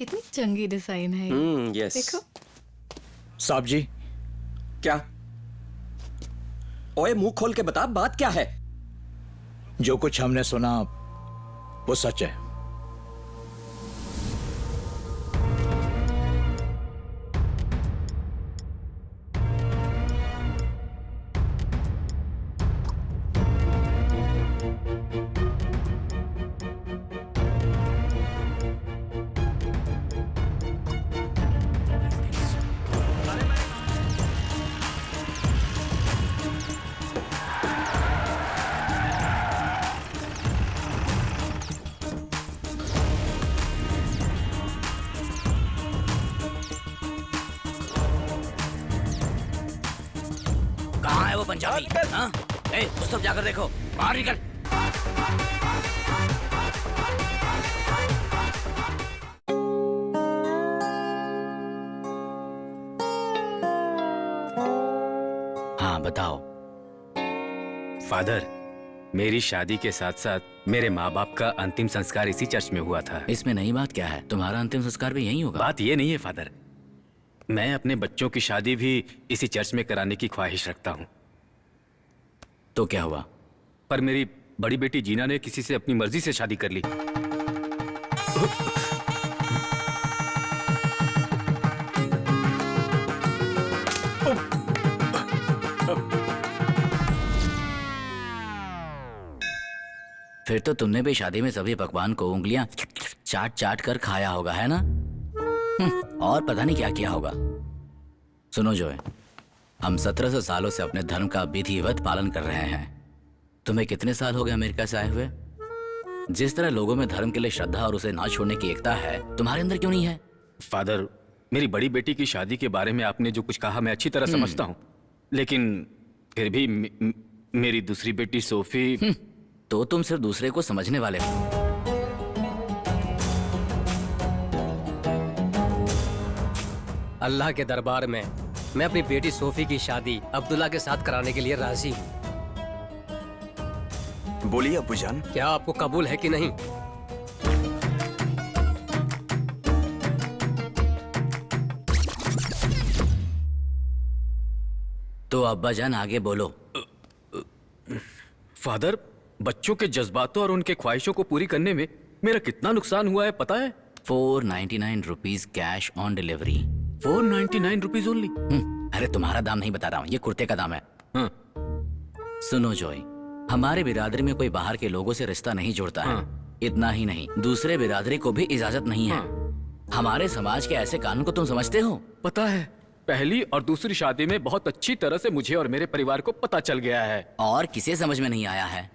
कितनी चंगी डिजाइन है ये। यस। देखो। साहब जी, क्या? ओए मुंह खोल के बता, बात क्या है? जो कुछ हमने सुना वो सच है। कहाँ है वो पंजाबी? हाँ? ए, उस तरफ जाकर देखो, बाहर निकल। हाँ बताओ। फादर, मेरी शादी के साथ साथ मेरे माँ बाप का अंतिम संस्कार इसी चर्च में हुआ था। इसमें नई बात क्या है? तुम्हारा अंतिम संस्कार भी यहीं होगा। बात ये नहीं है फादर, मैं अपने बच्चों की शादी भी इसी चर्च में कराने की ख्वाहिश रखता हूँ। तो क्या हुआ? पर मेरी बड़ी बेटी जीना ने किसी से अपनी मर्जी से शादी कर ली। फिर तो तुमने भी शादी में सभी पकवान को उंगलियां चाट चाट कर खाया होगा, है ना? और पता नहीं क्या किया होगा। सुनो जोए, हम 1700 सालों से अपने धर्म का विधिवत पालन कर रहे हैं। तुम्हें कितने साल हो गए अमेरिका से आए हुए? जिस तरह लोगों में धर्म के लिए श्रद्धा और उसे ना छोड़ने की एकता है, तुम्हारे अंदर क्यों नहीं है? फादर, मेरी बड़ी बेटी की शादी के बारे में आपने जो कुछ कहा मैं अच्छी तरह समझता हूँ, लेकिन फिर भी मेरी दूसरी बेटी सोफी। तो तुम सिर्फ दूसरे को समझने वाले हो। अल्लाह के दरबार में मैं अपनी बेटी सोफी की शादी अब्दुल्ला के साथ कराने के लिए राजी हूँ। बोलिए अब्बूजान। क्या आपको कबूल है कि नहीं? तो अब्बा जान आगे बोलो। फादर, बच्चों के जज्बातों और उनके ख्वाहिशों को पूरी करने में मेरा कितना नुकसान हुआ है पता है? 499 rupees cash on delivery. 499 rupees only? अरे तुम्हारा दाम नहीं बता रहा हूँ, ये कुर्ते का दाम है। हाँ। सुनो जॉय, हमारे बिरादरी में कोई बाहर के लोगों से रिश्ता नहीं जोड़ता है। इतना ही नहीं, दूसरे बिरादरी को भी इजाजत नहीं है। हमारे समाज के ऐसे कानून को तुम समझते हो? पता है, पहली और दूसरी शादी में बहुत अच्छी तरह से मुझे और मेरे परिवार को पता चल गया है। और किसे समझ में नहीं आया है?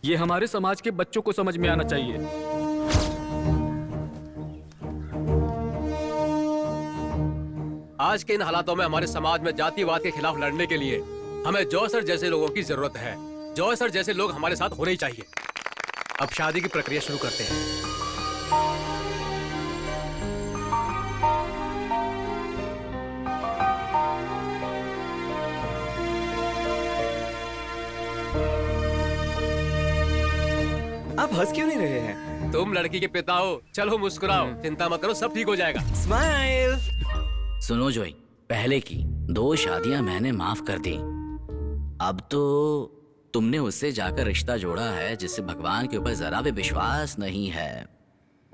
ये हमारे समाज के बच्चों को समझ में आना चाहिए। आज के इन हालातों में हमारे समाज में जातिवाद के खिलाफ लड़ने के लिए हमें जॉय सर जैसे लोगों की जरूरत है। जॉय सर जैसे लोग हमारे साथ होने ही चाहिए। अब शादी की प्रक्रिया शुरू करते हैं। आप हंस क्यों नहीं रहे हैं? तुम लड़की के पिता हो, चलो मुस्कुराओ। चिंता मत करो, सब ठीक हो जाएगा। स्माइल। सुनो जोई, पहले की 2 शादियां मैंने माफ कर दी। अब तो तुमने उससे जाकर रिश्ता जोड़ा है जिससे भगवान के ऊपर जरा भी विश्वास नहीं है।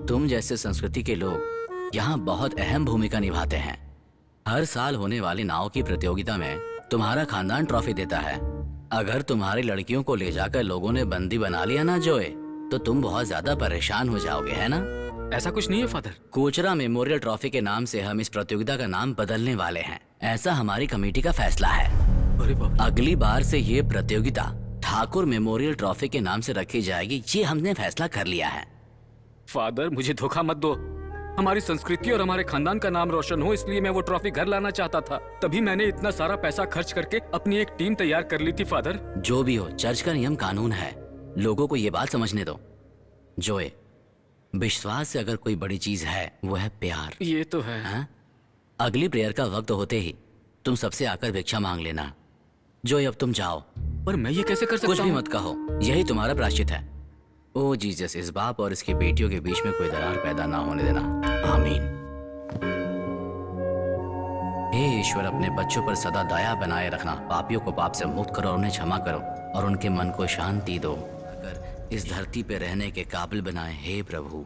तुम जैसे संस्कृति के लोग यहाँ बहुत अहम भूमिका निभाते हैं। हर साल होने वाली नाव की प्रतियोगिता में तुम्हारा खानदान ट्रॉफी देता है। अगर तुम्हारी लड़कियों को ले जाकर लोगों ने बंदी बना लिया ना जोए, तो तुम बहुत ज्यादा परेशान हो जाओगे, है ना? ऐसा कुछ नहीं है फादर। कोचरा मेमोरियल ट्रॉफी के नाम से हम इस प्रतियोगिता का नाम बदलने वाले हैं। ऐसा हमारी कमेटी का फैसला है। अरे बाप रे। अगली बार से ये प्रतियोगिता ठाकुर मेमोरियल ट्रॉफी के नाम से रखी जाएगी। ये हमने फैसला कर लिया है। फादर, मुझे धोखा मत दो। हमारी संस्कृति और हमारे खानदान का नाम रोशन हो, इसलिए मैं वो ट्रॉफी घर लाना चाहता था। तभी मैंने इतना सारा पैसा खर्च करके अपनी एक टीम तैयार कर ली थी फादर। जो भी हो, चर्च का नियम कानून है। लोगों को ये बात समझने दो। जोए, विश्वास से अगर कोई बड़ी चीज है वो है प्यार। ये तो है। हाँ? अगली प्रेयर का वक्त होते ही तुम सबसे आकर भिक्षा मांग लेना। जोए, अब तुम जाओ। पर मैं ये कैसे कर सकता हूँ? कुछ भी मत कहो, यही तुम्हारा प्रायश्चित है। ओ जीसस, इस बाप और इसकी बेटियों के बीच में कोई दरार पैदा ना होने देना। आमीन। हे ईश्वर, अपने बच्चों पर सदा दया बनाए रखना, पापियों को पाप से मुक्त करो और उन्हें क्षमा करो और उनके मन को शांति दो, अगर इस धरती पे रहने के काबिल बनाए। हे प्रभु।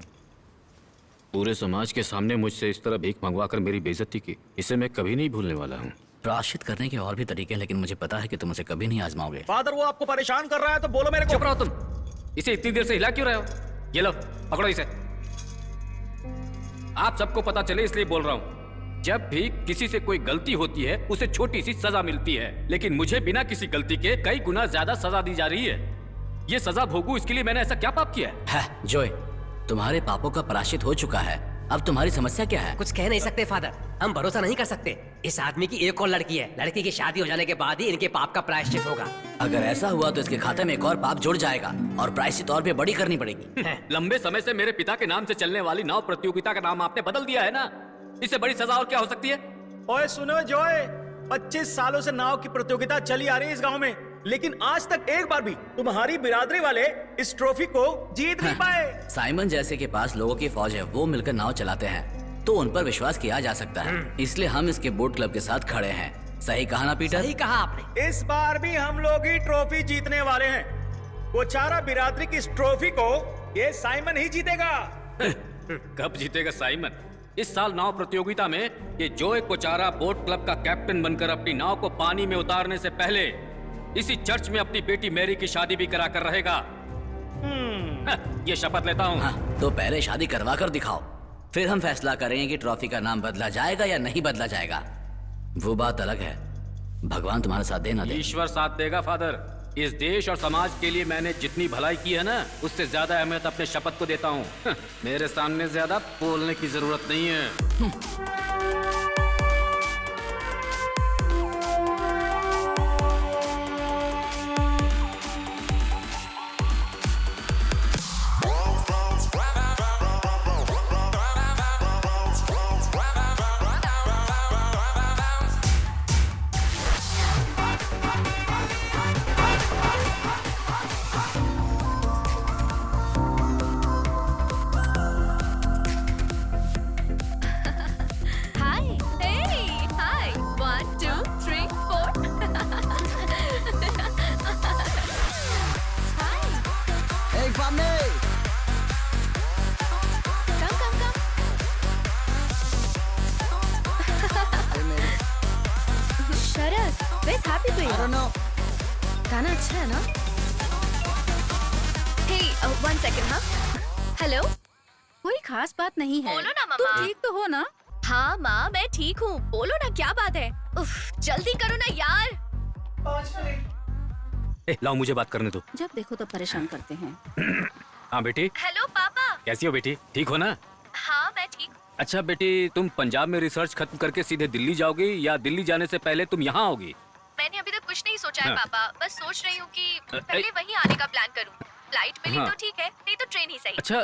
पूरे समाज के सामने मुझसे इस तरह भीख मंगवाकर मेरी बेइज्जती की, इसे मैं कभी नहीं भूलने वाला हूँ। प्रायश्चित करने के और भी तरीके हैं, लेकिन मुझे पता है कि तुम उसे कभी नहीं आजमाओगे। फादर, वो आपको परेशान कर रहा है तो बोलो मेरे को। चुप रहो तुम, इसे इतनी देर से हिला क्यों रहे हो? ये लो, पकड़ो इसे। आप सबको पता चले इसलिए बोल रहा हूँ, जब भी किसी से कोई गलती होती है उसे छोटी सी सजा मिलती है, लेकिन मुझे बिना किसी गलती के कई गुना ज्यादा सजा दी जा रही है। ये सजा भोगूं, इसके लिए मैंने ऐसा क्या पाप किया है? जोय, तुम्हारे पापों का प्रायश्चित हो चुका है, अब तुम्हारी समस्या क्या है? कुछ कह नहीं सकते फादर, हम भरोसा नहीं कर सकते। इस आदमी की एक और लड़की है, लड़की की शादी हो जाने के बाद ही इनके पाप का प्रायश्चित होगा। अगर ऐसा हुआ तो इसके खाते में एक और पाप जुड़ जाएगा और प्रायश्चित और भी बड़ी करनी पड़ेगी। लंबे समय से मेरे पिता के नाम से चलने वाली नाव प्रतियोगिता का नाम आपने बदल दिया है ना, इससे बड़ी सजा और क्या हो सकती है? ओए सुनो जॉय, 25 सालों से नाव की प्रतियोगिता चली आ रही है इस गांव में, लेकिन आज तक एक बार भी तुम्हारी बिरादरी वाले इस ट्रॉफी को जीत नहीं पाए। साइमन जैसे के पास लोगों की फौज है, वो मिलकर नाव चलाते हैं, तो उन पर विश्वास किया जा सकता है। इसलिए हम इसके बोट क्लब के साथ खड़े हैं। सही कहा ना पीटर? सही कहा आपने। इस बार भी हम लोग ही ट्रॉफी जीतने वाले हैं। कोचारा बिरादरी की इस ट्रॉफी को ये साइमन ही जीतेगा। कब जीतेगा साइमन? इस साल नाव प्रतियोगिता में ये जोए कोचारा बोट क्लब का कैप्टन बनकर अपनी नाव को पानी में उतारने से पहले इसी चर्च में अपनी बेटी मैरी की शादी भी करा कर रहेगा। ये शपथ लेता हूँ। हाँ, तो पहले शादी करवा कर दिखाओ, फिर हम फैसला करेंगे कि ट्रॉफी का नाम बदला जाएगा या नहीं बदला जाएगा। वो बात अलग है, भगवान तुम्हारे साथ देना दे। ईश्वर साथ देगा फादर। इस देश और समाज के लिए मैंने जितनी भलाई की है ना, उससे ज्यादा अहमियत अपने शपथ को देता हूँ। मेरे सामने ज्यादा बोलने की जरूरत नहीं है। गाना अच्छा है ना? Hey, one second, हाँ? हेलो? कोई खास बात नहीं है। बोलो ना तुम मामा। ठीक तो हो ना? हाँ माँ, मैं ठीक हूँ। बोलो ना, क्या बात है? उफ, जल्दी करो ना यार। लाओ मुझे बात करने दो। जब देखो तो परेशान करते हैं। हाँ बेटी। हेलो पापा। कैसी हो बेटी? ठीक हो ना? हाँ मैं ठीक हूँ। अच्छा बेटी, तुम पंजाब में रिसर्च खत्म करके सीधे दिल्ली जाओगी या दिल्ली जाने से पहले तुम यहाँ आओगी? मैंने अभी तक कुछ नहीं सोचा है हाँ। पापा, बस सोच रही हूँ कि पहले वहीं आने का प्लान करूँ। फ्लाइट मिली हाँ। तो ठीक है, नहीं तो ट्रेन ही सही। अच्छा,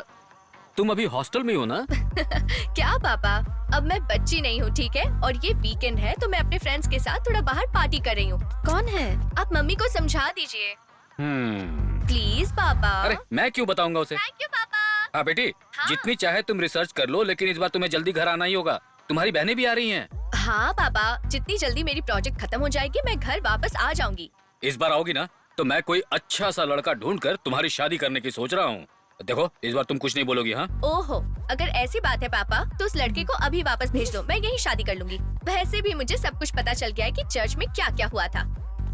तुम अभी हॉस्टल में हो ना? क्या पापा, अब मैं बच्ची नहीं हूँ, ठीक है? और ये वीकेंड है तो मैं अपने फ्रेंड्स के साथ थोड़ा बाहर पार्टी कर रही हूँ। कौन है? आप मम्मी को समझा दीजिए प्लीज पापा। अरे मैं क्यों बताऊंगा उसे? थैंक यू पापा। हाँ बेटी, हाँ। जितनी चाहे तुम रिसर्च कर लो, लेकिन इस बार तुम्हें जल्दी घर आना ही होगा। तुम्हारी बहनें भी आ रही हैं। हाँ पापा, जितनी जल्दी मेरी प्रोजेक्ट खत्म हो जाएगी मैं घर वापस आ जाऊंगी। इस बार आओगी ना तो मैं कोई अच्छा सा लड़का ढूंढकर तुम्हारी शादी करने की सोच रहा हूँ। देखो, इस बार तुम कुछ नहीं बोलोगी। हाँ? ओहो, अगर ऐसी बात है पापा तो उस लड़के को अभी वापस भेज दो, मैं यही शादी कर लूंगी। वैसे भी मुझे सब कुछ पता चल गया है कि चर्च में क्या क्या हुआ था।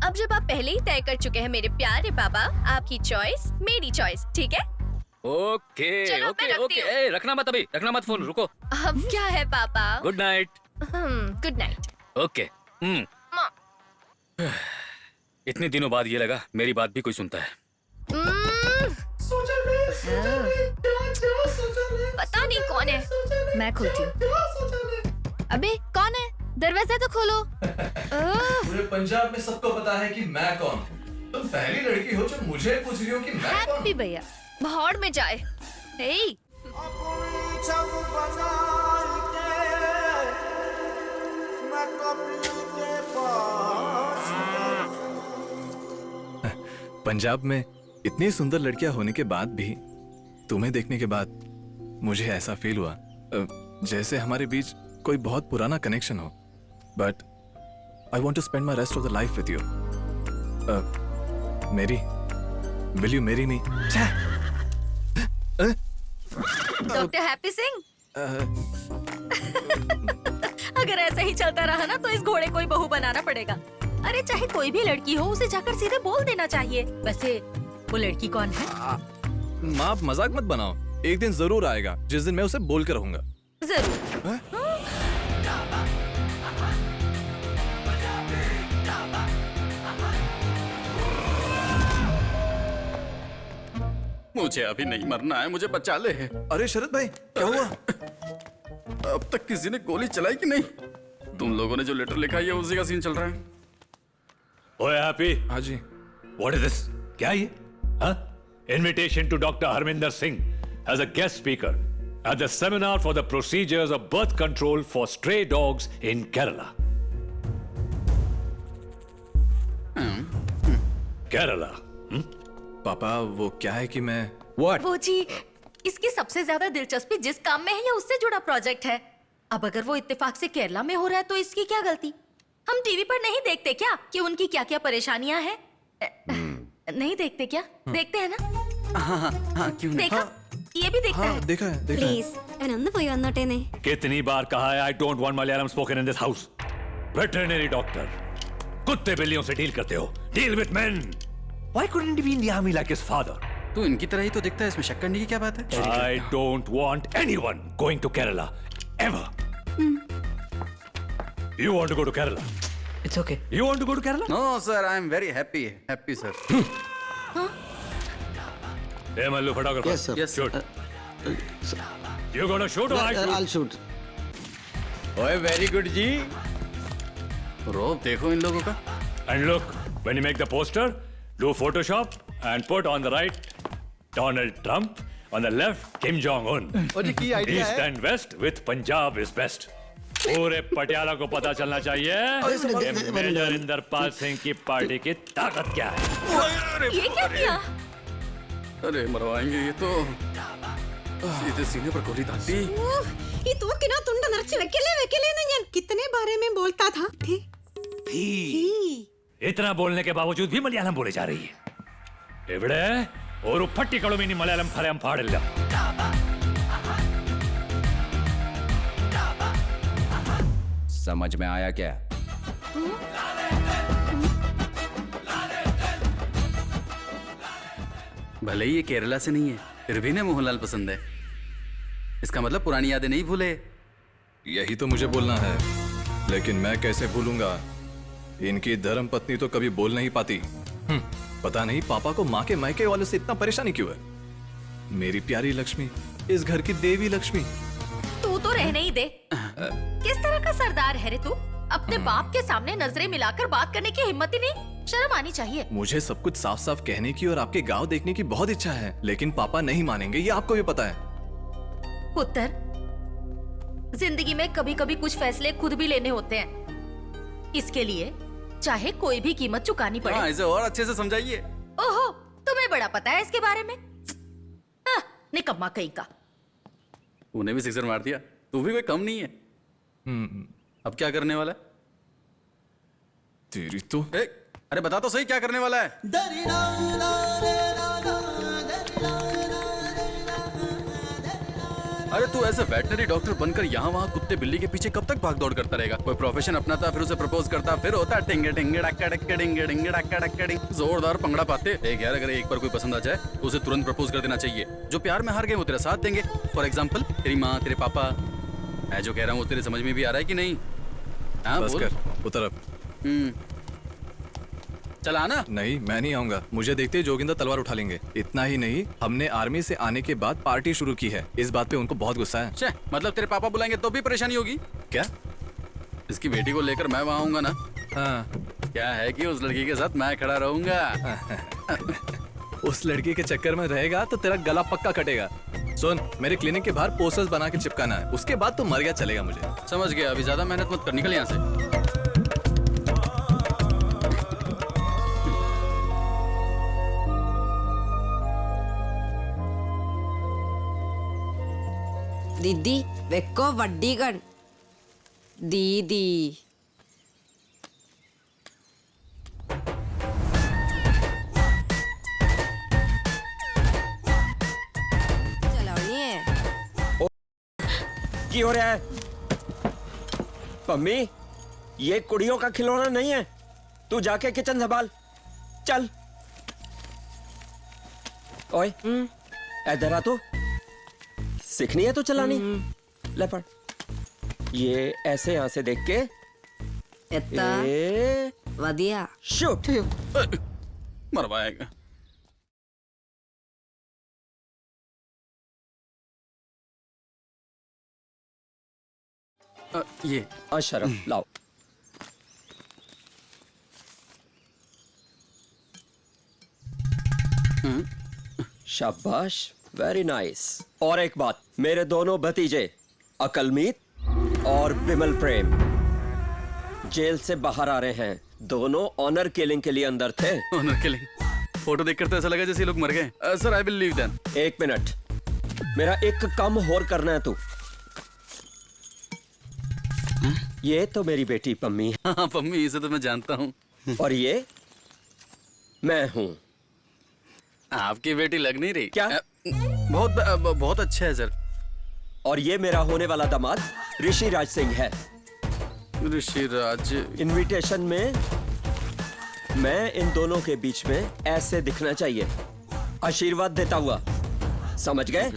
अब जब आप पहले ही तय कर चुके हैं मेरे प्यारे पापा, आपकी चॉइस मेरी चॉइस, ठीक है? ओके चलो, मैं ओके रखती ओके। हूँ। ए, रखना मत अभी, रखना मत फोन, रुको। अब क्या है पापा? Good night. Good night. Okay. इतने दिनों बाद ये लगा मेरी बात भी कोई सुनता है। पता नहीं कौन है। मैं खोलती हूँ। अबे कौन है? दरवाजा तो खोलो। पूरे पंजाब में सबको पता है कि मैं कौन हूँ। तुम पहली लड़की हो जो मुझे पूछ रही हो कि मैं कौन हैप्पी भैया। भाड़ में जाए। हे, पंजाब में इतनी सुंदर लड़कियां होने के बाद भी तुम्हें देखने के बाद मुझे ऐसा फील हुआ जैसे हमारे बीच कोई बहुत पुराना कनेक्शन हो, but I want to spend my rest of the life with you. मेरी, will you marry me? Doctor happy Singh, अगर ऐसा ही चलता रहा ना तो इस घोड़े को ही बहू बनाना पड़ेगा। अरे चाहे कोई भी लड़की हो, उसे जाकर सीधे बोल देना चाहिए। वैसे वो लड़की कौन है? माँ आप मजाक मत बनाओ, एक दिन जरूर आएगा जिस दिन मैं उसे बोल कर रहूंगा। जरूर। मुझे अभी नहीं मरना है, मुझे बचा ले। अरे शरद भाई क्या हुआ? अब तक किसी ने गोली चलाई कि नहीं? तुम लोगों ने जो लेटर लिखा है उसी का सीन चल रहा है। ओए हैप्पी, हाँ जी। What is this? क्या ये? Invitation to doctor Harminder Singh as a guest speaker at the seminar for the procedures of birth control for stray dogs in Kerala. Kerala. पापा वो क्या है कि मैं वो जी, इसकी सबसे ज्यादा दिलचस्पी जिस काम में है या उससे जुड़ा प्रोजेक्ट है। अब अगर वो इत्तेफाक से केरला में हो रहा है तो इसकी क्या गलती? हम टीवी पर नहीं देखते क्या कि उनकी क्या क्या परेशानियां हैं? नहीं देखते क्या? देखते हैं ना? हाँ, क्यों नहीं? देखा? ये भी देखता है। देखा है, देखा है। कितनी बार कहा है I don't want Malayalam spoken in this house. Veterinary doctor, कुत्ते बिल्लियों से डील करते हो, deal with main. Why couldn't he be in the army like his father? तू इनकी तरह ही तो दिखता है, इसमें शक करने की क्या बात है? I don't want anyone going to Kerala ever. You want to go to Kerala? It's okay. You want to go to Kerala? No sir, I am very happy sir. Hey Mallu, photographer. Yes sir. Shoot. You gonna shoot or I shoot? I'll shoot. ओए very good जी। रोब देखो इन लोगों का। And look, when you make the poster, do Photoshop and put on the right Donald Trump, on the left Kim Jong Un. East and West with Punjab is best. पूरे पटियाला को पता चलना चाहिए कि मेजर इंदरपाल सिंह की पार्टी की ताकत क्या है। ये क्या किया? अरे मरवाएंगे ये तो। सीधे सीने पर गोली दाती। कितने बारे में बोलता था? इतना बोलने के बावजूद भी मलयालम बोले जा रही है। एवड़े और फट्टी कड़ो में मलयालम फरेम फाड़िल्ला। समझ में आया क्या? भले ही ये केरला से नहीं है, फिर भी ने मोहनलाल पसंद है। इसका मतलब पुरानी यादें नहीं भूले। यही तो मुझे बोलना है, लेकिन मैं कैसे भूलूंगा? इनकी धर्म पत्नी तो कभी बोल नहीं पाती। पता नहीं पापा को माँ के मायके वालों से इतना परेशानी क्यों है। मेरी प्यारी लक्ष्मी, इस घर की देवी लक्ष्मी। तू तो रहने ही दे। किस तरह का सरदार है रे तू? अपने बाप के सामने नजरें मिलाकर बात करने की हिम्मत ही नहीं। शर्म आनी चाहिए। मुझे सब कुछ साफ साफ कहने की और आपके गांव देखने की बहुत इच्छा है, लेकिन पापा नहीं मानेंगे, ये आपको भी पता है। पुत्र, जिंदगी में कभी कभी कुछ फैसले खुद भी लेने होते हैं। इसके लिए चाहे कोई भी कीमत चुकानी पड़े। हाँ, इसे और अच्छे से समझाइए। ओहो, तुम्हें बड़ा पता है इसके बारे में। निकम्मा कहीं का। उन्हें भी सिक्सर मार दिया। तू भी कोई कम नहीं है। अब क्या करने वाला है? तेरी तो। अरे बता तो सही क्या करने वाला है? अरे तू ऐसे वेटनरी डॉक्टर बनकर यहाँ वहाँ कुत्ते बिल्ली के पीछे कब तक भाग दौड़ करता रहेगा? कोई प्रोफेशन अपनाता, फिर उसे प्रपोज करता, फिर होता टिंगे टिंगे डक्का डक्का डिंगे डिंगे डक्का डक्का डिंग। जोरदार पंगड़ा पाते। देख यार, अगर एक बार कोई पसंद आ जाए तो उसे तुरंत प्रपोज कर देना चाहिए। जो प्यार में हार गए वो तेरा साथ देंगे। फॉर एग्जाम्पल तेरी माँ, तेरे पापा। मैं जो कह रहा हूँ वो तेरे समझ में भी आ रहा है कि नहीं? हाँ बस बोल। कर, उतर अब। चल आना। नहीं, मैं नहीं आऊंगा। मुझे देखते ही जोगिंदर तलवार उठा लेंगे। इतना ही नहीं, हमने आर्मी से आने के बाद पार्टी शुरू की है। इस बात पे उनको बहुत गुस्सा है। मतलब तेरे पापा बुलाएंगे तो भी परेशानी होगी क्या? इसकी बेटी को लेकर मैं वहाँ आऊंगा ना। हाँ। क्या है कि उस लड़की के साथ मैं खड़ा रहूंगा। उस लड़की के चक्कर में रहेगा तो तेरा गला पक्का कटेगा। सुन, मेरे क्लिनिक के बाहर पोस्टर्स बना के चिपकाना है, उसके बाद तो मर गया चलेगा मुझे। समझ गया। अभी ज्यादा मेहनत मत कर, निकल यहाँ से। दीदी वेक्को वड्डी गन दीदी चलानी है की हो रहा है? पम्मी, ये कुड़ियों का खिलौना नहीं है। तू जाके किचन संभाल। चल। ओए, इधर आ तू। सीखनी है तो चलानी। ले पढ़। ये ऐसे यहां से देख के इतना वधिया शूट मरवाएगा। ये अशरफ लाओ। शाबाश, वेरी नाइस। और एक बात, मेरे दोनों भतीजे अकलमीत और बिमल प्रेम जेल से बाहर आ रहे हैं। दोनों ऑनर किलिंग के लिए अंदर थे। Honour killing? फोटो देखकर तो ऐसा लगा जैसे ये लोग मर गए। Sir I will leave them. एक मिनट, मेरा एक काम और करना है। तू ये तो मेरी बेटी पम्मी है। हाँ पम्मी, इसे तो मैं जानता हूँ। और ये मैं हूँ। आपकी बेटी लग नहीं रही। क्या? बहुत अच्छा है सर। और ये मेरा होने वाला दामाद ऋषि राज सिंह है। ऋषि राज? इनविटेशन में मैं इन दोनों के बीच में ऐसे दिखना चाहिए, आशीर्वाद देता हुआ। समझ गए?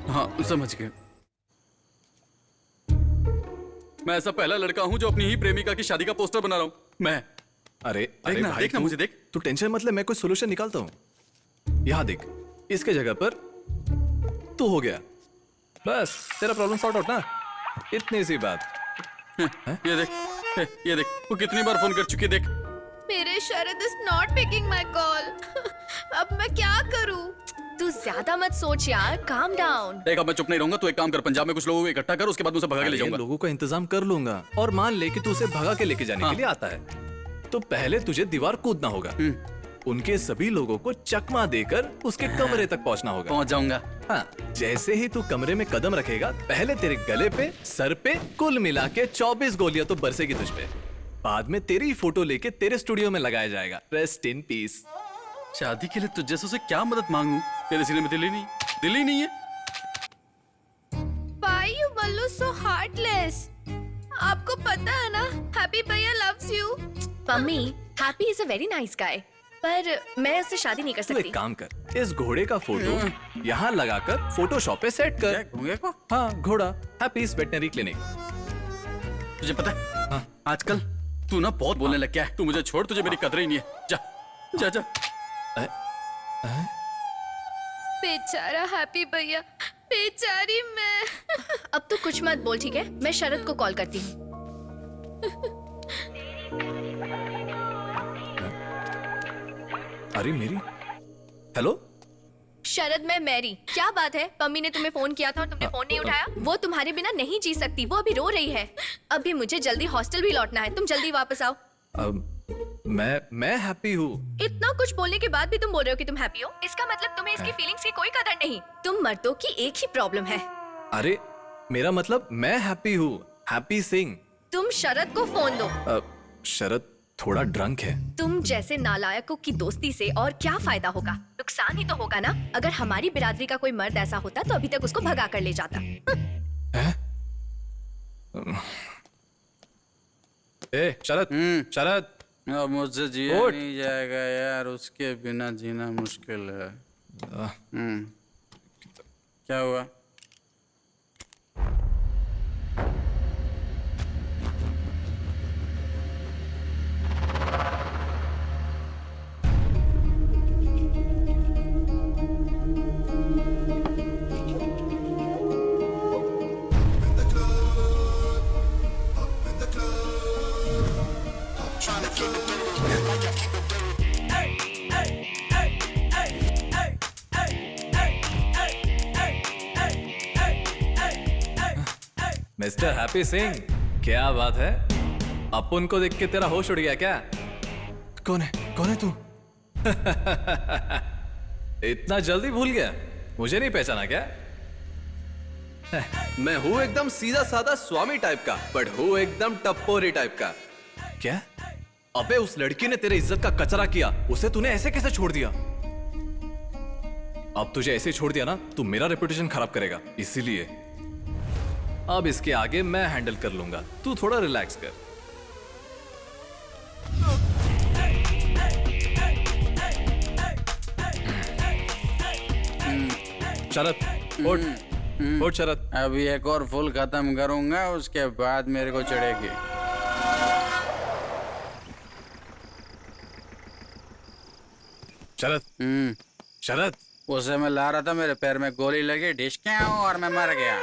हाँ समझ गए। मैं ऐसा पहला लड़का हूँ जो अपनी ही प्रेमिका की शादी का पोस्टर बना रहा हूँ। मैं अरे देखना, भाई, देखना मुझे देख। तू टेंशन मत ले, मैं कोई सोल्यूशन निकालता हूँ। यहाँ देख, इसके जगह पर तू हो गया, बस तेरा प्रॉब्लम सॉर्ट आउट ना। इतनी सी बात। ये देख, ये देख, वो कितनी बार फोन कर चुकी है, देख। मेरे Sharad is not picking my call. अब मैं क्या करूं? तू ज्यादा मत सोच यार, काम डाउन। देख अब मैं चुप नहीं रहूंगा। तू एक काम कर, पंजाब में कुछ लोगों को इकट्ठा कर, उसके बाद उसे भगा के ले जाऊंगा। लोगों का इंतजाम कर लूंगा। और मान ले कि तू उसे भगा के लेके जाने के लिए आता है, तो पहले तुझे दीवार कूदना होगा। उनके सभी लोगों को चकमा देकर उसके कमरे तक पहुंचना होगा। पहुंच जाऊंगा। हाँ, जैसे ही तू कमरे में कदम रखेगा, पहले तेरे गले पे, सर पे, कुल मिला के 24 गोलियां तो बरसेगी तुझ पे। बाद में तेरी फोटो लेके तेरे स्टूडियो में लगाया जाएगा। Rest in peace. शादी के लिए तुझ जैसों से क्या मदद मांगू? तेरे सीने में दिल ही नहीं है। Why you Ballu so heartless? आपको पता है ना, हैप्पी भैया loves you। Mummy, happy is a very nice guy, पर मैं उससे शादी नहीं कर तू सकती। एक काम कर, इस घोड़े का फोटो यहाँ लगाकर फोटोशॉप पे सेट कर। घोड़े को? हाँ, घोड़ा। हैप्पीज वेटनरी क्लिनिक। तुझे पता है, हाँ, आजकल तू ना बहुत बोलने लग गया है। तू मुझे छोड़, तुझे मेरी कदर ही नहीं है। जा जा जा। बेचारा हैप्पी भैया, बेचारी मैं। अब तो कुछ मत बोल, ठीक है? मैं शरद को कॉल करती हूँ। अरे मेरी, हेलो शरद, मैं मैरी। क्या बात है? पम्मी ने तुम्हें फोन किया था और तुमने फोन नहीं उठाया। वो तुम्हारे बिना नहीं जी सकती, वो अभी रो रही है। अभी मुझे जल्दी हॉस्टल भी लौटना है, तुम जल्दी वापस आओ। मैं हैप्पी हूँ। इतना कुछ बोलने के बाद भी तुम बोल रहे हो कि तुम हैप्पी हो, इसका मतलब तुम्हें इसकी फीलिंग्स की कोई कदर नहीं। तुम मर्दों की एक ही प्रॉब्लम है। अरे मेरा मतलब मैं हैप्पी हूँ, हैप्पी सिंह। तुम शरद को फोन दो। शरद थोड़ा ड्रंक है। तुम जैसे नालायकों की दोस्ती से और क्या फायदा होगा? नुकसान ही तो होगा ना। अगर हमारी बिरादरी का कोई मर्द ऐसा होता तो अभी तक उसको भगा कर ले जाता। ए शरद, शरद, अब मुझसे जिया नहीं जाएगा यार, उसके बिना जीना मुश्किल है। क्या हुआ? मिस्टर हैप्पी सिंह, क्या बात है? अपुन को देख के तेरा होश उड़ गया क्या? कौन है तू? इतना जल्दी भूल गया? मुझे नहीं पहचाना क्या? मैं हूँ एकदम सीधा साधा स्वामी टाइप का, बट हूँ एकदम टप्पोरी टाइप का। क्या? अबे उस लड़की ने तेरे इज्जत का कचरा किया, उसे तूने ऐसे कैसे छोड़ दिया? अब तुझे ऐसे छोड़ दिया ना, तू मेरा रेपुटेशन खराब करेगा, इसीलिए अब इसके आगे मैं हैंडल कर लूंगा, तू थोड़ा रिलैक्स कर। शरद, उठ शरद। अभी एक और फुल खत्म करूंगा, उसके बाद मेरे को चढ़ेगी। शरद, शरद। उसे मैं ला रहा था, मेरे पैर में गोली लगी, ढिसके और मैं मर गया।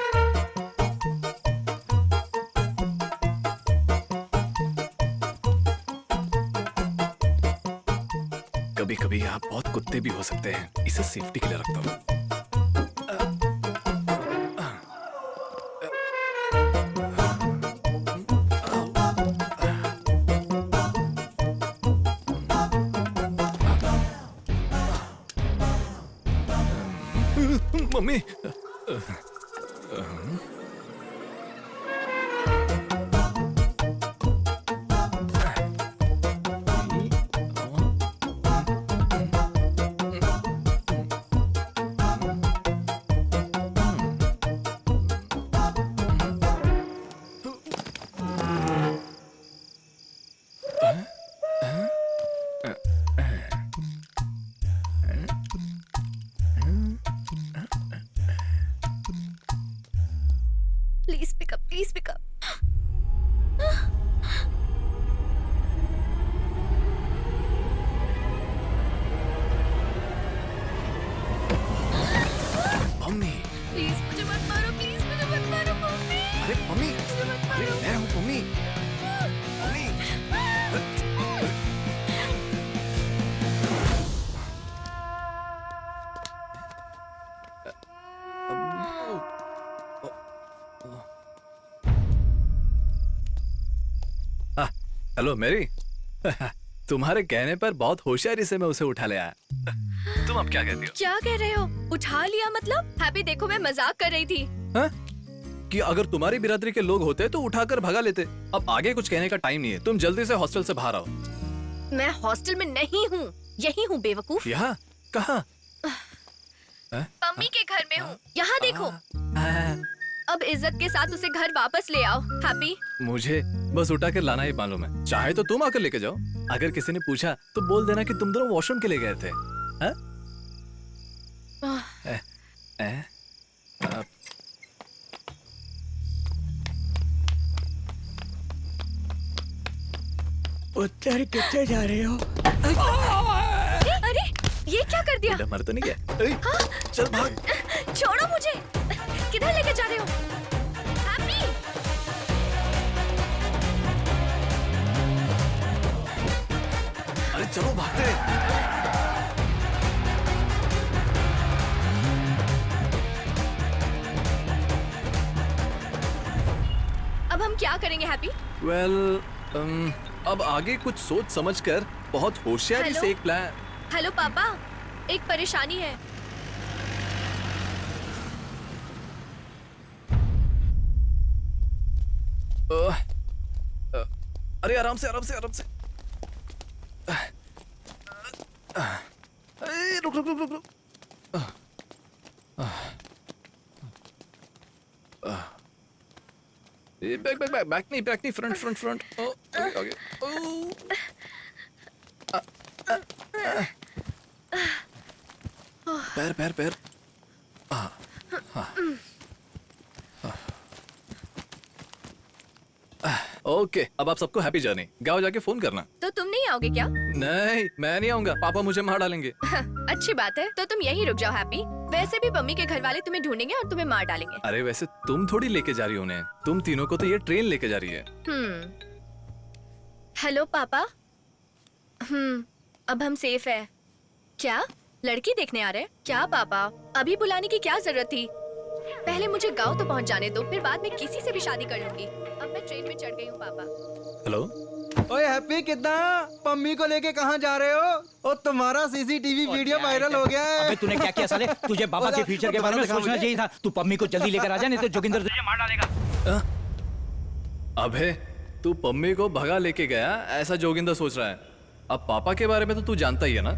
कभी कभी यहाँ बहुत कुत्ते भी हो सकते हैं, इसे सेफ्टी के लिए रखता हूँ। Mummy, Please pick up. Mummy, please मुझे मत मारो, प्लीज मुझे मत मारो मम्मी। अरे मम्मी, अरे मैं हूँ मम्मी। Mummy, hello Mary. तुम्हारे कहने पर बहुत होशियारी से मैं उसे उठा ले आया। तुम अब क्या कहती हो? क्या कह रहे हो? उठा लिया मतलब? हैप्पी देखो, मैं मजाक कर रही थी। हा? कि अगर तुम्हारी बिरादरी के लोग होते तो उठाकर भगा लेते। अब आगे कुछ कहने का टाइम नहीं है, तुम जल्दी से हॉस्टल से बाहर आओ। मैं हॉस्टल में नहीं हूँ, यही हूँ बेवकूफ। यहाँ? कहाँ? मम्मी के घर में हूँ, यहाँ देखो। अब इज्जत के साथ उसे घर वापस ले आओ। हैप्पी, मुझे बस उठा कर लाना ही मालूम है, चाहे तो तुम आकर लेके जाओ। अगर किसी ने पूछा तो बोल देना कि तुम दोनों वॉशरूम के लिए गए थे। उत्तर कितने जा रहे हो? अरे ये क्या कर दिया? मर तो नहीं गया? हाँ? चल भाग। छोड़ो मुझे, किधर लेके जा रहे हो? हैप्पी, अरे चलो भागते। अब हम क्या करेंगे हैप्पी? वेल, अब आगे कुछ सोच समझकर बहुत होशियारी से एक प्लान। हेलो पापा, एक परेशानी है। अरे आराम से, आराम से, आराम से। रुक रुक रुक रुक रुक। बैक बैक बैक, बैक नहीं, फ्रंट फ्रंट फ्रंट। आगे पैर पैर पैर। ओके, अब आप सबको हैप्पी जर्नी। गाँव जाके फोन करना। तो तुम नहीं आओगे क्या? नहीं, मैं नहीं आऊंगा, पापा मुझे मार डालेंगे। अच्छी बात है, तो तुम यहीं रुक जाओ हैप्पी। वैसे भी मम्मी के घर वाले तुम्हें ढूंढेंगे और तुम्हें मार डालेंगे। अरे वैसे तुम थोड़ी लेके जा रही हो उन्हें, तुम तीनों को तो ये ट्रेन लेके जा रही है। हेलो पापा। अब हम सेफ है क्या? लड़की देखने आ रहे हैं क्या पापा? अभी बुलाने की क्या जरूरत थी? पहले मुझे गांव तो पहुंच जाने दो, फिर बाद में किसी से भी शादी कर लूंगी। अब मैं ट्रेन में चढ़ गई हूँ पापा। हेलो ओए हैप्पी कितना पम्मी को लेके कहाँ जा रहे हो? ओ तुम्हारा सीसीटीवी वीडियो वायरल हो गया है। अबे तूने क्या किया साले? तुझे बाबा के फ्यूचर के बारे में सोचना चाहिए था। तू पम्मी को जल्दी लेकर आ जा, नहीं तो जोगिंदर तुझे मार डालेगा। अबे तू पम्मी को भगा लेके गया, ऐसा जोगिंदर सोच रहा है। अब पापा के बारे में तो तू जानता ही है ना।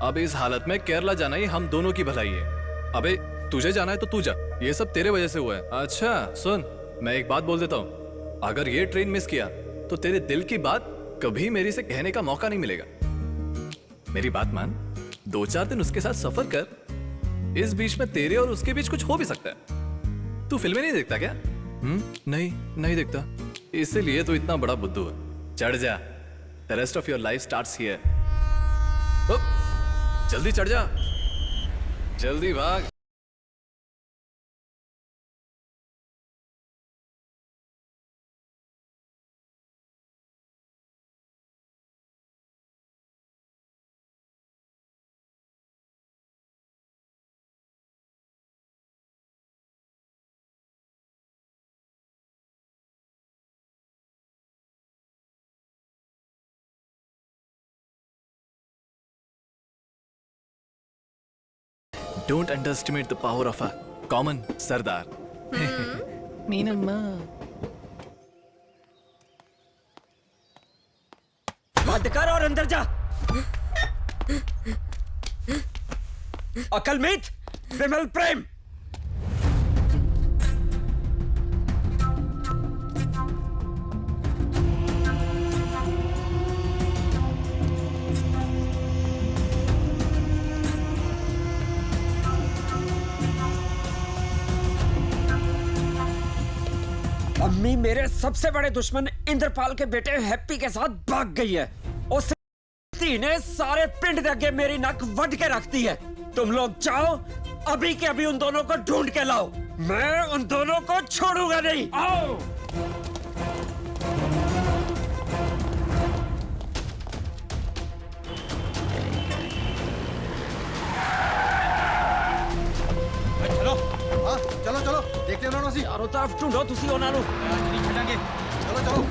अब इस हालत में केरला जाना ही हम दोनों की भलाई है। अबे तुझे जाना है तो तू जा, ये सब तेरे वजह से हुआ है। अच्छा सुन, मैं एक बात बोल देता हूँ, अगर ये ट्रेन मिस किया तो तेरे दिल की बात कभी मेरी से कहने का मौका नहीं मिलेगा। मेरी बात मान, 2-4 दिन उसके साथ सफर कर, इस बीच में तेरे और उसके बीच कुछ हो भी सकता है। तू फिल्में नहीं देखता क्या? नहीं देखता, इसीलिए तो इतना बड़ा बुद्धू है। चढ़ जा, the rest of your life starts here. जल्दी चढ़ जा, जल्दी भाग। Don't underestimate the power of a common Sardar. मीनम्मा। बंद कर और अंदर जा। अकलमीत, विमल प्रेम। अम्मी मेरे सबसे बड़े दुश्मन इंद्रपाल के बेटे हैप्पी के साथ भाग गई है। उस ने सारे पिंड दे अगे मेरी नक वट के रखती है। तुम लोग जाओ, अभी के अभी उन दोनों को ढूंढ के लाओ। मैं उन दोनों को छोड़ूंगा नहीं। आओ। चलो चलो देखते हैं ना सी। चारों तरफ ढूंढो, तुसी होना लो। छटांगे। चलो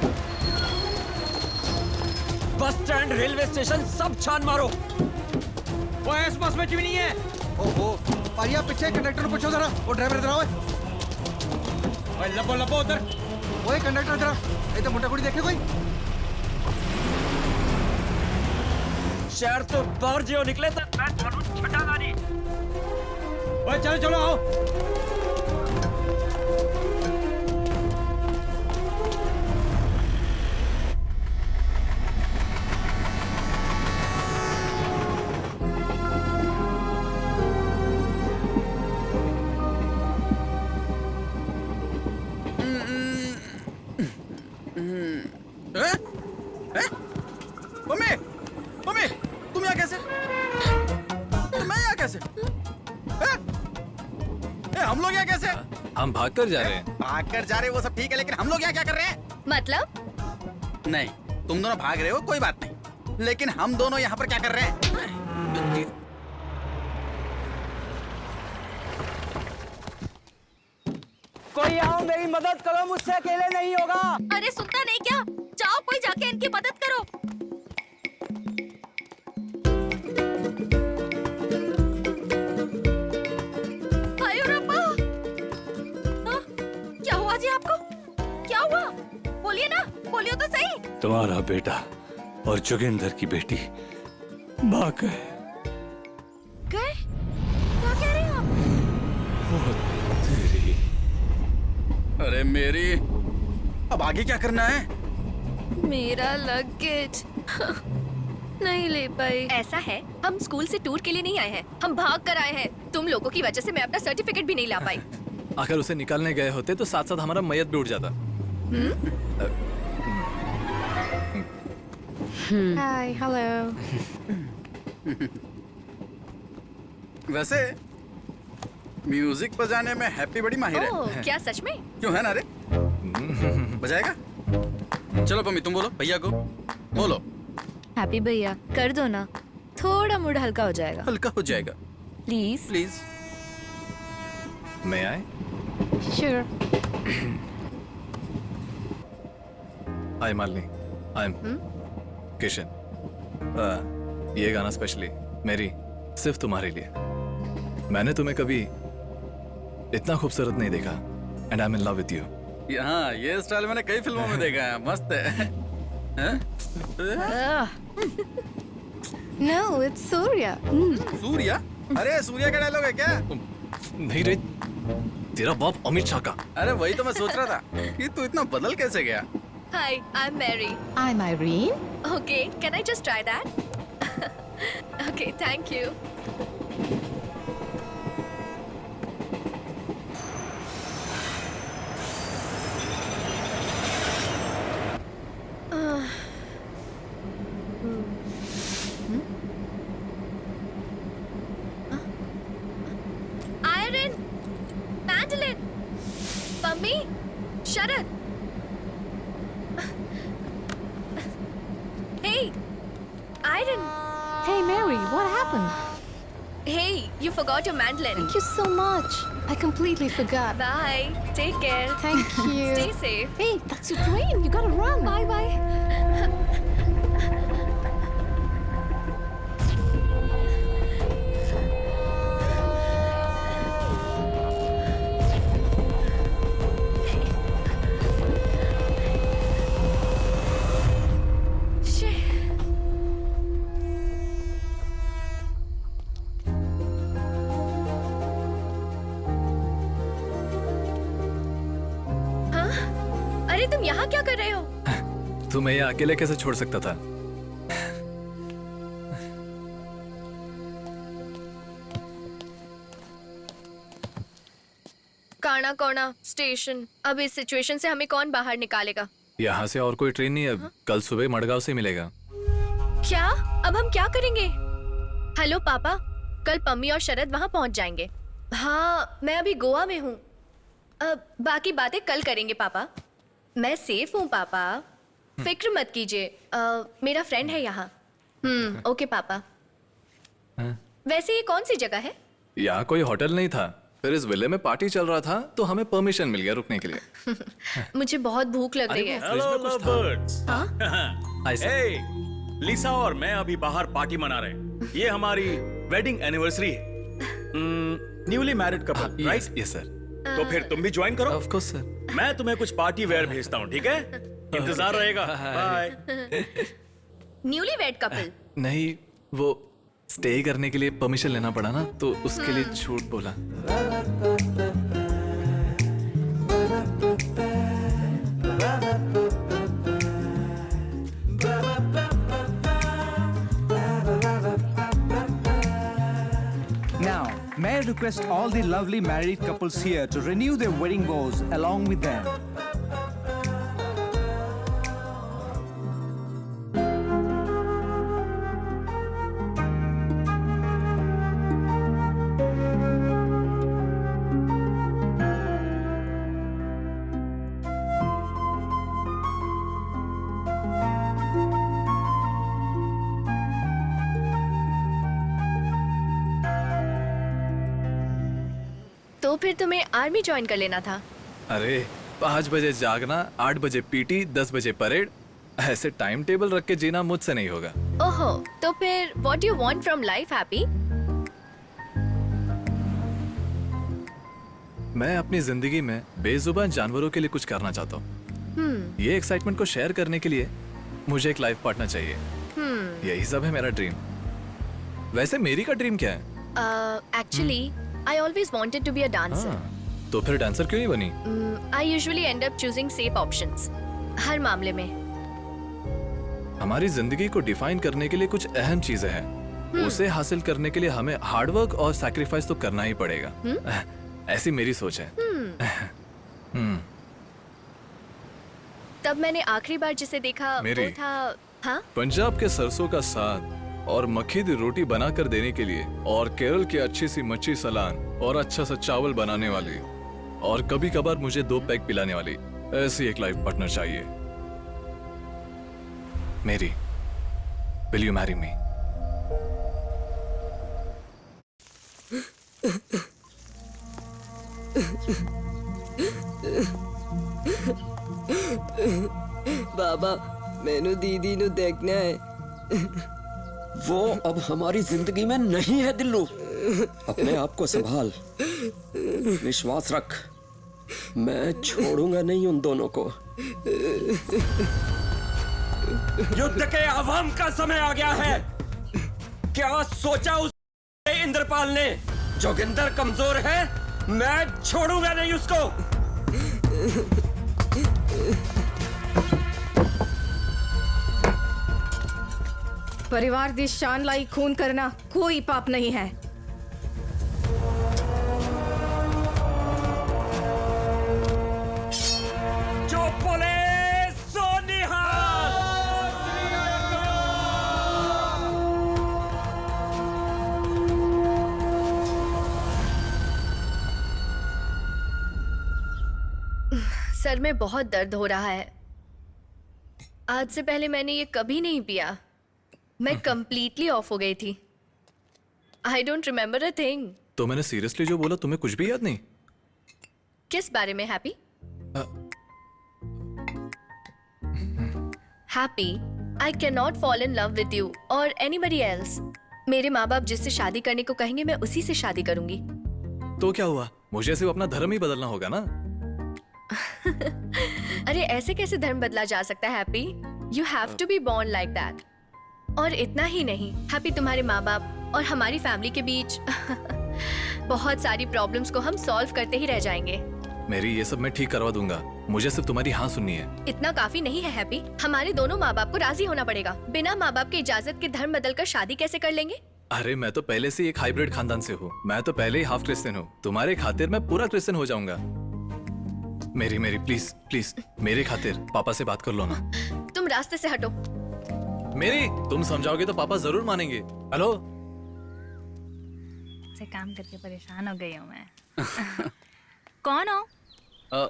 बस स्टैंड, रेलवे स्टेशन सब छान मारो। वो इस बस में भी नहीं है। ओहो, पारिया पीछे कंडक्टर को पूछो जरा, वो ड्राइवर इधर आओ। ओए लपो उधर। ओए कंडक्टर जरा, ये तो मोटा कुड़ी देखे कोई। शहर तो बाहर जो निकले तो मैं थानू छटांगा नहीं। ओए चलो आओ। मम्मी, तुम यहाँ कैसे? मैं यहाँ कैसे? हम लोग यहाँ कैसे? हम भाग कर जा रहे हैं। भाग कर जा रहे हो वो सब ठीक है, लेकिन हम लोग यहाँ क्या कर रहे हैं? मतलब? नहीं, तुम दोनों भाग रहे हो कोई बात नहीं, लेकिन हम दोनों यहाँ पर क्या कर रहे हैं? कोई आओ, मेरी मदद करो, मुझसे अकेले नहीं होगा। अरे सुनता नहीं क्या? जाओ कोई जाके इनकी मदद करो। आयो रब्बा! क्या हुआ जी आपको? क्या हुआ? बोलिए ना, बोलियो तो सही। तुम्हारा बेटा और जोगिंदर की बेटी भाग गए। गए? क्या कह रहे हैं आप? अरे मेरी, अब आगे क्या करना है? मेरा लगेज नहीं ले पाई। ऐसा है, हम स्कूल से टूर के लिए नहीं आए हैं, हम भाग कर आए हैं। तुम लोगों की वजह से मैं अपना सर्टिफिकेट भी नहीं ला पाई। अगर उसे निकालने गए होते तो साथ साथ हमारा मैयत भी उठ जाता। हाय, हेलो। वैसे म्यूजिक बजाने में हैप्पी बड़ी माहिर है। क्या सच में? क्यों है ना रे? बजाएगा? चलो पम्मी तुम बोलो भैया को, बोलो। हैप्पी भैया कर दो ना, थोड़ा मूड हल्का हो जाएगा। हल्का हो जाएगा प्लीज प्लीज। मैं आए? Sure. Hi Malini. I am Kishan. ये गाना स्पेशली मेरी सिर्फ तुम्हारे लिए। मैंने तुम्हें कभी इतना खूबसूरत नहीं देखा and I am in love with you. हाँ, ये स्टाइल मैंने कई फिल्मों में देखा है, मस्त है। No, it's Surya. सूर्या? अरे सूर्या का डायलॉग है क्या? नहीं रे, तेरा बाप अमित शाह का। अरे वही तो मैं सोच रहा था कि तू इतना बदल कैसे गया? Hi, I'm Mary. I'm Irene. Okay, can I just try that? Okay, thank you. Iron, Mandolin, Pummy, Sharad. Hey, Iron. Hey, Mary, what happened? Hey, you forgot your mandolin. Thank you so much. I completely forgot. Bye. Take care. Thank you. Stay safe. Hey, that's your train. You gotta run. Bye bye. अरे तुम यहाँ क्या कर रहे हो? तुम्हें ये अकेले कैसे छोड़ सकता था? काना कोना स्टेशन। अब इस सिचुएशन से हमें कौन बाहर निकालेगा? यहाँ से और कोई ट्रेन नहीं है। कल सुबह मडगांव से मिलेगा। क्या? अब हम क्या करेंगे? हेलो पापा, कल पम्मी और शरद वहाँ पहुँच जाएंगे। हाँ, मैं अभी गोवा में हूँ। अब बाकी बातें कल करेंगे पापा। मैं सेफ हूँ पापा, फिक्र मत कीजिए। मेरा फ्रेंड है यहाँ। ओके पापा। वैसे ये कौन सी जगह है? यहाँ कोई होटल नहीं था, फिर इस विले में पार्टी चल रहा था तो हमें परमिशन मिल गया रुकने के लिए। मुझे बहुत भूख लग रही है। Hello lovebirds. Hi, sir. हे, लिसा और मैं अभी बाहर पार्टी मना रहे हैं। ये हमारी वेडिंग एनिवर्सरी है। Newly married couple, right? Yes sir. तो फिर तुम भी ज्वाइन करो। Of course sir. मैं तुम्हें कुछ पार्टी वेयर भेजता हूँ, ठीक है? इंतजार रहेगा। बाय। Newly wed couple? नहीं, वो स्टे करने के लिए परमिशन लेना पड़ा ना, तो उसके लिए झूठ बोला। Now, may I request all the lovely married couples here to renew their wedding vows along with them. तो फिर तुम्हें आर्मी ज्वाइन कर लेना था। अरे 5 बजे जागना, 8 बजे पीटी, 10 बजे परेड, ऐसे टाइम टेबल रख के जीना मुझसे नहीं होगा। ओहो, तो फिर what you want from life, happy? मैं अपनी जिंदगी में बेजुबान जानवरों के लिए कुछ करना चाहता हूँ। ये एक्साइटमेंट को शेयर करने के लिए मुझे एक लाइफ पार्टनर चाहिए। यही सब है मेरा ड्रीम। वैसे मेरी का ड्रीम क्या है? Actually I always wanted to be a dancer. तो फिर डांसर क्यों नहीं बनी? I usually end up choosing safe options. हर मामले में। हमारी जिंदगी को डिफाइन करने के लिए कुछ अहम चीजें हैं। उसे हासिल करने के लिए हमें हार्डवर्क और सैक्रिफाइस तो करना ही पड़ेगा। ऐसी मेरी सोच है। तब मैंने आखिरी बार जिसे देखा वो था। हाँ? पंजाब के सरसों का साग और मक्खी दी रोटी बनाकर देने के लिए, और केरल की अच्छी सी मच्छी सलान और अच्छा सा चावल बनाने वाली, और कभी कभार मुझे 2 पैक पिलाने वाली, ऐसी एक लाइफ पार्टनर चाहिए। मेरी, विल यू मैरी मी? बाबा, मैनू दीदी नु देखना है। वो अब हमारी जिंदगी में नहीं है दिल्लू। अपने आप को संभाल, विश्वास रख, मैं छोड़ूंगा नहीं उन दोनों को। युद्ध के आवाम का समय आ गया है। क्या सोचा उस इंद्रपाल ने? जोगिंदर कमजोर है, मैं छोड़ूंगा नहीं उसको। परिवार दी शान लाई खून करना कोई पाप नहीं है। जो बोले सो निहाल। सर में बहुत दर्द हो रहा है। आज से पहले मैंने ये कभी नहीं पिया। मैं कंप्लीटली ऑफ हो गई थी। I don't remember a thing. तो मैंने सीरियसली जो बोला तुम्हें कुछ भी याद नहीं? किस बारे में happy? Happy, I can not fall in love with you और एनीबडी एल्स। मेरे माँ बाप जिससे शादी करने को कहेंगे मैं उसी से शादी करूंगी। तो क्या हुआ? मुझे सिर्फ अपना धर्म ही बदलना होगा ना। अरे ऐसे कैसे धर्म बदला जा सकता है happy? You have to be born like that. और इतना ही नहीं हैप्पी, तुम्हारे माँ बाप और हमारी फैमिली के बीच बहुत सारी प्रॉब्लम्स को हम सॉल्व करते ही रह जाएंगे। मेरी ये सब मैं ठीक करवा दूंगा, मुझे सिर्फ तुम्हारी हाँ सुननी है। इतना काफी नहीं है हैप्पी, हमारे दोनों माँ बाप को राजी होना पड़ेगा। बिना माँ बाप की इजाजत के धर्म बदलकर शादी कैसे कर लेंगे? अरे मैं तो पहले से एक हाइब्रिड खानदान से हूँ। मैं तो पहले ही हाफ क्रिश्चियन हूँ। तुम्हारे खातिर मैं पूरा क्रिश्चियन हो जाऊंगा। मेरी मेरी प्लीज प्लीज मेरे खातिर पापा से बात कर लो ना। तुम रास्ते से हटो। मेरी तुम समझाओगे तो पापा जरूर मानेंगे। हेलो, से काम करके परेशान हो गई हूँ मैं। कौन हो?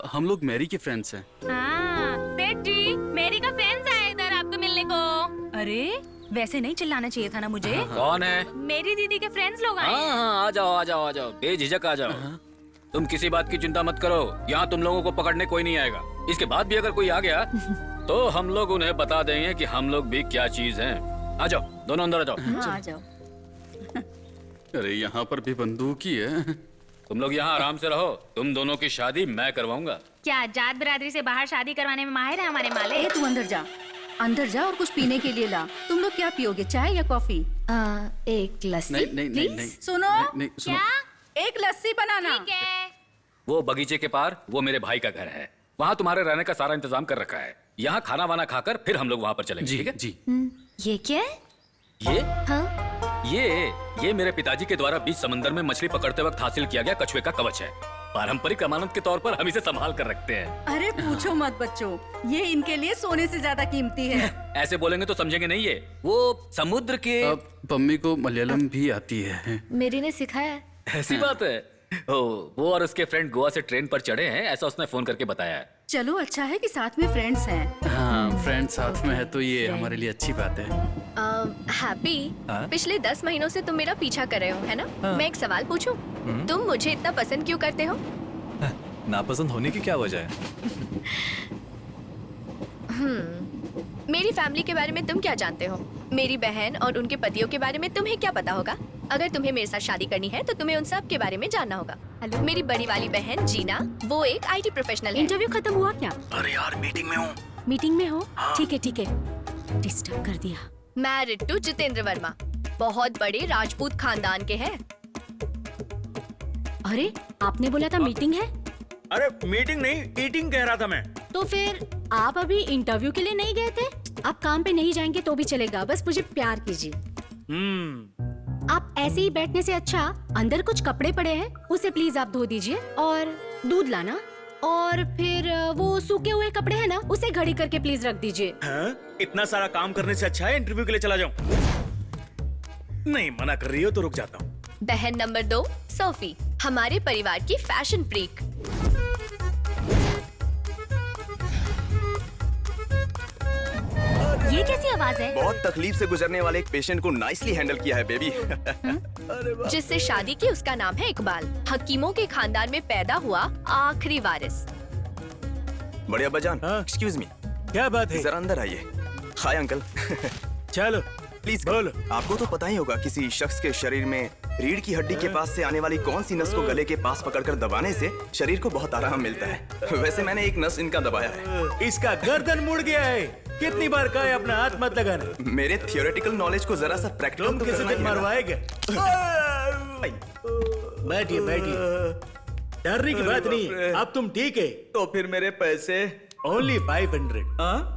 हम लोग मैरी के फ्रेंड्स हैं। हाँ, सेठ जी, मेरी का फ्रेंड्स आए इधर आपको मिलने को। अरे वैसे नहीं चिल्लाना चाहिए था ना मुझे। कौन है? मेरी दीदी के फ्रेंड्स लोग आए। हाँ, आ जाओ आ जाओ आ जाओ, बेझिझक आ जाओ। तुम किसी बात की चिंता मत करो, यहाँ तुम लोगों को पकड़ने कोई नहीं आएगा। इसके बाद भी अगर कोई आ गया तो हम लोग उन्हें बता देंगे कि हम लोग भी क्या चीज हैं। आ जाओ, दोनों अंदर आ जाओ। हाँ, आ जाओ। अरे यहाँ पर भी बंदूक ही है। तुम लोग यहाँ आराम से रहो, तुम दोनों की शादी मैं करवाऊंगा। क्या जात बिरादरी से बाहर शादी करवाने में माहिर है हमारे माले? तू अंदर जा, अंदर जा और कुछ पीने के लिए ला। तुम लोग क्या पियोगे, चाय या कॉफी? एक लस्सी। नहीं नहीं नहीं नहीं। सुनो, नहीं, सुनो। क्या? एक लस्सी बनाना। ठीक है। वो बगीचे के पार वो मेरे भाई का घर है, वहाँ तुम्हारे रहने का सारा इंतजाम कर रखा है। यहाँ खाना वाना खाकर फिर हम लोग वहाँ पर चलेंगे। ठीक है जी। ये क्या है? ये हाँ? ये मेरे पिताजी के द्वारा बीच समंदर में मछली पकड़ते वक्त हासिल किया गया कछुए का कवच है। पारंपरिक अमानत के तौर पर हम इसे संभाल कर रखते हैं। अरे पूछो मत बच्चों, ये इनके लिए सोने से ज्यादा कीमती है। ऐसे बोलेंगे तो समझेंगे नहीं। ये वो समुद्र के पम्मी को मलयालम भी आती है। मेरी ने सिखाया है। ऐसी बात है। वो और उसके फ्रेंड गोवा से ट्रेन पर चढ़े हैं, ऐसा उसने फोन करके बताया है। चलो अच्छा है कि साथ में फ्रेंड्स हैं। हाँ, फ्रेंड साथ में है तो ये हमारे लिए अच्छी बात है। हैप्पी, हाँ? पिछले 10 महीनों से तुम मेरा पीछा कर रहे हो, है ना? हाँ। मैं एक सवाल पूछूं? तुम मुझे इतना पसंद क्यों करते हो? नापसंद होने की क्या वजह है? मेरी फैमिली के बारे में तुम क्या जानते हो? मेरी बहन और उनके पतियों के बारे में तुम्हें क्या पता होगा? अगर तुम्हें मेरे साथ शादी करनी है तो तुम्हें उन सब के बारे में जानना होगा। हेलो, मेरी बड़ी वाली बहन जीना, वो एक आईटी प्रोफेशनल है। इंटरव्यू खत्म हुआ क्या? अरे यार मीटिंग में हूँ। मीटिंग में हो? ठीक है ठीक है, डिस्टर्ब कर दिया। मैरिड टू जितेंद्र वर्मा, बहुत बड़े राजपूत खानदान के हैं। अरे आपने बोला था मीटिंग है? अरे मीटिंग नहीं, ईटिंग कह रहा था मैं। तो फिर आप अभी इंटरव्यू के लिए नहीं गए थे? आप काम पे नहीं जाएंगे तो भी चलेगा, बस मुझे प्यार कीजिए। आप ऐसे ही बैठने से अच्छा अंदर कुछ कपड़े पड़े हैं, उसे प्लीज आप धो दीजिए और दूध लाना, और फिर वो सूखे हुए कपड़े हैं ना, उसे घड़ी करके प्लीज रख दीजिए। इतना सारा काम करने से अच्छा है इंटरव्यू के लिए चला जाऊं। नहीं मना कर रही हो तो रुक जाता हूँ। बहन नंबर 2 सोफी, हमारे परिवार की फैशन फ्रीक। ये कैसी आवाज है? बहुत तकलीफ से गुजरने वाले एक पेशेंट को नाइसली हैंडल किया है बेबी। जिससे शादी की उसका नाम है इकबाल, हकीमों के खानदान में पैदा हुआ आखिरी वारिस। बड़े अब्बाजान, एक्सक्यूज मी। क्या बात है? जरा अंदर आइए। Hi uncle. चलो प्लीज बोलो। आपको तो पता ही होगा किसी शख्स के शरीर में रीढ़ की हड्डी के पास से आने वाली कौन सी नस को गले के पास पकड़कर दबाने से शरीर को बहुत आराम मिलता है। वैसे मैंने एक नस इनका दबाया है। इसका गर्दन मुड़ गया है। कितनी बार कहा है अपना हाथ मत लगाना। मेरे थियोरेटिकल नॉलेज को जरा सा प्रैक्टिकल तुम किसी दिन मरवाएगा। बैठिए बैठिए, डरने की बात नहीं है। अब तुम ठीक है। तो फिर मेरे पैसे ओनली 500।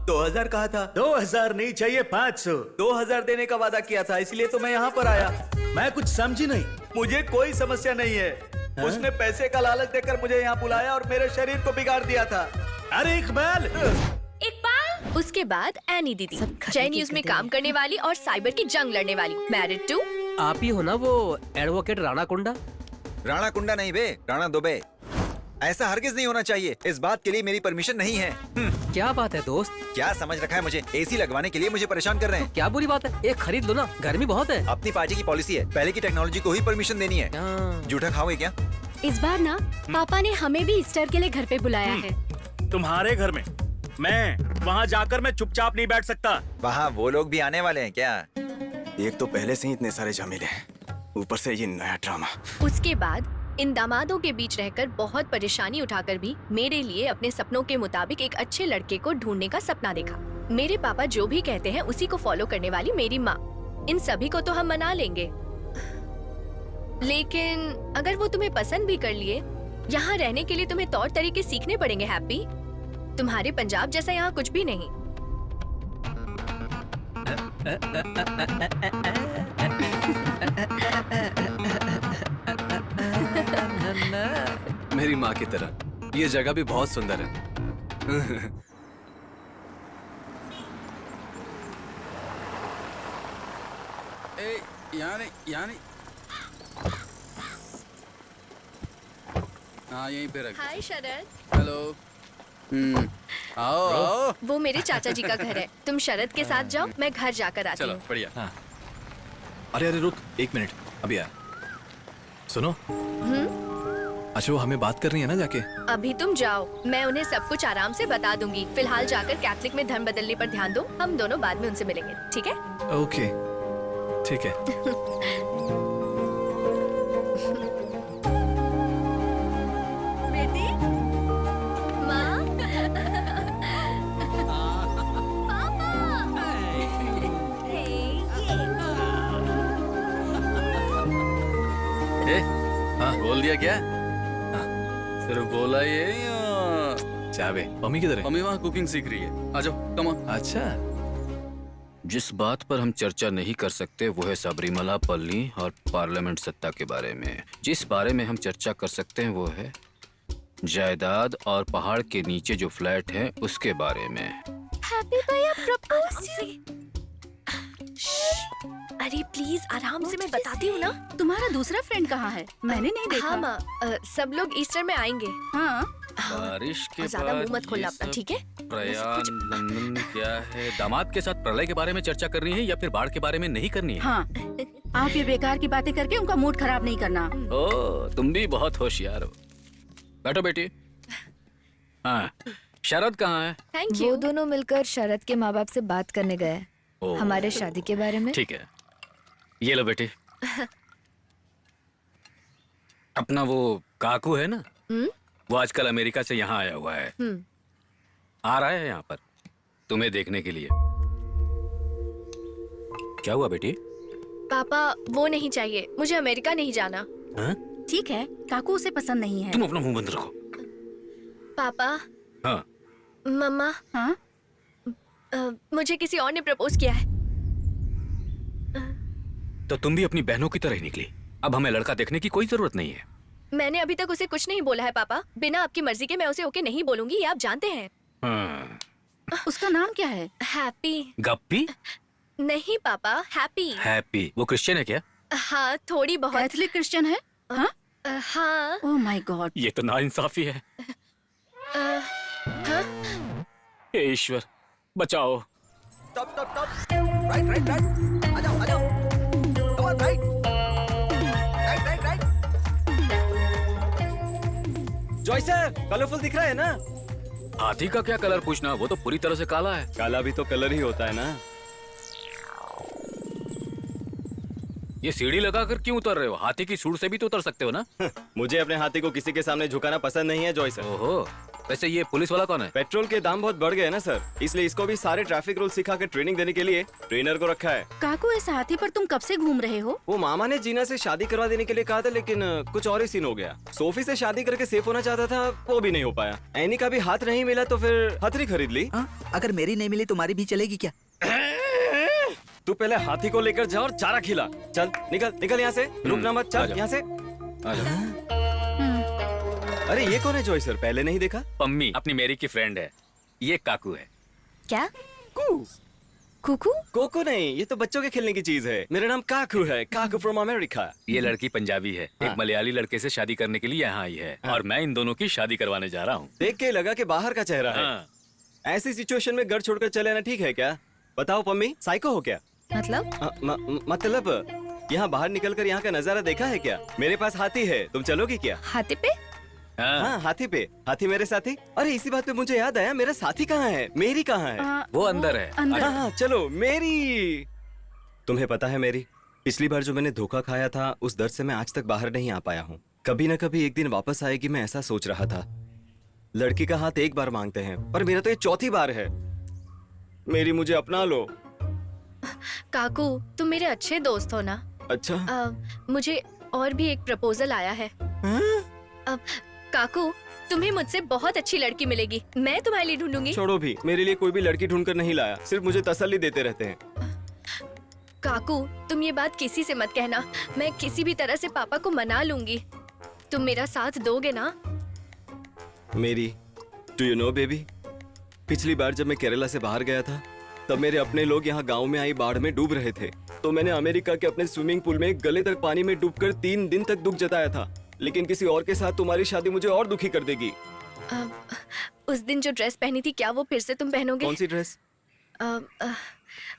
2000 कहा था। 2000 नहीं चाहिए, 500। 2000 देने का वादा किया था, इसलिए तो मैं यहाँ पर आया। मैं कुछ समझी नहीं। मुझे कोई समस्या नहीं है। उसने पैसे का लालच देकर मुझे यहाँ बुलाया और मेरे शरीर को बिगाड़ दिया था। अरे इकबाल। इकबाल। उसके बाद एनी दीदी, जय न्यूज में काम करने वाली और साइबर की जंग लड़ने वाली, मैरिड टू। आप ही हो ना वो एडवोकेट राणा कुंडा? राणा कुंडा नहीं बे, राणा दुबे। ऐसा हरगिज नहीं होना चाहिए। इस बात के लिए मेरी परमिशन नहीं है। क्या बात है दोस्त? क्या समझ रखा है मुझे? एसी लगवाने के लिए मुझे परेशान कर रहे हैं। क्या बुरी बात है? एक खरीद लो ना, गर्मी बहुत है। अपनी पार्टी की पॉलिसी है, पहले की टेक्नोलॉजी को ही परमिशन देनी है। जूठा खाओगे क्या? इस बार ना पापा ने हमें भी ईस्टर के लिए घर पे बुलाया है। तुम्हारे घर में? मैं वहाँ जाकर मैं चुपचाप नहीं बैठ सकता। वहाँ वो लोग भी आने वाले हैं क्या? एक तो पहले से ही इतने सारे झमेले हैं, ऊपर से ये नया ड्रामा। उसके बाद इन दामादों के बीच रहकर बहुत परेशानी उठाकर भी मेरे लिए अपने सपनों के मुताबिक एक अच्छे लड़के को ढूंढने का सपना देखा। मेरे पापा जो भी कहते हैं उसी को फॉलो करने वाली मेरी माँ। इन सभी को तो हम मना लेंगे, लेकिन अगर वो तुम्हें पसंद भी कर लिए, यहाँ रहने के लिए तुम्हें तौर तरीके सीखने पड़ेंगे। हैप्पी, तुम्हारे पंजाब जैसा यहाँ कुछ भी नहीं। मेरी माँ की तरह। ये जगह भी बहुत सुंदर है। यहाँ नहीं। हाँ यहीं पे रख। हाय शरद। हेलो। आओ। वो मेरे चाचा जी का घर है। तुम शरद के साथ जाओ, मैं घर जाकर आती हूँ। बढ़िया। हाँ। अरे रुक 1 मिनट, अभी आ। सुनो। अच्छा वो हमें बात करनी है ना जाके? अभी तुम जाओ, मैं उन्हें सब कुछ आराम से बता दूंगी। फिलहाल जाकर कैथलिक में धर्म बदलने पर ध्यान दो। हम दोनों बाद में उनसे मिलेंगे, ठीक है? ओके, ठीक है। बेटी, माँ, हाँ बोल दिया क्या? सिर्फ बोला ये चाबे। मम्मी किधर है? मम्मी वहाँ कुकिंग सीख रही है। आ जाओ, कम ऑन। अच्छा। जिस बात पर हम चर्चा नहीं कर सकते वो है सबरीमला पल्ली और पार्लियामेंट सत्ता के बारे में। जिस बारे में हम चर्चा कर सकते हैं वो है जायदाद और पहाड़ के नीचे जो फ्लैट है उसके बारे में। हैप्पी भैया प्रपोज। अरे प्लीज आराम से, मैं बताती हूँ ना। तुम्हारा दूसरा फ्रेंड कहाँ है? मैंने नहीं देखा। हाँ माँ, सब लोग ईस्टर में आएंगे। हाँ। बारिश के ज्यादा बाद मुंह मत खोलना ये अपना, सब ठीक है? प्रयाण क्या है? दामाद के साथ प्रलय के बारे में चर्चा करनी है या फिर बाढ़ के बारे में नहीं करनी है? हाँ, आप ये बेकार की बातें करके उनका मूड खराब नहीं करना। ओ, तुम भी बहुत होशियार हो। बैठो बेटी। हाँ, शरद कहाँ है? थैंक वो दोनों मिलकर शरद के माँ बाप से बात करने गए ओह। हमारे शादी के बारे में। ठीक है, ये लो बेटी। अपना वो काकू है ना, वो आजकल अमेरिका से यहाँ आया हुआ है। आ रहा है यहाँ पर तुम्हें देखने के लिए। क्या हुआ बेटी? पापा वो नहीं चाहिए, मुझे अमेरिका नहीं जाना। ठीक है, काकू उसे पसंद नहीं है। तुम अपना मुंह बंद रखो। पापा। हाँ। मम्मा। हाँ? मुझे किसी और ने प्रपोज किया है। तो तुम भी अपनी बहनों की तरह ही निकली। अब हमें लड़का देखने की कोई जरूरत नहीं है। मैंने अभी तक उसे कुछ नहीं बोला है पापा। बिना आपकी मर्जी के मैं उसे ओके नहीं बोलूंगी, ये आप जानते हैं। उसका नाम क्या है? हैप्पी। गप्पी? नहीं पापा, हैप्पी। हैप्पी। वो क्रिश्चियन है क्या? हाँ, थोड़ी बहुत। कैथलिक क्रिश्चियन है? हाँ? हाँ। ओह माय गॉड, ये तो नाइंसाफी है। हे ईश्वर बचाओ। Stop. Right. आ जाओ। Come on, right. Joy sir, colourful दिख रहा है ना? हाथी का क्या कलर पूछना, वो तो पूरी तरह से काला है। काला भी तो कलर ही होता है ना। ये सीढ़ी लगाकर क्यों उतर रहे हो? हाथी की सूंड से भी तो उतर सकते हो ना। मुझे अपने हाथी को किसी के सामने झुकाना पसंद नहीं है जॉय सर। ओहो, वैसे ये पुलिस वाला कौन है? पेट्रोल के दाम बहुत बढ़ गए ना सर, इसलिए इसको भी सारे ट्रैफिक रूल सिखा के ट्रेनिंग देने के लिए ट्रेनर को रखा है। काकू, इस हाथी पर तुम कब से घूम रहे हो? वो मामा ने जीना से शादी करवा देने के लिए कहा था, लेकिन कुछ और ही सीन हो गया। सोफी से शादी करके सेफ होना चाहता था, वो भी नहीं हो पाया। एनी का भी हाथ नहीं मिला तो फिर हथरी खरीद ली। अगर मेरी नहीं मिली तुम्हारी भी चलेगी क्या? तू पहले हाथी को लेकर जा और चारा खिला। चल निकल निकल यहाँ से, रुकना मत, चल यहाँ से। अरे ये कौन है जॉय सर, पहले नहीं देखा? पम्मी अपनी मेरी की फ्रेंड है। ये काकू है। क्या? कुकू? कोको नहीं, ये तो बच्चों के खेलने की चीज है। मेरा नाम काकू है, काकू फ्रॉम अमेरिका। ये लड़की पंजाबी है, एक मलयाली लड़के से शादी करने के लिए यहाँ आई है, और मैं इन दोनों की शादी करवाने जा रहा हूँ। देख के लगा कि बाहर का चेहरा है। ऐसी सिचुएशन में घर छोड़कर चले आना ठीक है क्या? बताओ पम्मी, साइको हो क्या? मतलब यहाँ बाहर निकलकर यहाँ का नजारा देखा है क्या? मेरे पास हाथी है, तुम चलोगी क्या? हाथी पे? हाँ हाथी पे, हाथी मेरे साथी। अरे इसी बात पे मुझे याद आया, मेरा साथी कहाँ है? मेरी कहाँ है? वो अंदर है। हाँ चलो मेरी। तुम्हें पता है मेरी, पिछली बार जो मैंने धोखा खाया था, उस दर्द से मैं आज तक बाहर नहीं आ पाया हूँ। कभी न कभी एक दिन वापस आएगी, मैं ऐसा सोच रहा था। लड़की का हाथ एक बार मांगते हैं, पर मेरा तो ये चौथी बार है। मेरी मुझे अपना लो। काकू, तुम मेरे अच्छे दोस्त हो ना? अच्छा। मुझे और भी एक प्रपोजल आया है। काकू, तुम्हें मुझसे बहुत अच्छी लड़की मिलेगी, मैं तुम्हारे लिए ढूंढूंगी। छोड़ो भी, मेरे लिए कोई भी लड़की ढूंढकर नहीं लाया, सिर्फ मुझे तसल्ली देते रहते हैं। काकू, तुम ये बात किसी से मत कहना, मैं किसी भी तरह से पापा को मना लूंगी। तुम मेरा साथ दोगे ना? मेरी, डू यू नो बेबी, पिछली बार जब मैं केरला से बाहर गया था, तब मेरे अपने लोग यहाँ गांव में आई बाढ़ में डूब रहे थे, तो मैंने अमेरिका के अपने स्विमिंग पूल में गले तक पानी में डूबकर 3 दिन तक दुख जताया था। लेकिन किसी और के साथ तुम्हारी शादी मुझे और दुखी कर देगी। उस दिन जो ड्रेस पहनी थी, क्या वो फिर से तुम पहनोगे? कौन सी ड्रेस?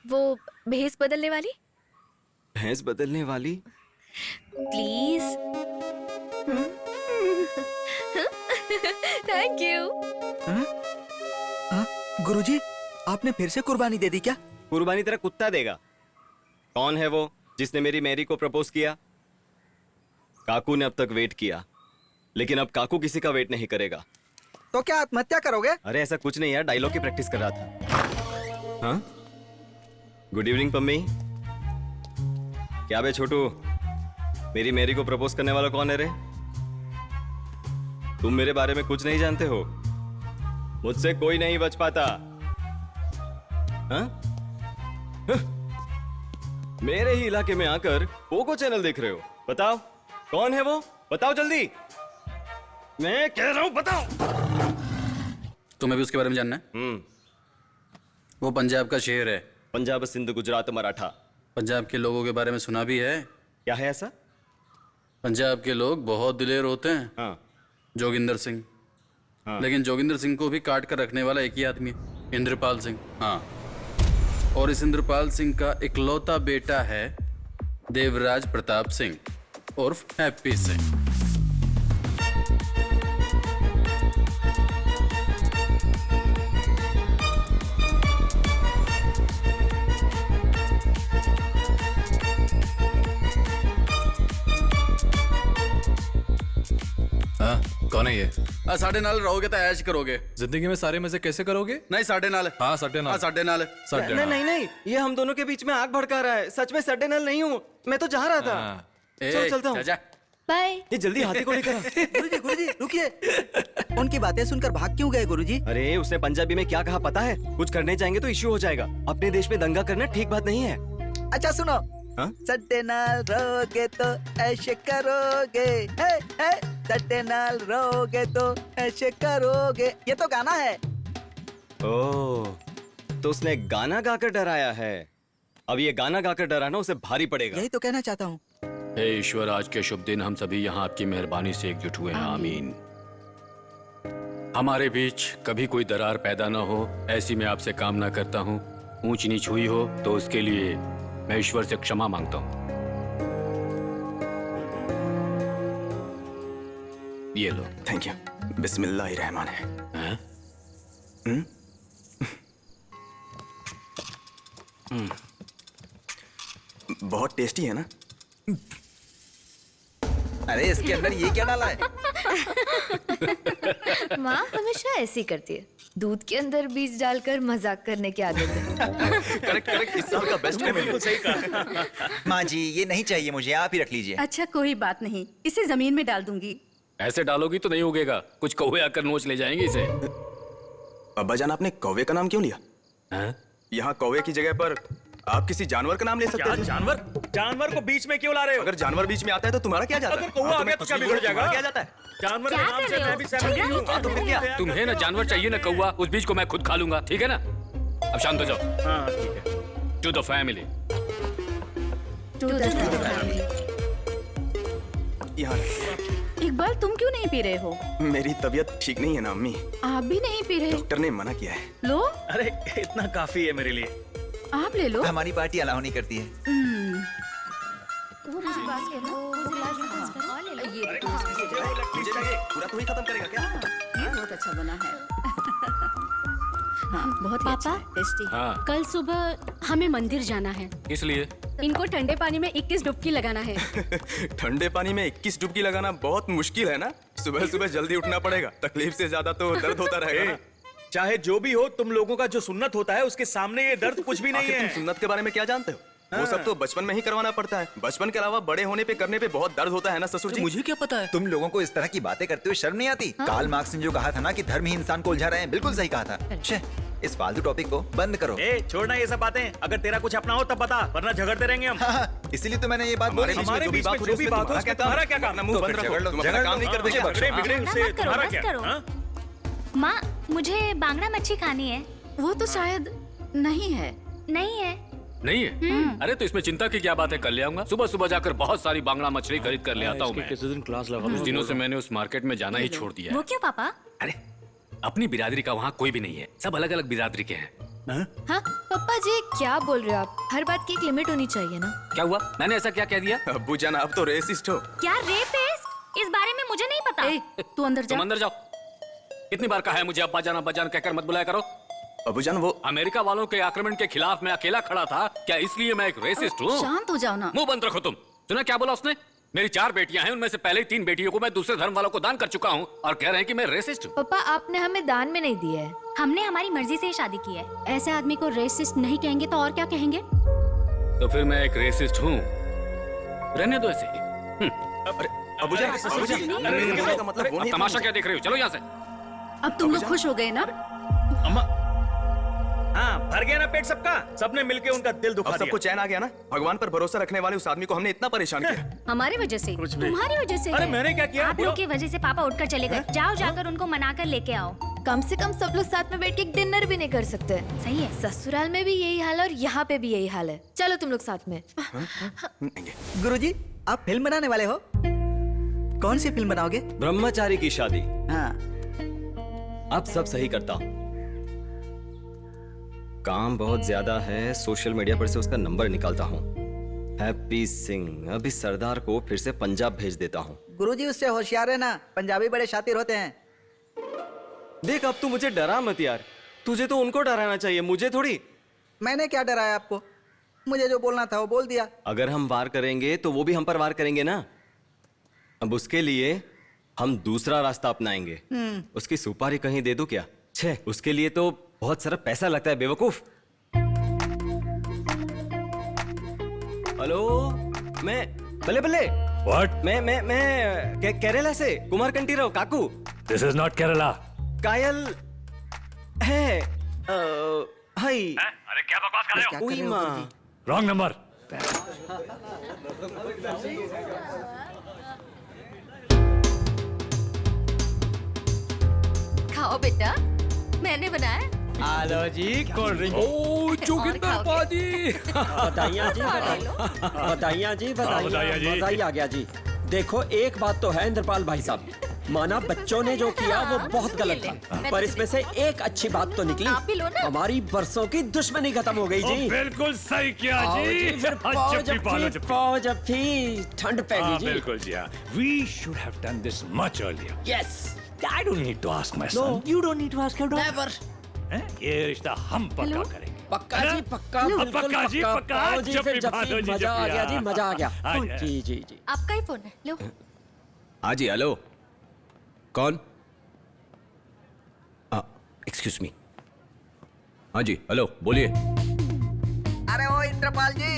वो भेस बदलने वाली। भैंस बदलने वाली? प्लीज। Thank you. गुरुजी, आपने फिर से कुर्बानी दे दी क्या? कुर्बानी तेरा कुत्ता देगा। कौन है वो जिसने मेरी मैरी को प्रपोज किया? काकू ने अब तक वेट किया, लेकिन अब काकू किसी का वेट नहीं करेगा। तो क्या आत्महत्या करोगे? अरे ऐसा कुछ नहीं यार, डायलॉग की प्रैक्टिस कर रहा था। हाँ? Good evening Pammi. क्या बे छोटू, मेरी मैरी को प्रपोज करने वाला कौन है रे? तुम मेरे बारे में कुछ नहीं जानते हो, मुझसे कोई नहीं बच पाता। हाँ? मेरे ही इलाके में आकर पोगो चैनल देख रहे हो? बताओ कौन है वो, बताओ जल्दी, मैं कह रहा हूं बताओ। तुम्हें भी उसके बारे में जानना है? वो पंजाब का शेर है। पंजाब, सिंध, गुजरात, मराठा। पंजाब के लोगों के बारे में सुना भी है? क्या है ऐसा? पंजाब के लोग बहुत दिलेर होते हैं। हाँ। जोगिंदर सिंह। हाँ। लेकिन जोगिंदर सिंह को भी काट कर रखने वाला एक ही आदमी है, इंद्रपाल सिंह। हाँ, और इस इंद्रपाल सिंह का इकलौता बेटा है देवराज प्रताप सिंह उर्फ हैप्पी सिंह। हाँ, कौन है ये? साढ़े नाल रहोगे तो ऐश करोगे। जिंदगी में सारे मजे कैसे करोगे? नहीं, साढ़े नाल। हाँ साढ़े नाल। हाँ, साढ़े नाल। नहीं, ये हम दोनों के बीच में आग भड़का रहा है। सच में साढ़े नाल नहीं हूँ, मैं तो जा रहा था। चलो चलता हूँ। बाय। ये जल्दी हाथी को लेकर। गुरुजी रुकिए, उनकी बातें सुनकर भाग क्यों गए गुरुजी? अरे उसने पंजाबी में क्या कहा पता है? कुछ करने जाएंगे तो इश्यू हो जाएगा। अपने देश में दंगा करना ठीक बात नहीं है। अच्छा सुनो, सट्टे नाल रहोगे तो ऐसे करोगे, सट्टे नाल रहोगे तो ऐसे करोगे, ये तो गाना है। ओह, तो उसने गाना गाकर डराया है। अब ये गाना गाकर डराना उसे भारी पड़ेगा। यही तो कहना चाहता हूँ। हे ईश्वर, आज के शुभ दिन हम सभी यहाँ आपकी मेहरबानी से एकजुट हुए हैं। आमीन। हमारे बीच कभी कोई दरार पैदा न हो, ऐसी मैं आपसे कामना करता हूँ। ऊंच नीच हुई हो तो उसके लिए मैं ईश्वर से क्षमा मांगता हूँ। ये लो। Thank you. बिस्मिल्लाहिर्रहमानिर्रहीम। बहुत टेस्टी है ना? अरे इसके अंदर ये क्या डाला है? माँ हमेशा ऐसी करती है, दूध के अंदर बीज डालकर मजाक करने की आदत है। करेक्ट करेक्ट, इस साल का बेस्ट है। बिल्कुल सही कहा। माँ जी ये नहीं चाहिए मुझे, आप ही रख लीजिए। अच्छा कोई बात नहीं, इसे जमीन में डाल दूंगी। ऐसे डालोगी तो नहीं उगेगा, कुछ कौवे आकर नोच ले जाएंगे इसे। अब्बा जान, आपने कौवे का नाम क्यों लिया? यहाँ कौवे की जगह पर आप किसी जानवर का नाम ले सकते थे। जानवर? जानवर को बीच में क्यों ला रहे हो? अगर जानवर बीच में आता है तो तुम्हारा क्या जाता है? अगर कौवा आ गया तो क्या बिगड़ जाएगा? क्या जाता है? जानवर के नाम से मैं भी सहमत नहीं हूँ। तो फिर क्या? तुम्हें ना जानवर चाहिए ना कौवा, उस बीज को मैं खुद खा लूंगा, ठीक है ना? अब शांत हो जाओ। हाँ ठीक है। To the family. यहाँ इकबाल तुम क्यों नहीं पी रहे हो? मेरी तबीयत ठीक नहीं है ना अम्मी। आप भी नहीं पी रहे? डॉक्टर ने मना किया है। लो। अरे इतना काफी है मेरे लिए। आप ले लो। हमारी पार्टी अलाउ नहीं करती है। वो मुझे पास करना, मुझे लास्ट में पास करना। और ले लो। ये मुझे लगे पूरा तो ही खत्म करेगा क्या? ये बहुत अच्छा बना है। हाँ, बहुत पापा टेस्टी। हाँ। कल सुबह हमें मंदिर जाना है। इसलिए इनको ठंडे पानी में 21 डुबकी लगाना है। ठंडे पानी में 21 डुबकी लगाना बहुत मुश्किल है ना? सुबह सुबह जल्दी उठना पड़ेगा, तकलीफ से ज्यादा तो दर्द होता रहेगा ना? चाहे जो भी हो, तुम लोगों का जो सुन्नत होता है उसके सामने ये दर्द कुछ भी नहीं है। तुम सुन्नत के बारे में क्या जानते हो? वो सब तो बचपन में ही करवाना पड़ता है। बचपन के अलावा बड़े होने पे करने पे बहुत दर्द होता है ना ससुर जी? मुझे क्या पता है? तुम लोगों को इस तरह की बातें करते हुए शर्म नहीं आती? कार्ल मार्क्स ने जो कहा था ना कि धर्म ही इंसान को उलझा रहे हैं, बिल्कुल सही कहा था। छे, इस फालतू टॉपिक को बंद करो। छोड़ना ये सब बातें। अगर तेरा कुछ अपना हो तब बता, वरना झगड़ते रहेंगे हम। इसीलिए तो मैंने ये बात बोली। हमारे बीच में जो भी बात हो, तुम्हारा क्या काम? मुंह बंद रखो। तुम अपना काम नहीं करते, बिगड़े उससे तुम्हारा क्या? माँ मुझे बांगड़ा मच्छी खानी है। वो तो शायद नहीं है। नहीं है। नहीं है? अरे तो इसमें चिंता की क्या बात है, कर ले आऊंगा। सुबह सुबह जाकर बहुत सारी बांगड़ा मछली खरीद कर ले आता हूँ मैं। किसी दिन क्लास लगा कुछ दिनों से मैंने उस मार्केट में जाना ही छोड़ दिया है। वो क्यों पापा? अरे अपनी बिरादरी का वहाँ कोई भी नहीं है, सब अलग अलग बिरादरी के हैं। हाँ पापा जी क्या बोल रहे हो आप? हर बात की एक लिमिट होनी चाहिए ना। क्या हुआ? मैंने ऐसा क्या कह दिया? अब्बू जान आप तो रेसिस्ट हो। क्या रेपिस्ट? इस बारे में मुझे नहीं पता। तू अंदर जा। तुम अंदर जाओ। कितनी बार कहा है मुझे अब्बा जान कहकर मत बुलाया करो। अब्बू जान वो अमेरिका वालों के आक्रमण के खिलाफ मैं अकेला खड़ा था, क्या इसलिए मैं एक रेसिस्ट हूँ? शांत हो जाओ ना। मुंह बंद रखो तुम। सुना क्या बोला उसने? मेरी 4 बेटियां हैं, उनमें से पहले 3 बेटियों को मैं दूसरे धर्म वालों को दान कर चुका हूँ और कह रहे हैं कि मैं रेसिस्ट हूँ। पापा आपने हमें दान में नहीं दिया है। हमने हमारी मर्जी से ही शादी की है। ऐसे आदमी को रेसिस्ट नहीं कहेंगे तो और क्या कहेंगे? तो फिर मैं एक रेसिस्ट हूँ, रहने दो ऐसे ही। अब्बू जान का मतलब वो नहीं। तमाशा क्या देख रहे हो? चलो यहाँ से। अब तुम लोग खुश हो गए ना? अम्मा हाँ, भर गया ना पेट सबका? सबने मिलके उनका दिल दुखा दिया। सबको चैन आ गया ना? भगवान पर भरोसा रखने वाले उस आदमी को हमने इतना परेशान किया। हमारी वजह से? तुम्हारी वजह से? अरे मैंने क्या किया? आप लोग की वजह से पापा उठकर चले गए। जाओ जाकर उनको मना कर लेके आओ। कम से कम सब लोग साथ में बैठ के एक डिनर भी नहीं कर सकते। सही है। ससुराल में भी यही हाल है और यहाँ पे भी यही हाल है। चलो तुम लोग साथ में। गुरुजी आप फिल्म बनाने वाले हो? कौन सी फिल्म बनाओगे? ब्रह्मचारी की शादी। हाँ। अब सब सही करता हूँ। काम बहुत ज्यादा है, सोशल मीडिया पर से उसका नंबर निकालता हूँ। हैप्पी सिंह, अभी सरदार को फिर से पंजाब भेज देता हूँ। गुरुजी उससे होशियार है ना, पंजाबी बड़े शातिर होते हैं। देख अब तू मुझे डरा मत यार, तुझे तो उनको डराना चाहिए, मुझे थोड़ी। मैंने क्या डराया आपको? मुझे जो बोलना था वो बोल दिया। अगर हम वार करेंगे तो वो भी हम पर वार करेंगे ना। अब उसके लिए हम दूसरा रास्ता अपनाएंगे। उसकी सुपारी कहीं दे दूं क्या? छे, उसके लिए तो बहुत सारा पैसा लगता है बेवकूफ। हेलो, मैं बल्ले बल्ले। What? मैं केरला से कुमार कंटीराव काकू। This is not Kerala. कायल है। हाय। अरे क्या बकवास कर रहे हो? उई माँ। Wrong number. खाओ बेटा, मैंने बनाया। आलो जी कोल्ड ड्रिंक। ओ जोगिंदर पाजी। बधाइयाँ जी, बधाइयाँ जी, बधाइयाँ। मजा ही आ गया जी। देखो एक बात तो है इंद्रपाल भाई साहब, माना बच्चों ने जो किया वो बहुत गलत था, पर इसमें से एक अच्छी बात तो निकली। हमारी बरसों की दुश्मनी खत्म हो गई जी। बिल्कुल सही किया जी। पाओ जब भी ठंड पैगी जी। बिल्कुल जी हाँ। We should have done this much earlier. Yes. I don't need to ask my son. No, you don't need to ask your daughter. Never. ये रिश्ता हम पक्का करेंगे। पक्का जी पक्का, बिल्कुल पक्का जी पक्का। आओ जी, फिर जब बात हो जी, मजा आ गया जी, मजा आ गया। हाँ, जी जी जी। आपका ही फोन है, लो। हाँ जी, हेलो। कौन? Excuse me. हाँ जी, हेलो, बोलिए। अरे वो इंद्रपाल जी,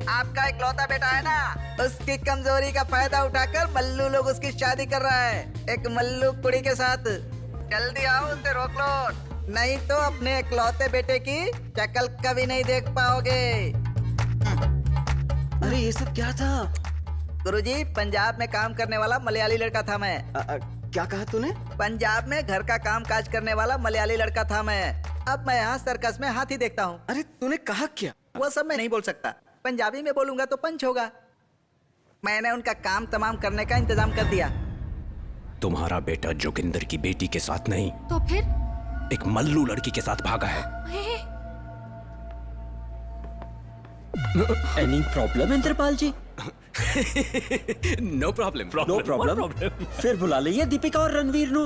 आपका इकलौता बेटा है ना, उसकी कमजोरी का फायदा उठाकर मल्लू लोग उसकी शादी कर रहा है एक मल्लू कुड़ी के साथ। जल्दी आओ, उसे रोक लो, नहीं तो अपने इकलौते बेटे की शक्ल कभी नहीं देख पाओगे। अरे ये सब क्या था? गुरुजी, पंजाब में काम करने वाला मलयाली लड़का था मैं। क्या कहा तूने? पंजाब में घर का काम काज करने वाला मलयाली लड़का था मैं। अब मैं यहाँ सर्कस में हाथी देखता हूँ। अरे तूने कहा क्या? वो सब मैं नहीं बोल सकता, पंजाबी में बोलूंगा तो पंच होगा। मैंने उनका काम तमाम करने का इंतजाम कर दिया। तुम्हारा बेटा जोगिंदर की बेटी के साथ नहीं, तो फिर एक मल्लू लड़की के साथ भागा है। Any problem Inderpal ji? No problem. No problem. फिर बुला लीजिए दीपिका और रणवीर नो।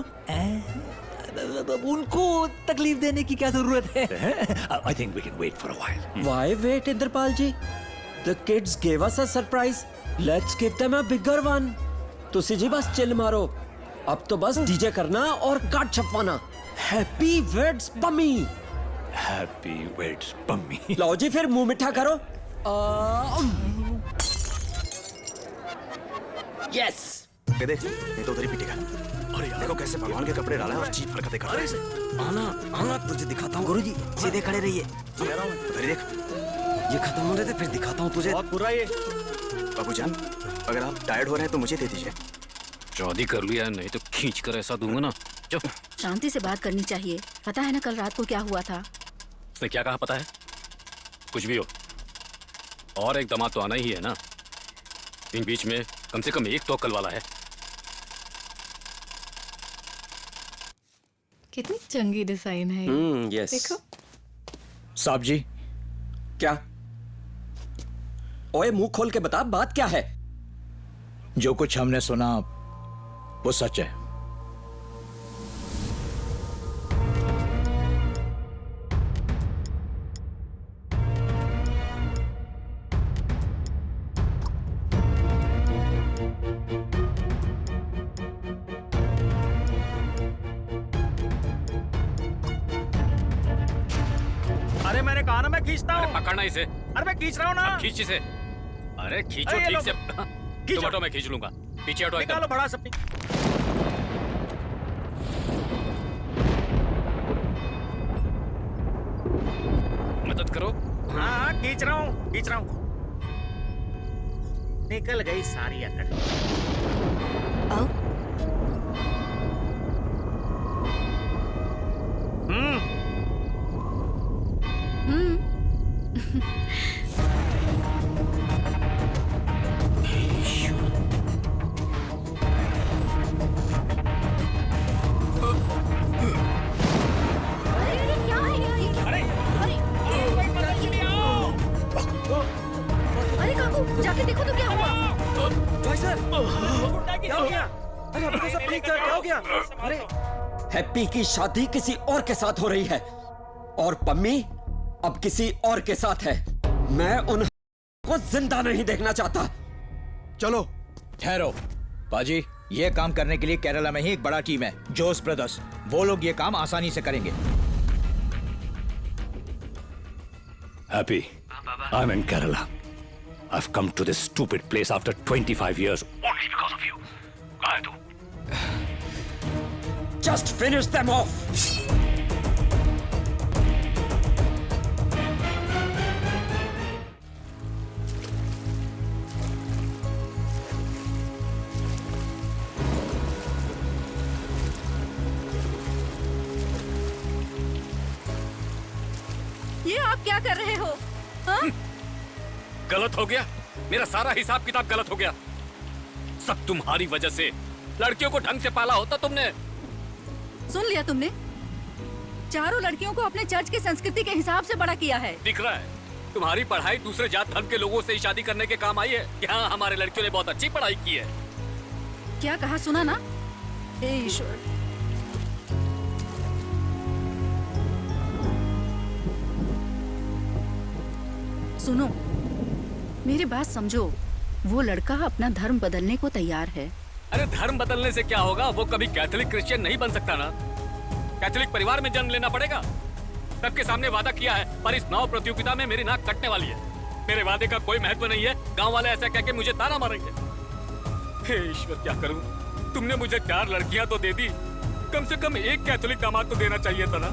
उनको तकलीफ देने की क्या जरूरत है? I think we can wait for a while. Why wait, Indrapal ji? The kids gave us a surprise. Let's give them a bigger one. तुसी जी बस चिल मारो। अब तो बस डीजे करना और कार्ड छपवाना। Happy weds Pammi. Happy weds Pammi. लाओ जी, फिर मुंह मिठा करो। यस। देख, ये तो उधर ही पिटेगा। अरे देखो कैसे भगवान के कपड़े डाला है और चीज हरकतें कर रहा है। आना आना, तुझे दिखाता हूँ। गुरुजी, सीधे खड़े रहिए। उधर ही देख, ये खत्म हो रहे थे, फिर दिखाता हूँ तुझे। बहुत बुरा ये। बाबूजान, अगर आप टायर्ड हो रहे हैं तो मुझे दे दीजिए। शादी कर लिया, नहीं तो खींच कर ऐसा दूंगा ना। जो शांति से बात करनी चाहिए। पता है ना कल रात को क्या हुआ था? उसने क्या कहा पता है? कुछ भी हो, और एक दामाद तो आना ही है ना। इन बीच में कम से कम एक तो अक्ल वाला है। कितनी चंगी डिजाइन है। यस। देखो। साहब जी। क्या? ओए, मुंह खोल के बता, बात क्या है? जो कुछ हमने सुना वो सच है। अरे मैंने कहा ना मैं खींचता हूँ। पकड़ना इसे। अरे मैं खींच रहा हूँ ना। खींच इसे। अरे खींचो अरे ये ठीक से। खींचो। तुम हटो, मैं खींच लूंगा। पीछे हटो एकदम। निकालो बड़ा सपनी। मदद करो। हाँ, खींच रहा हूँ, खींच रहा हूँ। निकल गई सारी अकड़। अरे काकू, जाके देखो तो क्या हुआ? जॉय सर, क्या हो गया? अरे अब तो सब ठीक था, क्या हो गया? अरे हैप्पी की शादी किसी और के साथ हो रही है और पम्मी अब किसी और के साथ है। मैं उनको जिंदा नहीं देखना चाहता। चलो ठहरो बाजी, ये काम करने के लिए केरला में ही एक बड़ा टीम है, जोस ब्रदर्स। वो लोग ये काम आसानी से करेंगे। Happy, I'm in Kerala. I've come to this stupid place after 25 years only because of you. I do. Just finish them off. ये आप क्या कर रहे हो? हाँ? गलत हो गया, मेरा सारा हिसाब किताब गलत हो गया। सब तुम्हारी वजह से। लड़कियों को ढंग से पाला होता तुमने। सुन लिया तुमने? चारों लड़कियों को अपने चर्च की संस्कृति के हिसाब से बड़ा किया है। दिख रहा है तुम्हारी पढ़ाई दूसरे जात धर्म के लोगों से ही शादी करने के काम आई है। यहाँ हमारे लड़कियों ने बहुत अच्छी पढ़ाई की है। क्या कहा सुना ना? हे ईश्वर। सुनो, मेरी बात समझो। वो लड़का अपना धर्म बदलने को तैयार है। अरे धर्म बदलने से क्या होगा? वो कभी कैथोलिक क्रिश्चियन नहीं बन सकता ना। कैथोलिक परिवार में जन्म लेना पड़ेगा। सबके सामने वादा किया है, पर इस नाव प्रतियोगिता में मेरी नाक कटने वाली है। मेरे वादे का कोई महत्व नहीं है। गांव वाले ऐसा कह के मुझे ताना मारेंगे। हे ईश्वर, क्या करूं? तुमने मुझे 4 लड़कियां तो दे दी, कम से कम एक कैथोलिक दामाद तो देना चाहिए था ना।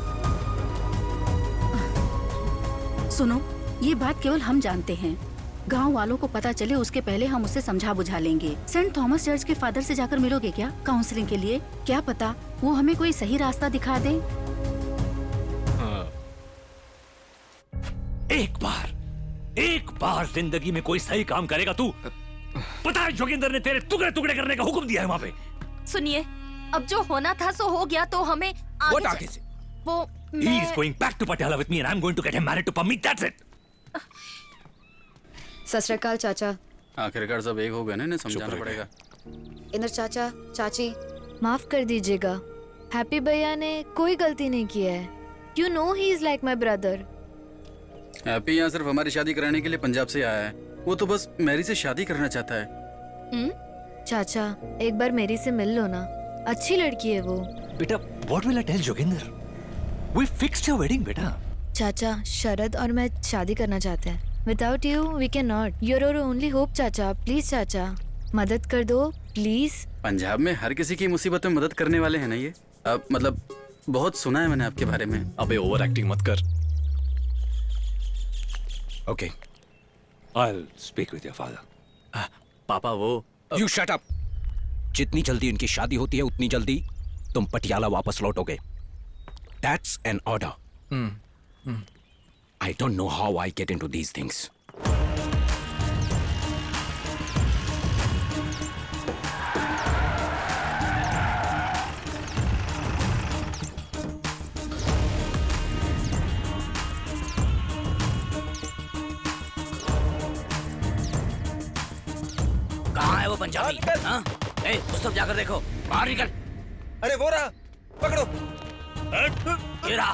सुनो, ये बात केवल हम जानते हैं। गांव वालों को पता चले उसके पहले हम उसे समझा बुझा लेंगे। सेंट थॉमस चर्च के फादर से जाकर मिलोगे क्या काउंसलिंग के लिए? क्या पता वो हमें कोई सही रास्ता दिखा दे। एक बार जिंदगी में कोई सही काम करेगा तू। पता है जोगिंदर ने तेरे टुकड़े टुकड़े करने का हुक्म दिया है वहाँ पे। सुनिए, अब जो होना था सो हो गया, तो हमें आगे से वो He is going back to Patiala with me and I'm going to get him married to Pammi. That's it. सत श्री अकाल चाचा। आखिरकार सब एक हो गए ना, इन्हें समझाना पड़ेगा। इंदर चाचा, चाची, माफ कर दीजिएगा। हैप्पी भैया ने कोई गलती नहीं की है। You know he is like my brother. Happy यहाँ सिर्फ हमारी शादी कराने के लिए पंजाब से आया है। वो तो बस मैरी से शादी करना चाहता है। चाचा, एक बार मेरी से मिल लो ना, अच्छी लड़की है वो। बेटा, what will I tell Joginder? We fixed your wedding, बेटा। चाचा, शरद और मैं शादी करना चाहते हैं। Without you, we cannot. You're our only hope, चाचा। प्लीज चाचा, मदद कर दो, प्लीज। पंजाब में हर किसी की मुसीबत में मदद करने वाले हैं ना ये। अब मतलब बहुत सुना है मैंने आपके बारे में। अबे ओवर एक्टिंग मत कर। Okay. I'll speak with your father. पापा वो You shut up. जितनी जल्दी इनकी शादी होती है उतनी जल्दी तुम पटियाला वापस लौटोगे। That's an order. I don't know how I get into these things. कहाँ है वो पंजाबी? हाँ? ए, उस तरफ जाकर देखो। बाहर निकल। अरे वो रहा, पकड़ो। ये रहा।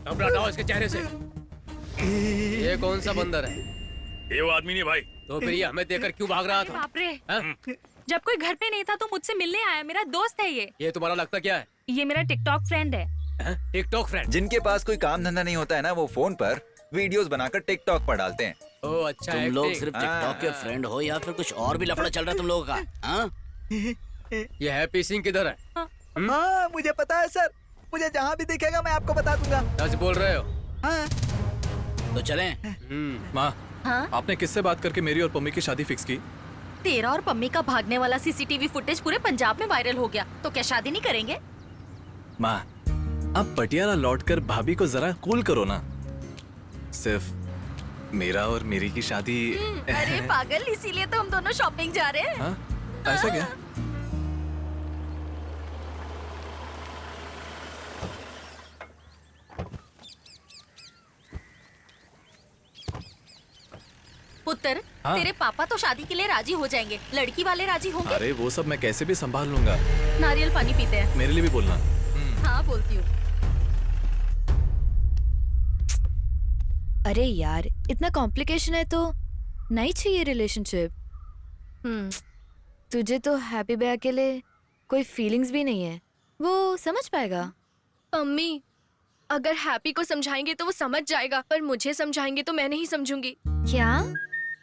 अब हटाओ इसके चेहरे से। ये कौन सा बंदर है? ये वो आदमी नहीं भाई। तो फिर ये हमें देखकर क्यों भाग रहा था? बाप रे, जब कोई घर पे नहीं था तो मुझसे मिलने आया। मेरा दोस्त है ये। ये तुम्हारा लगता क्या है? ये मेरा टिकटॉक फ्रेंड है। TikTok friend? जिनके पास कोई काम धंधा नहीं होता है ना, वो फोन पर वीडियोस बनाकर टिकटॉक पर डालते हैं। ओह अच्छा। तुम लोग सिर्फ टिकटॉक के फ्रेंड हो या फिर कुछ और भी लफड़ा चल रहा है तुम लोगों का? हाँ? ये हैप्पी सिंह किधर है? हाँ, मुझे पता है सर। मुझे जहाँ भी दिखेगा मैं आपको बता दूंगा। सच बोल रहे हो? हाँ। तो चलें? माँ, हाँ? आपने किससे बात करके मेरी और पम्मी की शादी फिक्स की? तेरा और पम्मी का भागने वाला सीसीटीवी फुटेज पूरे पंजाब में वायरल हो गया, तो क्या शादी नहीं करेंगे? माँ, अब पटियाला लौटकर भाभी को जरा कूल करो ना। सिर्फ मेरा और मेरी की शादी। अरे पागल, इसीलिए तो हम दोनों शॉपिंग जा रहे हैं। हाँ? ऐसा क्या? पुत्र, हाँ? तेरे पापा तो शादी के लिए राजी हो जाएंगे, लड़की वाले राजी होंगे? अरे वो सब मैं कैसे भी संभाल लूंगा। नारियल पानी पीते हैं। मेरे लिए भी बोलना। हाँ बोलती हूँ। अरे यार, इतना कॉम्प्लिकेशन है तो नहीं चाहिए रिलेशनशिप। तुझे तो हैप्पी भैया के लिए कोई फीलिंग्स भी नहीं है, वो समझ पाएगा। अम्मी, अगर हैप्पी को समझाएंगे तो वो समझ जाएगा, पर मुझे समझाएंगे तो मैं नहीं समझूंगी। क्या?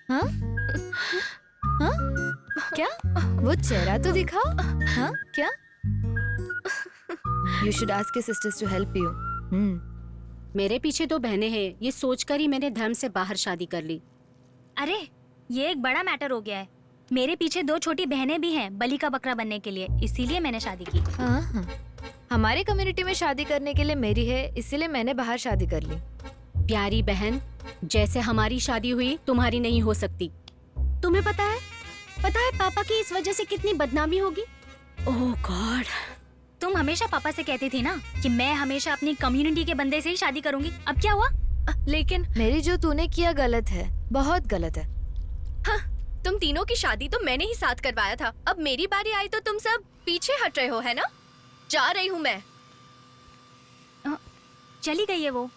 हाँ? हाँ? क्या? वो चेहरा तो दिखाओ। हाँ? क्या? You should ask your sisters to help you. मेरे पीछे 2 बहनें हैं, ये सोचकर ही मैंने धर्म से बाहर शादी कर ली। अरे ये एक बड़ा मैटर हो गया है। मेरे पीछे 2 छोटी बहनें भी हैं बलि का बकरा बनने के लिए, इसीलिए मैंने शादी की। हाँ। हमारे कम्युनिटी में शादी करने के लिए मेरी है, इसीलिए मैंने बाहर शादी कर ली। प्यारी बहन, जैसे हमारी शादी हुई तुम्हारी नहीं हो सकती। तुम्हें पता है पापा की इस वजह से कितनी बदनामी होगी। ओह गॉड, तुम हमेशा पापा से कहती थी ना कि मैं हमेशा अपनी कम्युनिटी के बंदे से ही शादी करूंगी। अब क्या हुआ? लेकिन मेरी जो तूने किया गलत है, बहुत गलत है। हाँ, तुम तीनों की शादी तो मैंने ही साथ करवाया था। अब मेरी बारी आई तो तुम सब पीछे हट रहे हो, है ना? जा रही हूँ मैं। चली गई है वो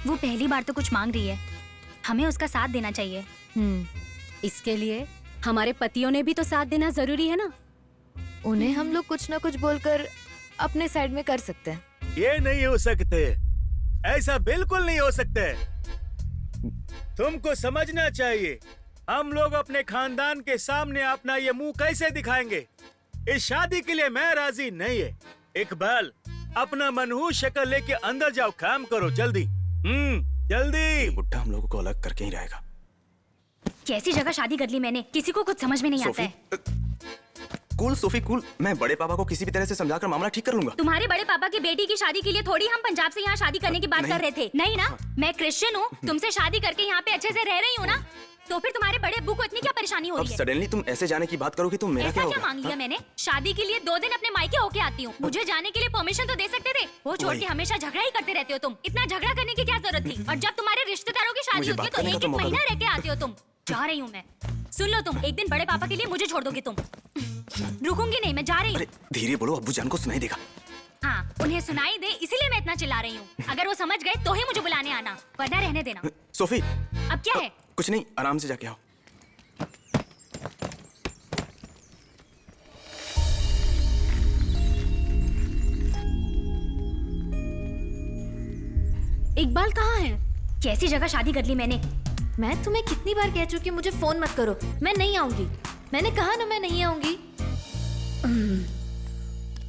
पहली बार तो कुछ मांग रही है, हमें उसका साथ देना चाहिए। इसके लिए हमारे पतियों ने भी तो साथ देना जरूरी है ना। उन्हें हम लोग कुछ ना कुछ बोलकर अपने साइड में कर सकते हैं। ये नहीं हो सकते, ऐसा बिल्कुल नहीं हो सकते। तुमको समझना चाहिए, हम लोग अपने खानदान के सामने अपना ये मुंह कैसे दिखाएंगे? इस शादी के लिए मैं राजी नहीं है। इकबाल, अपना मनहूस शक्ल लेके अंदर जाओ, काम करो जल्दी। जल्दी। बुड्ढा हम लोगों को अलग करके ही रहेगा। कैसी जगह शादी कर ली मैंने, किसी को कुछ समझ में नहीं आता है। कूल सोफी कूल, मैं बड़े पापा को किसी भी तरह से समझाकर मामला ठीक कर लूंगा। तुम्हारे बड़े पापा की बेटी की शादी के लिए थोड़ी हम पंजाब से यहाँ शादी करने की बात कर रहे थे। नहीं ना, मैं क्रिश्चियन हूँ, तुमसे शादी करके यहाँ पे अच्छे से रह रही हूँ ना, तो फिर तुम्हारे बड़े अब्बू को इतनी क्या परेशानी हो रही है? सडनली तुम ऐसे जाने की बात करोगे तो मेरा ऐसा क्या मांग लिया मैंने? शादी के लिए 2 दिन अपने मायके होके आती हूँ, मुझे जाने के लिए परमिशन तो दे सकते थे। वो छोड़ के हमेशा झगड़ा ही करते रहते हो तुम। इतना झगड़ा करने की क्या जरूरत थी? और जब तुम्हारे रिश्तेदारों की शादी होती है तो 1-1 महीना रह के आते हो तुम। जा रही हूँ मैं। सुन लो तुम, एक दिन बड़े पापा के लिए मुझे छोड़ दोगे तुम? रुकूंगी नहीं, मैं जा रही हूँ। धीरे बोलो, अब्बू जान को सुनाई देगा। हाँ, उन्हें सुनाई दे इसीलिए मैं इतना चिल्ला रही हूँ। अगर वो समझ गए तो ही मुझे बुलाने आना, वरना रहने देना। सोफी, अब क्या है? कुछ नहीं, आराम से जाके आओ। इकबाल कहाँ है? कैसी जगह शादी कर ली मैंने? मैं तुम्हें कितनी बार कह चुकी हूँ मुझे फोन मत करो। मैं नहीं आऊंगी, मैंने कहा ना मैं नहीं आऊंगी।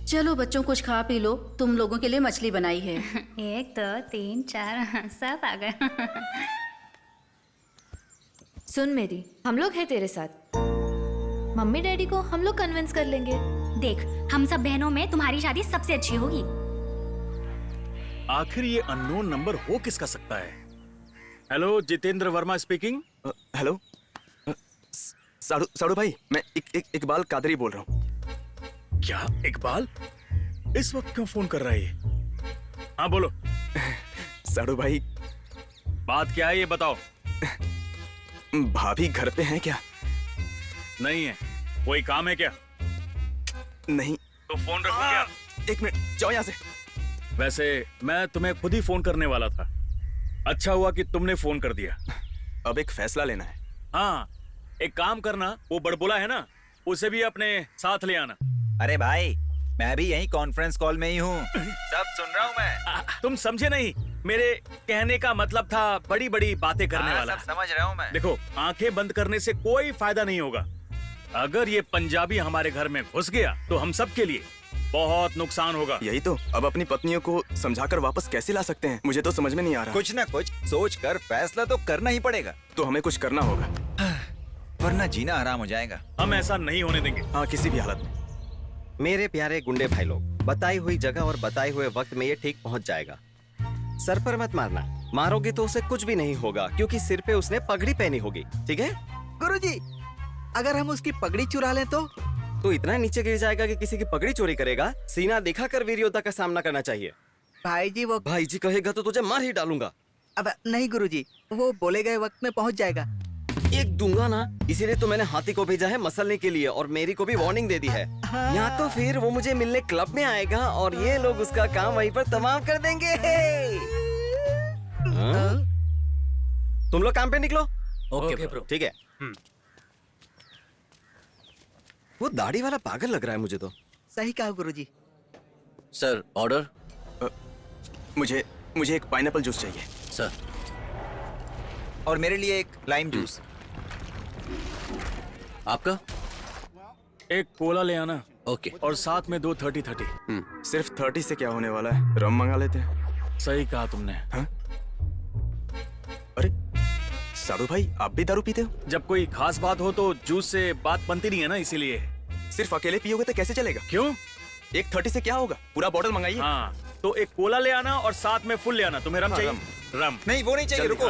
चलो बच्चों, कुछ खा पी लो, तुम लोगों के लिए मछली बनाई है। 1 2 3 4 सब आ गए। सुन मेरी, हम लोग हैं तेरे साथ। मम्मी डैडी को हम लोग कन्विंस कर लेंगे। देख, हम सब बहनों में तुम्हारी शादी सबसे अच्छी होगी। आखिर ये अननोन नंबर हो किसका सकता है? Hello, Jitendra Verma speaking. Hello साड़ू भाई, मैं इकबाल कादरी बोल रहा हूँ। क्या इकबाल इस वक्त क्यों फोन कर रहा है ये? हाँ बोलो। साड़ू भाई, बात क्या है ये बताओ। भाभी घर पे हैं क्या? नहीं है। कोई काम है क्या? नहीं। तो फोन रखो क्या? 1 मिनट, जाओ यहाँ से। वैसे मैं तुम्हें खुद ही फोन करने वाला था। अच्छा हुआ कि तुमने फोन कर दिया। अब एक फैसला लेना है। हाँ, एक काम करना, वो बड़बोला है ना, उसे भी अपने साथ ले आना। अरे भाई, मैं भी यही कॉन्फ्रेंस कॉल में ही हूँ, सब सुन रहा हूँ मैं। तुम समझे नहीं, मेरे कहने का मतलब था बड़ी बड़ी बातें करने वाला। सब समझ रहा हूँ मैं। देखो, आंखें बंद करने से कोई फायदा नहीं होगा। अगर ये पंजाबी हमारे घर में घुस गया तो हम सब के लिए बहुत नुकसान होगा। यही तो, अब अपनी पत्नियों को समझाकर वापस कैसे ला सकते हैं? मुझे तो समझ में नहीं आ रहा। कुछ ना कुछ सोच कर फैसला तो करना ही पड़ेगा। तो हमें कुछ करना होगा, वरना जीना हराम हो जाएगा। हम ऐसा नहीं होने देंगे। हाँ, किसी भी हालत में। मेरे प्यारे गुंडे भाई लोग, बताई हुई जगह और बताए हुए वक्त में ये ठीक पहुंच जाएगा। सर पर मत मारना, मारोगे तो उसे कुछ भी नहीं होगा, क्योंकि सिर पे उसने पगड़ी पहनी होगी। ठीक है गुरुजी, अगर हम उसकी पगड़ी चुरा लें तो इतना नीचे गिर जाएगा कि किसी की पगड़ी चोरी करेगा। सीना दिखाकर वीर योद्धा का सामना करना चाहिए। भाई जी कहेगा तो तुझे मार ही डालूंगा। अब नहीं गुरुजी, वो बोले गए वक्त में पहुंच जाएगा। एक दूंगा ना, इसीलिए तो मैंने हाथी को भेजा है मसलने के लिए, और मेरी को भी वार्निंग दे दी है। या तो फिर वो मुझे मिलने क्लब में आएगा और ये लोग उसका काम वहीं पर तमाम कर देंगे। तुम लोग काम पे निकलो। Okay bro. ठीक है। वो दाढ़ी वाला पागल लग रहा है मुझे तो। सही कहा गुरुजी। Sir, order. मुझे एक पाइनएप्पल जूस चाहिए सर। और मेरे लिए एक लाइम जूस। आपका? एक कोला ले आना। ओके। और साथ में 2 30-30। सिर्फ 30 से क्या होने वाला है, रम मंगा लेते हैं। सही कहा तुमने। हाँ? अरे साड़ू भाई, आप भी दारू पीते हो? जब कोई खास बात हो तो जूस से बात बनती नहीं है ना, इसीलिए। सिर्फ अकेले पियोगे तो कैसे चलेगा? क्यों? एक 30 से क्या होगा, पूरा बॉटल मंगाइए। हाँ, तो एक कोला ले आना और साथ में फुल ले आना। तुम्हें रम चाहिए? रम नहीं, वो नहीं चाहिए, रुको।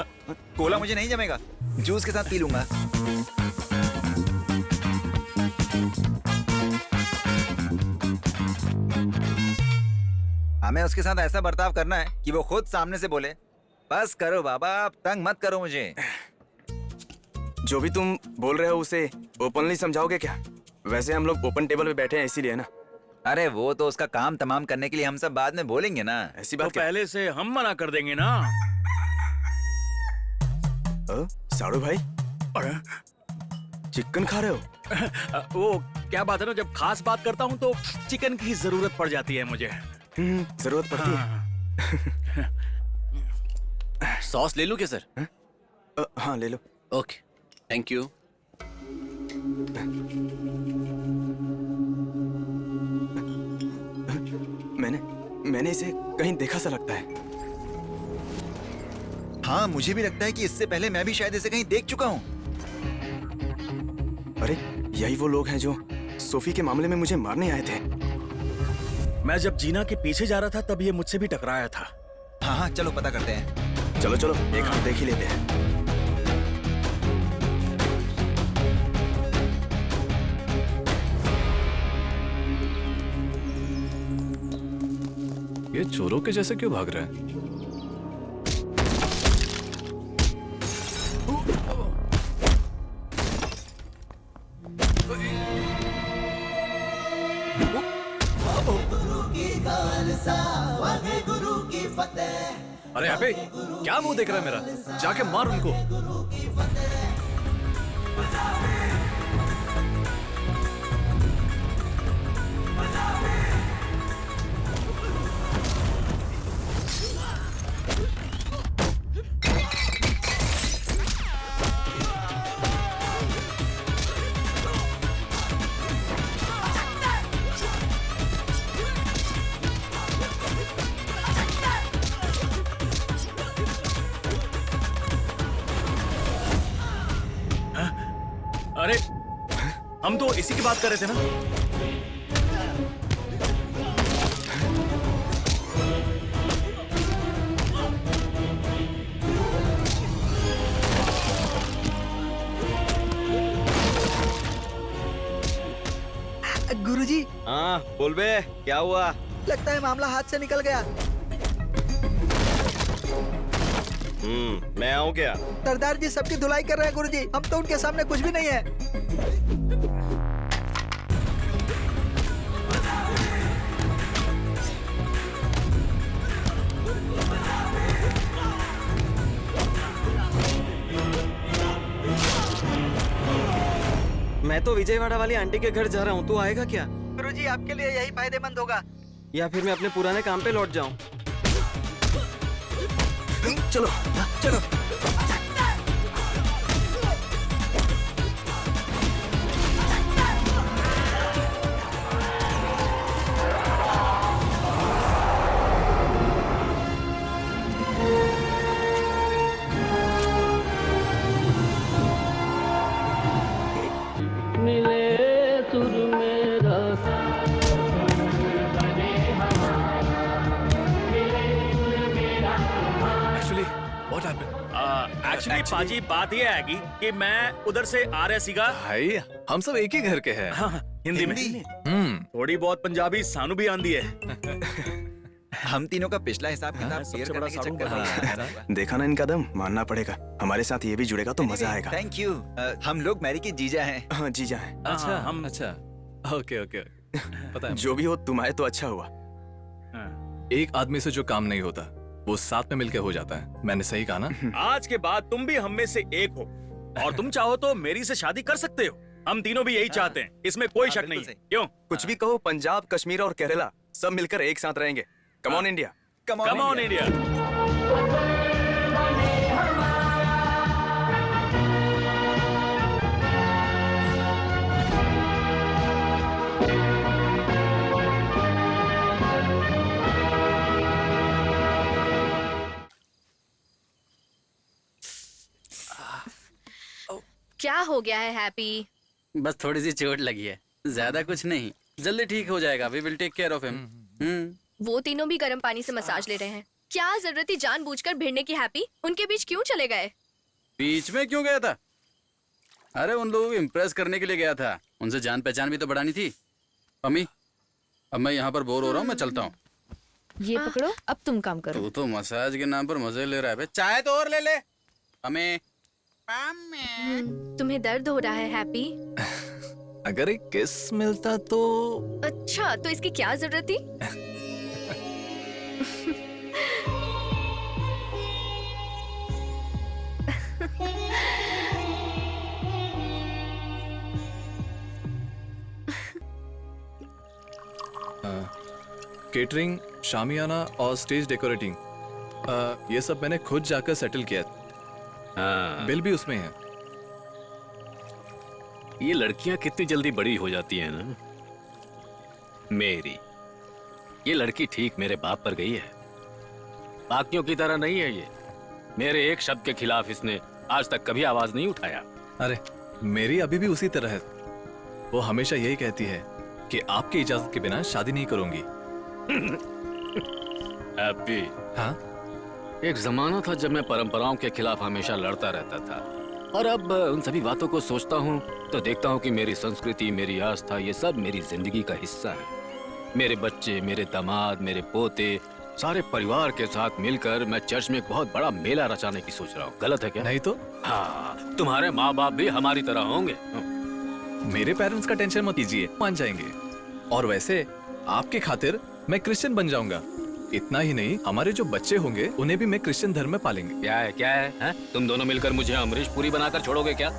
कोला मुझे नहीं जमेगा, जूस के साथ पी लूंगा। हमें उसके साथ ऐसा बर्ताव करना है कि वो खुद सामने से बोले, बस करो बाबा, आप तंग मत करो मुझे। जो भी तुम बोल रहे हो उसे ओपनली समझाओगे क्या? वैसे हम लोग ओपन टेबल पे बैठे हैं इसीलिए ना। अरे वो तो उसका काम तमाम करने के लिए हम सब बाद में बोलेंगे ना। ऐसी बात पहले से हम मना कर देंगे ना। साड़ू भाई चिकन खा रहे हो? वो क्या बात है ना, जब खास बात करता हूँ तो चिकन की जरूरत पड़ जाती है मुझे। जरूरत पड़ती है। सॉस ले लूं क्या सर? हाँ ले लो। Okay thank you. मैंने इसे कहीं देखा सा लगता है। हाँ मुझे भी लगता है कि इससे पहले मैं भी शायद इसे कहीं देख चुका हूँ। अरे यही वो लोग हैं जो सोफी के मामले में मुझे मारने आए थे। मैं जब जीना के पीछे जा रहा था तब ये मुझसे भी टकराया था। हाँ हाँ चलो पता करते हैं। चलो चलो एक हाथ देख ही लेते हैं। ये चोरों के जैसे क्यों भाग रहे हैं? अरे अबे क्या मुंह देख रहा है मेरा? जाके मार उनको। अरे हम तो इसी की बात कर रहे थे ना। गुरुजी। हाँ बोल बे क्या हुआ? लगता है मामला हाथ से निकल गया। मैं आऊँ क्या? सरदार जी सबकी धुलाई कर रहे हैं गुरुजी, हम तो उनके सामने कुछ भी नहीं है। मैं तो विजयवाड़ा वाली आंटी के घर जा रहा हूँ, तू आएगा क्या? गुरुजी आपके लिए यही फायदेमंद होगा। या फिर मैं अपने पुराने काम पे लौट जाऊँ? चलो चलो। एक्चुअली पाजी बात यह है कि मैं उधर से आ रहा सीगा। भाई हम सब एक ही घर के हैं। हाँ, हिंदी में थोड़ी बहुत पंजाबी सानू भी आंदी है। हम तीनों का पिछला हिसाब किताब क्लियर करने के चक्कर में देखा ना इनका दम, मानना पड़ेगा। हमारे साथ ये भी जुड़ेगा तो मजा आएगा। Thank you. हम लोग मैरी के जीजा हैं। हाँ जीजा हैं। अच्छा हम अच्छा ओके ओके पता है। जो भी हो तुम आए तो अच्छा हुआ। एक आदमी से जो काम नहीं होता वो साथ में मिलकर हो जाता है। मैंने सही कहा ना? आज के बाद तुम भी हम में से एक हो और तुम चाहो तो मेरी से शादी कर सकते हो। हम तीनों भी यही चाहते हैं, इसमें कोई शक नहीं है। क्यों? कुछ भी कहो, पंजाब कश्मीर और केरला सब मिलकर एक साथ रहेंगे। Come on India, come on India. क्या हो गया है हैप्पी? बस थोड़ी सी चोट लगी है, ज्यादा कुछ नहीं, जल्दी ठीक हो जाएगा। We will take care of him. वो तीनों भी गर्म पानी से मसाज ले रहे हैं। क्या जरूरत थी जानबूझकर भिड़ने की हैप्पी? उनके बीच क्यों चले गए? बीच में क्यों गया था? अरे उन लोगों को इम्प्रेस करने के लिए गया था। उनसे जान पहचान भी तो बढ़ानी थी। अम्मी अब मैं यहाँ पर बोर हो रहा हूँ, मैं चलता हूँ। ये पकड़ो, अब तुम काम करो। तू तो मसाज के नाम पर मजे ले रहा है। चाय तो और ले ले। हमें तुम्हें दर्द हो रहा है हैप्पी? अगर एक किस मिलता तो। अच्छा, तो इसकी क्या जरूरत थी? केटरिंग, शामियाना और स्टेज डेकोरेटिंग, ये सब मैंने खुद जाकर सेटल किया। बिल भी उसमें है। ये लड़कियां कितनी जल्दी बड़ी हो जाती हैं ना। मेरी ये लड़की ठीक मेरे बाप पर गई है। बाकियों की तरह नहीं है ये। मेरे एक शब्द के खिलाफ इसने आज तक कभी आवाज नहीं उठाया। अरे मेरी अभी भी उसी तरह है। वो हमेशा यही कहती है कि आपकी इजाजत के बिना शादी नहीं करूंगी। हैप्पी, हाँ? एक जमाना था जब मैं परंपराओं के खिलाफ हमेशा लड़ता रहता था, और अब उन सभी बातों को सोचता हूँ तो देखता हूँ कि मेरी संस्कृति, मेरी आस्था, ये सब मेरी जिंदगी का हिस्सा है। मेरे बच्चे, मेरे दामाद, मेरे पोते, सारे परिवार के साथ मिलकर मैं चर्च में एक बहुत बड़ा मेला रचाने की सोच रहा हूँ। गलत है क्या? नहीं तो। हाँ, तुम्हारे माँ बाप भी हमारी तरह होंगे। मेरे पेरेंट्स का टेंशन मत कीजिए, मान जाएंगे। और वैसे आपके खातिर मैं क्रिश्चियन बन जाऊंगा। इतना ही नहीं, हमारे जो बच्चे होंगे उन्हें भी मैं क्रिश्चियन धर्म में पालेंगे। क्या है, क्या है? तुम दोनों मिलकर मुझे अमरीश पुरी बनाकर छोड़ोगे क्या?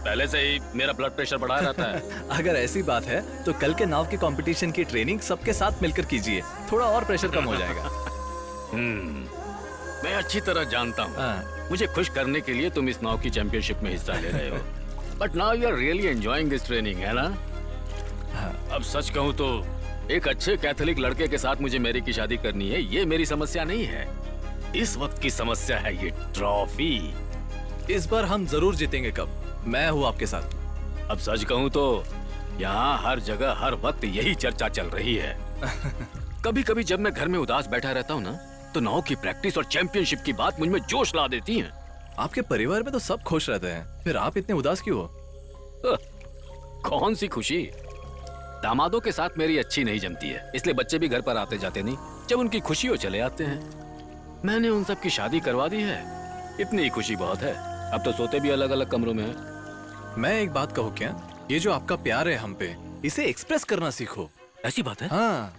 पहले से ही मेरा ब्लड प्रेशर बढ़ा रहता है। अगर ऐसी बात है तो कल के नाव के कंपटीशन की ट्रेनिंग सबके साथ मिलकर कीजिए, थोड़ा और प्रेशर कम हो जाएगा। मैं अच्छी तरह जानता हूँ मुझे खुश करने के लिए तुम इस नाव की चैंपियनशिप में हिस्सा ले रहे हो, but now you are really enjoying this training, है ना? अब सच कहूँ तो एक अच्छे कैथोलिक लड़के के साथ मुझे मेरी की शादी करनी है, ये मेरी समस्या नहीं है। इस वक्त की समस्या है ये ट्रॉफी। इस बार हम जरूर जीतेंगे। कब? मैं हूँ आपके साथ। अब सच कहूँ तो यहाँ हर जगह हर वक्त यही चर्चा चल रही है। कभी कभी जब मैं घर में उदास बैठा रहता हूँ ना, तो नाव की प्रैक्टिस और चैंपियनशिप की बात मुझ में जोश ला देती है। आपके परिवार में तो सब खुश रहते हैं, फिर आप इतने उदास क्यों हो? कौन सी खुशी? दामादों के साथ मेरी अच्छी नहीं जमती है, इसलिए बच्चे भी घर पर आते जाते नहीं। जब उनकी खुशी हो चले आते हैं। मैंने उन सब की शादी करवा दी है, इतनी ही खुशी बहुत है। अब तो सोते भी अलग अलग कमरों में हैं। मैं एक बात कहूँ क्या? ये जो आपका प्यार है हम पे, इसे एक्सप्रेस करना सीखो। ऐसी बात है? हाँ,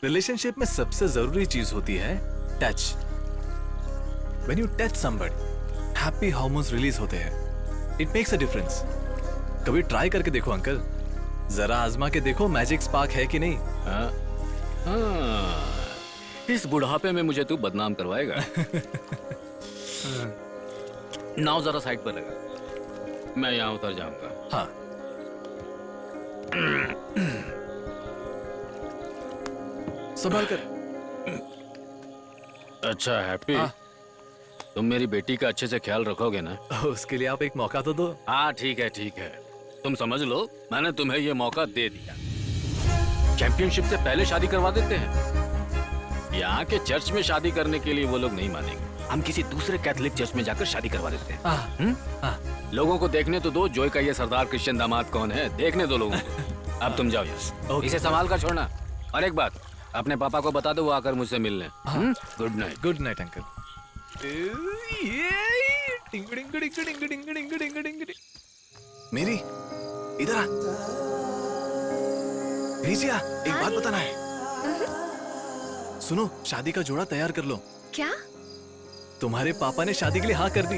रिलेशनशिप में सबसे जरूरी चीज होती है touch. When you touch somebody, happy hormones release होते हैं। It makes a difference. कभी ट्राई करके देखो अंकल, जरा आजमा के देखो मैजिक स्पार्क है कि नहीं। इस बुढ़ापे में मुझे तू बदनाम करवाएगा। नाव जरा साइड पर लगा, मैं यहाँ उतर जाऊंगा। हाँ। संभाल कर। अच्छा हैप्पी, तुम मेरी बेटी का अच्छे से ख्याल रखोगे ना? उसके लिए आप एक मौका तो दो। हाँ ठीक है ठीक है, तुम समझ लो मैंने तुम्हें ये मौका दे दिया। चैंपियनशिप से पहले शादी करवा देते हैं। यहाँ के चर्च में शादी करने के लिए वो लोग नहीं मानेंगे, हम किसी दूसरे कैथोलिक चर्च में जाकर शादी करवा देते हैं। लोगों को देखने तो दो जोय का ये सरदार क्रिश्चियन दामाद कौन है, देखने दो लोगों को। अब तुम जाओ यस, इसे संभाल कर छोड़ना। और एक बात, अपने पापा को बता दो वो आकर मुझसे मिलने। Good night. Good night uncle. मेरी इधर आ। नीचे आ, एक बात बताना है। सुनो, शादी का जोड़ा तैयार कर लो। क्या? तुम्हारे पापा ने शादी के लिए हाँ कर दी।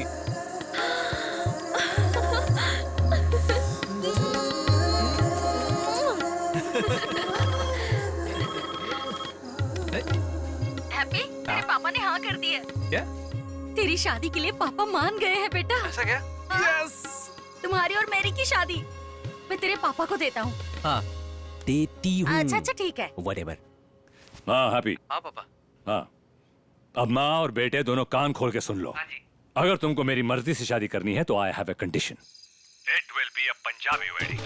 हैप्पी, तेरे पापा ने हाँ कर दी है। क्या? तेरी शादी के लिए पापा मान गए हैं बेटा। ऐसा क्या? यस। तुम्हारी और मेरी की शादी मैं तेरे पापा को देता हूँ। हाँ देती हूँ। अच्छा अच्छा ठीक है। Whatever. हाँ हैप्पी। हाँ पापा। हाँ, अब माँ और बेटे दोनों कान खोल के सुन लो। अगर तुमको मेरी मर्जी से शादी करनी है तो I have a condition. It will be a Punjabi wedding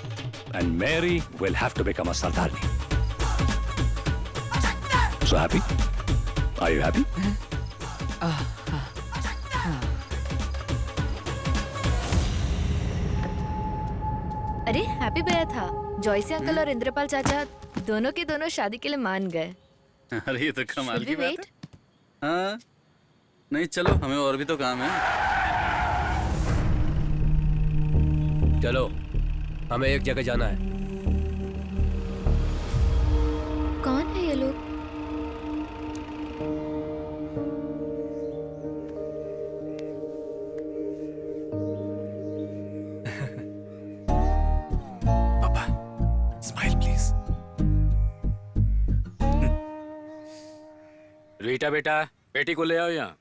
and Mary will have to become a Sardani. So happy? Are you happy? अरे हैप्पी भैया था। जॉयसी अंकल और इंद्रपाल चाचा दोनों के दोनों शादी के लिए मान गए। अरे ये तो कमाल की Should we बात है। हाँ, नहीं चलो, हमें और भी तो काम है। चलो, हमें एक जगह जाना है। ये लोग? Smile please. रीटा बेटा, बेटी को ले आओ यहाँ।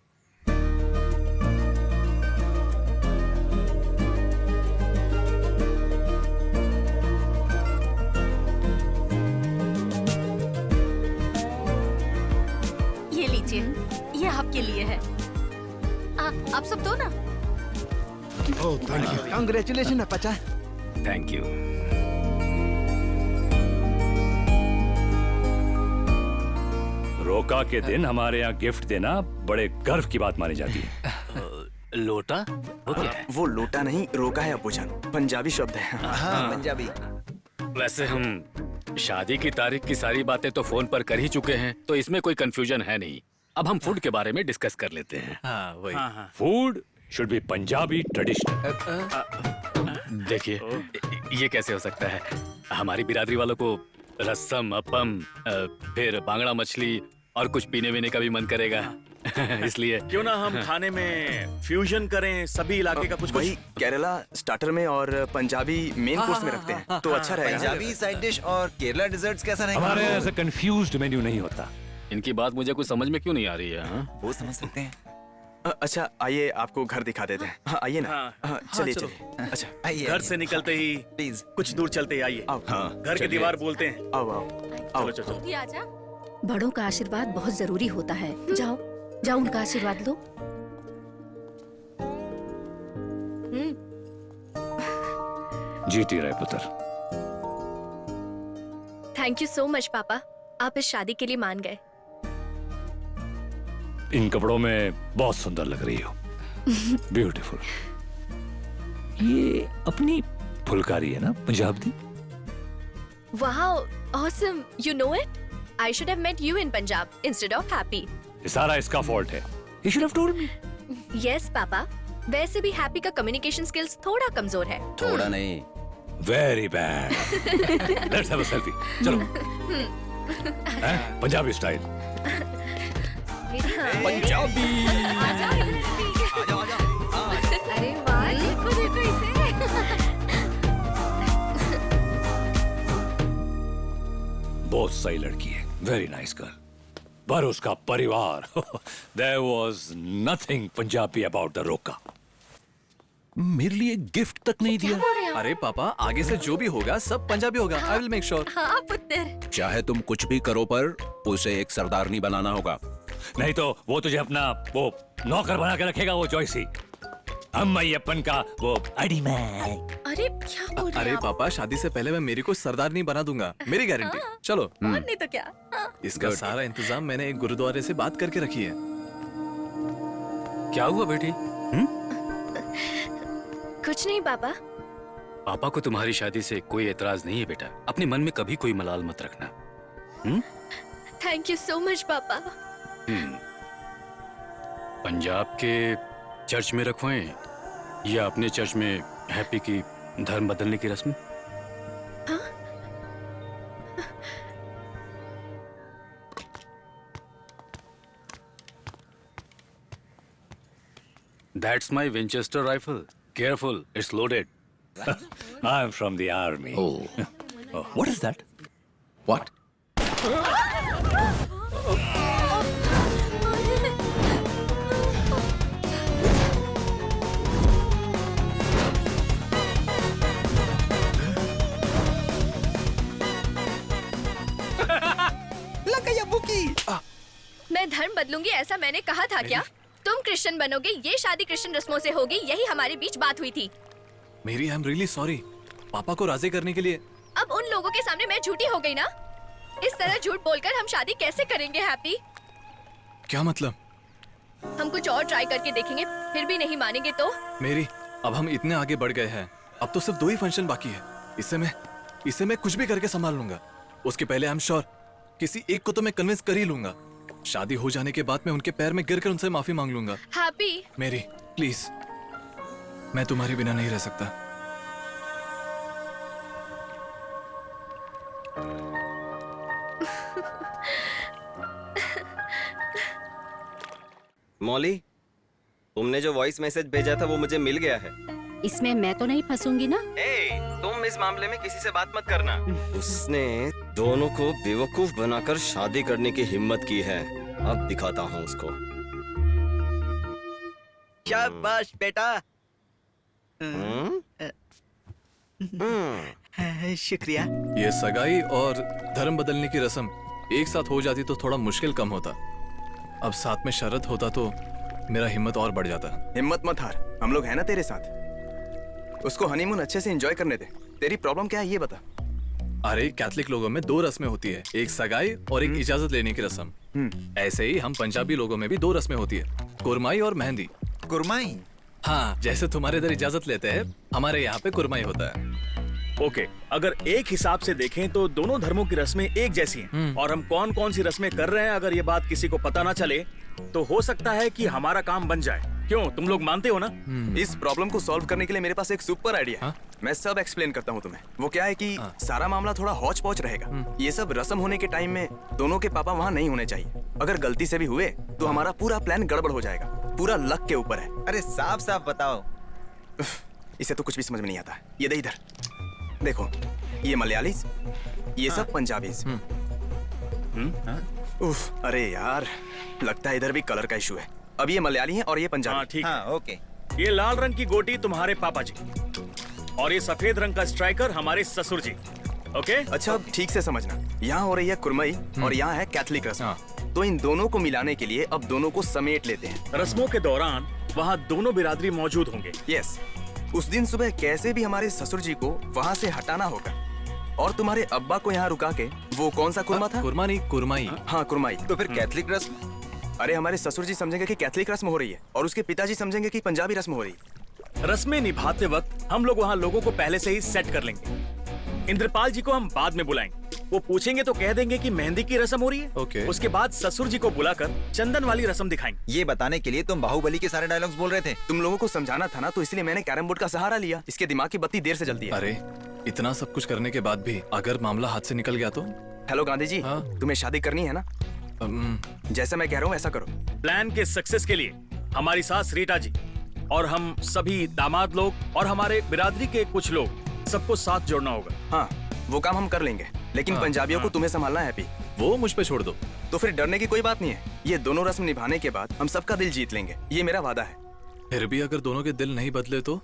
ये लीजिए, ये आपके लिए है। आप सब दो ना। Oh thank you. कांग्रेचुलेशन अपचा। Thank you. रोका के दिन हमारे यहाँ गिफ्ट देना बड़े गर्व की बात मानी जाती है। लोटा? वो क्या है? वो लोटा नहीं, रोका है अबूजान, पंजाबी शब्द है। हाँ, पंजाबी। वैसे हम शादी की तारीख की सारी बातें तो फोन पर कर ही चुके हैं, तो इसमें कोई कंफ्यूजन है नहीं। अब हम फूड के बारे में डिस्कस कर लेते हैं। हाँ वही। Food should be Punjabi traditional. देखिए, ये कैसे हो सकता है? हमारी बिरादरी वालों को रसम, अपम, फिर बांगड़ा मछली और कुछ पीने वीने का भी मन करेगा। इसलिए क्यों ना हम खाने में फ्यूजन करें, सभी इलाके का कुछ वही केरला स्टार्टर में और पंजाबी मेन कोर्स में रखते हैं, तो अच्छा रहेगा। पंजाबी साइड डिश और केरला डिजर्ट्स कैसा रहेगा? हमारे यहाँ ऐसा कंफ्यूज्ड मेन्यू नहीं होता। इनकी बात मुझे कुछ समझ में क्यों नहीं आ रही है? हाँ? वो समझ सकते हैं। अच्छा आइए आपको घर दिखा देते हैं। हाँ आइए ना। हाँ, चलिए चलो। चलिए। अच्छा आइए, घर से निकलते ही प्लीज कुछ दूर चलते ही आइए। हाँ, घर की दीवार बोलते हैं। आओ आओ चलो चलो। तू भी आजा। बड़ों का आशीर्वाद बहुत जरूरी होता है। जाओ जाओ, उनका आशीर्वाद लो। जीती रहे पुत्र। थैंक यू सो मच पापा, आप इस शादी के लिए मान गए। इन कपड़ों में बहुत सुंदर लग रही हो। ब्यूटीफुल। ये अपनी फुलकारी है ना, पंजाब दी? Wow, awesome. You know it? I should have met you in Punjab instead of Happy. ये सारा इसका फॉल्ट है। You should have told me. Yes, पापा। वैसे भी हैप्पी का कम्युनिकेशन स्किल्स थोड़ा कमजोर है। थोड़ा नहीं, very bad. Let's have a selfie. चलो। पंजाबी स्टाइल। पंजाबी। अरे वाह, देखो देखो इसे। बहुत सही लड़की है, वेरी नाइस गर्ल। पर उसका परिवार, there was nothing Punjabi about the roka. मेरे लिए गिफ्ट तक नहीं दिया। अरे पापा, आगे से जो भी होगा सब पंजाबी होगा। I will make sure. हाँ पुत्र। चाहे तुम कुछ भी करो, पर उसे एक सरदारनी बनाना होगा। नहीं तो वो तुझे अपना वो नौकर बना के रखेगा, वो जॉयसी। अम्मय्यप्पन का वो अड़ी में। अरे क्या बोल रहे अरे हैं आप? पापा, शादी से पहले मैं मेरी को सरदारनी बना दूंगा, मेरी गारंटी। चलो। और नहीं तो क्या? हाँ। इसका सारा इंतजाम मैंने एक गुरुद्वारे से बात करके रखी है। क्या हुआ बेटी? कुछ नहीं पापा। पापा को तुम्हारी शादी से कोई एतराज नहीं है बेटा। अपने मन में कभी कोई मलाल मत रखना। थैंक यू सो मच पापा। पंजाब के चर्च में रखवाएं या अपने चर्च में हैप्पी की धर्म बदलने की रस्म? That's my Winchester rifle. Careful, it's loaded. I'm from the army. Oh. Oh, what is that? What? लग गई अब्बू की। मैं धर्म बदलूंगी ऐसा मैंने कहा था क्या? तुम क्रिश्चियन बनोगे, ये शादी क्रिश्चियन रस्मों से होगी, यही हमारे बीच बात हुई थी। मेरी आई एम रियली सॉरी। पापा को राजी करने के लिए। अब उन लोगों के सामने मैं झूठी हो गई ना? इस तरह झूठ बोलकर हम शादी कैसे करेंगे हैप्पी? क्या मतलब? हम कुछ और ट्राई करके देखेंगे, फिर भी नहीं मानेंगे तो? मेरी, अब हम इतने आगे बढ़ गए हैं, अब तो सिर्फ 2 ही फंक्शन बाकी है। इससे मैं कुछ भी करके संभाल लूंगा। उसके पहले आई एम श्योर किसी एक को तो मैं कन्विंस कर ही लूंगा। शादी हो जाने के बाद मैं उनके पैर में गिरकर उनसे माफी मांग लूंगा। हैप्पी, मेरी प्लीज, मैं तुम्हारे बिना नहीं रह सकता। मौली, तुमने जो वॉइस मैसेज भेजा था वो मुझे मिल गया है। इसमें मैं तो नहीं फंसूंगी ना? तुम इस मामले में किसी से बात मत करना। उसने दोनों को बेवकूफ बनाकर शादी करने की हिम्मत की है। अब दिखाता हूँ उसको। शाबाश बेटा। शुक्रिया। ये सगाई और धर्म बदलने की रस्म एक साथ हो जाती तो थोड़ा मुश्किल कम होता। अब साथ में शरत होता तो मेरा हिम्मत और बढ़ जाता। हिम्मत मत हार, हम लोग हैं ना तेरे साथ। उसको हनीमून अच्छे से एंजॉय करने दे। तेरी प्रॉब्लम क्या है ये बता। अरे कैथलिक लोगों में 2 रस्में होती है, एक सगाई और एक इजाजत लेने की रस्म। ऐसे ही हम पंजाबी लोगों में भी 2 रस्में होती है, कुरमाई और मेहंदी। कुरमाई? हाँ, जैसे तुम्हारे इधर इजाजत लेते हैं, हमारे यहाँ पे कुरमाई होता है। ओके, अगर एक हिसाब से देखें तो दोनों धर्मों की रस्में एक जैसी हैं और हम कौन कौन सी रस्में कर रहे हैं अगर ये बात किसी को पता ना चले तो हो सकता है कि हमारा काम बन जाए। क्यों, तुम लोग मानते हो ना? इस प्रॉब्लम को सॉल्व करने के लिए मेरे पास एक सुपर आइडिया है। मैं सब एक्सप्लेन करता हूँ तुम्हें। वो क्या है कि सारा मामला थोड़ा हौच पौच रहेगा। ये सब रस्म होने के टाइम में दोनों के पापा वहाँ नहीं होने चाहिए। अगर गलती से भी हुए तो हमारा पूरा प्लान गड़बड़ हो जाएगा। पूरा लक के ऊपर है। अरे साफ साफ बताओ। इसे तो कुछ भी समझ में नहीं आता। ये दे इधर देखो, ये मलयालीज, ये सब पंजाबीज। उफ, अरे यार, लगता है इधर भी कलर का इशू है। अब ये मलयाली हैं और ये पंजाबी। ठीक है। ओके। ये लाल रंग की गोटी तुम्हारे पापा जी और ये सफेद रंग का स्ट्राइकर हमारे ससुर जी। ओके? अच्छा, अब ठीक से समझना। यहाँ हो रही है कुरमई और यहाँ है कैथलिक रस्म। तो इन दोनों को मिलाने के लिए अब दोनों को समेट लेते हैं। रस्मों के दौरान वहाँ दोनों बिरादरी मौजूद होंगे। यस। उस दिन सुबह कैसे भी हमारे ससुर जी को वहाँ से हटाना होगा और तुम्हारे अब्बा को यहाँ रुका के वो कौन सा कुरमा था? कुरमा नहीं, कुरमाई। हाँ, कुरमाई। तो फिर कैथलिक रस्म? अरे हमारे ससुर जी समझेंगे कि कैथलिक रस्म हो रही है और उसके पिताजी समझेंगे कि पंजाबी रस्म हो रही है। रस्में निभाते वक्त हम लोग वहाँ लोगों को पहले से ही सेट कर लेंगे। इंद्रपाल जी को हम बाद में बुलाएंगे। वो पूछेंगे तो कह देंगे कि मेहंदी की रस्म हो रही है। ओके। उसके बाद ससुर जी को बुलाकर चंदन वाली रस्म दिखाएंगे। ये बताने के लिए तुम बाहुबली के सारे डायलॉग्स बोल रहे थे। तुम लोगों को समझाना था ना, तो इसलिए मैंने कैरम बोर्ड का सहारा लिया। इसके दिमाग की बत्ती देर से जलती है। अरे इतना सब कुछ करने के बाद भी अगर मामला हाथ से निकल गया तो? हेलो गांधी जी, तुम्हें शादी करनी है ना? जैसा मैं कह रहा हूँ ऐसा करो। प्लान के सक्सेस के लिए हमारी सास रीटा जी और हम सभी दामाद लोग और हमारे बिरादरी के कुछ लोग सबको साथ जोड़ना होगा। हाँ, वो काम हम कर लेंगे, लेकिन पंजाबियों को तुम्हें संभालना है। हैप्पी, वो मुझ पे छोड़ दो। तो फिर डरने की कोई बात नहीं है। ये दोनों रस्म निभाने के बाद हम सबका दिल जीत लेंगे, ये मेरा वादा है। फिर भी अगर दोनों के दिल नहीं बदले तो?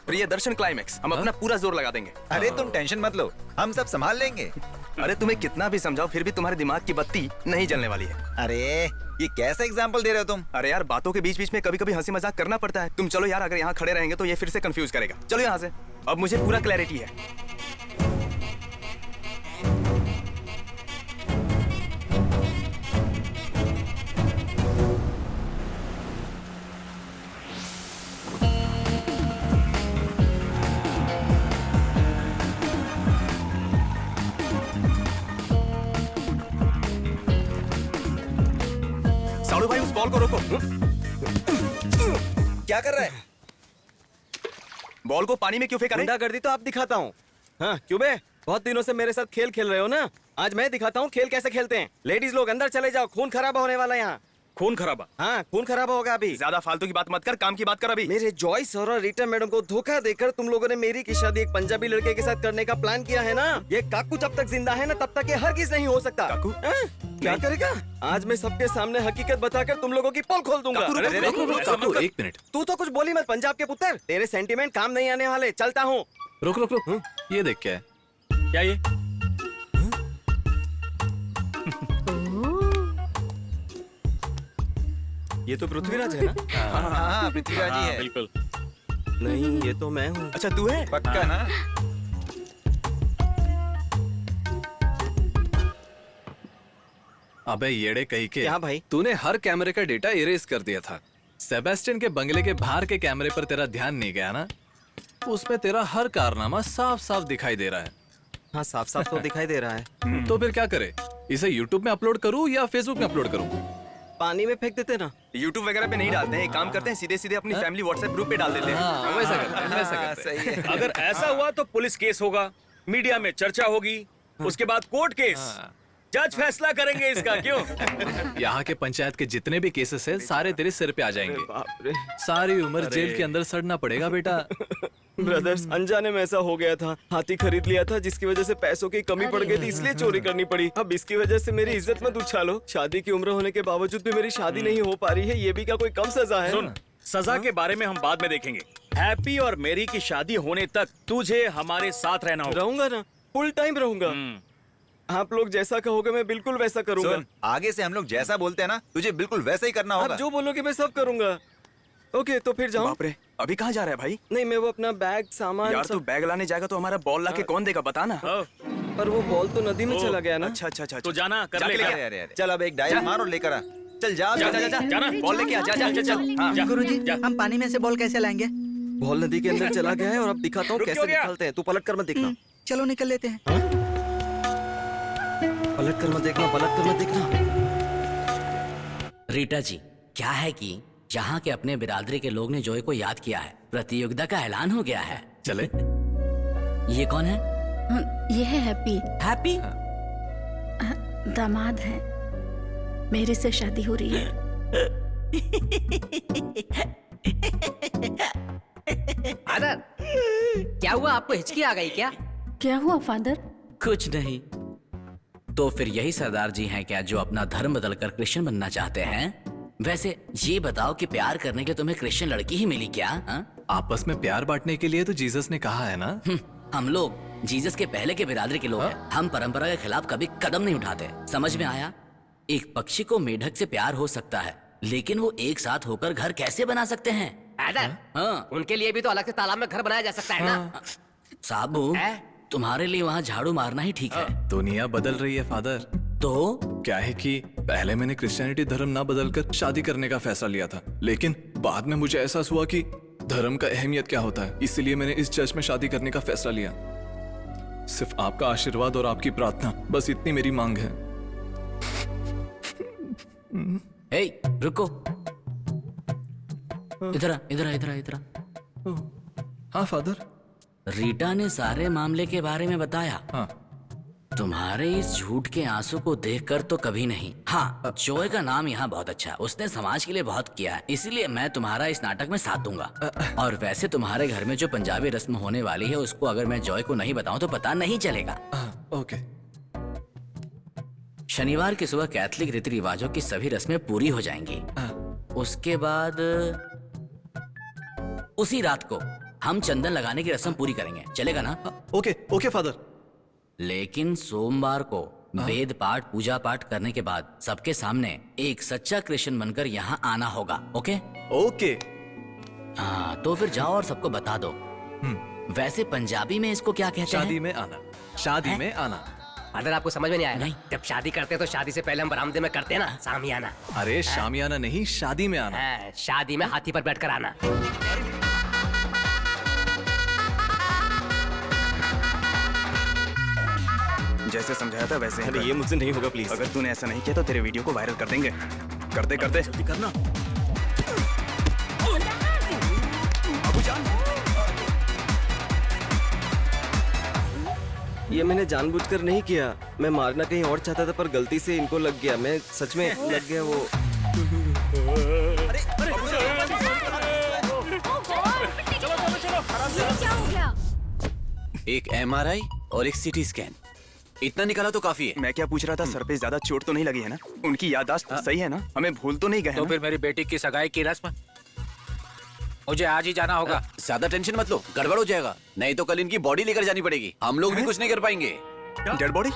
प्रिय दर्शन क्लाइमेक्स, हम अपना पूरा जोर लगा देंगे। अरे तुम टेंशन मत लो, हम सब संभाल लेंगे। अरे तुम्हें कितना भी समझाओ फिर भी तुम्हारे दिमाग की बत्ती नहीं जलने वाली है। अरे ये कैसा एग्जाम्पल दे रहे हो तुम? अरे यार, बातों के बीच बीच में कभी कभी हंसी मजाक करना पड़ता है। तुम चलो यार, अगर यहाँ खड़े रहेंगे तो ये फिर से कंफ्यूज करेगा। चलो यहाँ से, अब मुझे पूरा क्लैरिटी है। साड़ू भाई, उस बॉल को रोको। क्या कर रहा है? बॉल को पानी में क्यों फेंका? गुंडागर्दी तो आप दिखाता हूँ। हाँ, क्यों बे? बहुत दिनों से मेरे साथ खेल खेल रहे हो ना, आज मैं दिखाता हूँ खेल कैसे खेलते हैं। लेडीज लोग अंदर चले जाओ, खून खराबा होने वाला है यहाँ। खून खराबा? हाँ, खून खराबा होगा अभी। ज्यादा फालतू की बात मत कर, काम की बात कर अभी। मेरे जॉयस और रीटा मैडम को धोखा देकर तुम लोगों ने मेरी की शादी एक पंजाबी लड़के के साथ करने का प्लान किया है ना। ये काकू जब तक जिंदा है ना तब तक ये हरगिज नहीं हो सकता। काकू? क्या करेगा? आज मैं सबके सामने हकीकत बताकर तुम लोगों की पोल खोल दूंगा। काकू, एक मिनट। तू तो कुछ बोली मत पंजाब के पुत्र, तेरे सेंटीमेंट काम नहीं आने वाले। चलता हूँ। रुक रुक रुक, ये देख क्या है? क्या ये? ये तो पृथ्वीराज है ना? हाँ, पृथ्वीराज ही है। बिल्कुल। नहीं, ये तो मैं हूँ। अच्छा, तू है? पक्का ना? अबे येड़े कहीं के। क्या भाई? तूने हर कैमरे का डेटा इरेज कर दिया था। सेबेस्टियन के बंगले के बाहर के कैमरे पर तेरा ध्यान नहीं गया ना? उसमें तेरा हर कारनामा साफ साफ दिखाई दे रहा है। हाँ, साफ साफ तो दिखाई दे रहा है। तो फिर क्या करे? इसे YouTube में अपलोड करूँ या Facebook में अपलोड करूँ? पानी में फेंक देते ना। YouTube वगैरह पे नहीं डालते हैं, एक काम करते हैं, सीधे सीधे अपनी फैमिली व्हाट्सएप ग्रुप पे डाल देते हैं। वैसा करते हैं, वैसा करते हैं। सही है। अगर ऐसा हुआ तो पुलिस केस होगा, मीडिया में चर्चा होगी, उसके बाद कोर्ट केस, जज फैसला करेंगे इसका, क्यों? यहाँ के पंचायत के जितने भी केसेस है सारे तेरे सिर पे आ जाएंगे। सारी उम्र जेल के अंदर सड़ना पड़ेगा बेटा। ब्रदर्स, अनजाने में ऐसा हो गया था। हाथी खरीद लिया था जिसकी वजह से पैसों की कमी पड़ गई थी, इसलिए चोरी करनी पड़ी। अब इसकी वजह से मेरी इज्जत मत उछालो। शादी की उम्र होने के बावजूद भी मेरी शादी नहीं हो पा रही है, ये भी क्या कोई कम सजा है? सुन, सजा के बारे में हम बाद में देखेंगे। हैप्पी और मेरी की शादी होने तक तुझे हमारे साथ रहना होगा। रहूंगा ना, फुल टाइम रहूंगा। आप लोग जैसा कहोगे मैं बिल्कुल वैसा करूंगा। सुन, आगे से हम लोग जैसा बोलते हैं ना, तुझे बिल्कुल वैसा ही करना होगा। आप जो बोलोगे मैं सब करूंगा। ओके, तो फिर जाऊं? बाप रे, अभी कहाँ जा रहा है भाई? नहीं, मैं वो अपना बैग सामान यार तू बैग लाने जाएगा तो हमारा बॉल लाके कौन देगा, बता ना। पर वो बॉल तो नदी में चला गया ना। अच्छा अच्छा अच्छा, तो जाना कर ले। अरे चल अब एक डायल मार और लेकर आ। चल जा जाना, बॉल लेके आ। जा। गुरुजी, हम पानी में से बॉल कैसे लाएंगे? बॉल नदी के अंदर चला गया है और अब दिखाता हूँ कैसे निकलते हैं। तू पलट कर मत देखना। चलो निकल लेते हैं। पलट कर मत देखना, पलट कर मत देखना। रीटा जी, क्या है कि यहाँ के अपने बिरादरी के लोग ने जॉय को याद किया है। प्रतियोगिता का ऐलान हो गया है। चले। ये कौन है? ये है हैप्पी। हैप्पी दामाद है, मेरे से शादी हो रही है। फादर, क्या हुआ? आपको हिचकी आ गई क्या? क्या हुआ फादर? कुछ नहीं। तो फिर यही सरदार जी हैं क्या जो अपना धर्म बदलकर क्रिश्चियन बनना चाहते हैं? वैसे ये बताओ कि प्यार करने के लिए तुम्हें क्रिश्चियन लड़की ही मिली क्या? आपस में प्यार बांटने के लिए तो जीसस ने कहा है ना। हम लोग जीसस के पहले के बिरादरी के लोग हैं। हम परंपरा के खिलाफ कभी कदम नहीं उठाते। समझ में आया? एक पक्षी को मेढक से प्यार हो सकता है, लेकिन वो एक साथ होकर घर कैसे बना सकते हैं? हाँ, उनके लिए भी तो अलग से तालाब में घर बनाया जा सकता है ना। साबू, तुम्हारे लिए वहाँ झाड़ू मारना ही ठीक है। दुनिया बदल रही है फादर। तो क्या है कि पहले मैंने क्रिश्चियनिटी धर्म ना बदलकर शादी करने का फैसला लिया था, लेकिन बाद में मुझे एहसास हुआ कि धर्म का अहमियत क्या होता है, इसलिए मैंने इस चर्च में शादी करने का फैसला लिया। सिर्फ आपका आशीर्वाद और आपकी प्रार्थना, बस इतनी मेरी मांग है। हे, रुको। इधर इधर। हाँ फादर। रीटा ने सारे मामले के बारे में बताया। हाँ। तुम्हारे इस झूठ के आंसू को देखकर तो कभी नहीं। हाँ, जॉय का नाम यहाँ बहुत अच्छा, उसने समाज के लिए बहुत किया है, इसीलिए मैं तुम्हारा इस नाटक में साथ दूंगा। और वैसे तुम्हारे घर में जो पंजाबी रस्म होने वाली है उसको अगर मैं जॉय को नहीं बताऊं तो पता नहीं चलेगा। ओके। शनिवार की सुबह कैथलिक रीति रिवाजों की सभी रस्में पूरी हो जाएंगी। उसके बाद उसी रात को हम चंदन लगाने की रस्म पूरी करेंगे, चलेगा ना? Okay okay father. लेकिन सोमवार को वेद पाठ पूजा पाठ करने के बाद सबके सामने एक सच्चा क्रिश्चियन बनकर यहाँ आना होगा। Okay okay. हाँ, तो फिर जाओ और सबको बता दो। वैसे पंजाबी में इसको क्या कहते हैं? शादी में आना। शादी में आना। अगर आपको समझ में नहीं आया? नहीं। जब शादी करते हैं तो शादी से पहले हम बरामदे में करते हैं ना, सामियाना। अरे शामियाना नहीं, शादी में आना। शादी में हाथी पर बैठकर आना। जैसे समझाया था वैसे। अरे ये मुझसे नहीं होगा प्लीज। अगर तूने ऐसा नहीं किया तो तेरे वीडियो को वायरल कर देंगे। करते करते जल्दी करना। ये मैंने जानबूझकर नहीं किया, मैं मारना कहीं और चाहता था पर गलती से इनको लग गया। मैं सच में लग गया वो। क्या हो गया? एक MRI और एक CT स्कैन, इतना निकाला तो काफी है। मैं क्या पूछ रहा था, सर पे ज्यादा चोट तो नहीं लगी है ना? उनकी याददाश्त सही है ना? हमें भूल तो नहीं गए? तो फिर मेरी बेटी की सगाई की रस्म मुझे आज ही जाना होगा। ज्यादा टेंशन मत लो, गड़बड़ हो जाएगा, नहीं तो कल इनकी बॉडी लेकर जानी पड़ेगी। हम लोग भी कुछ नहीं कर पाएंगे। Dead body?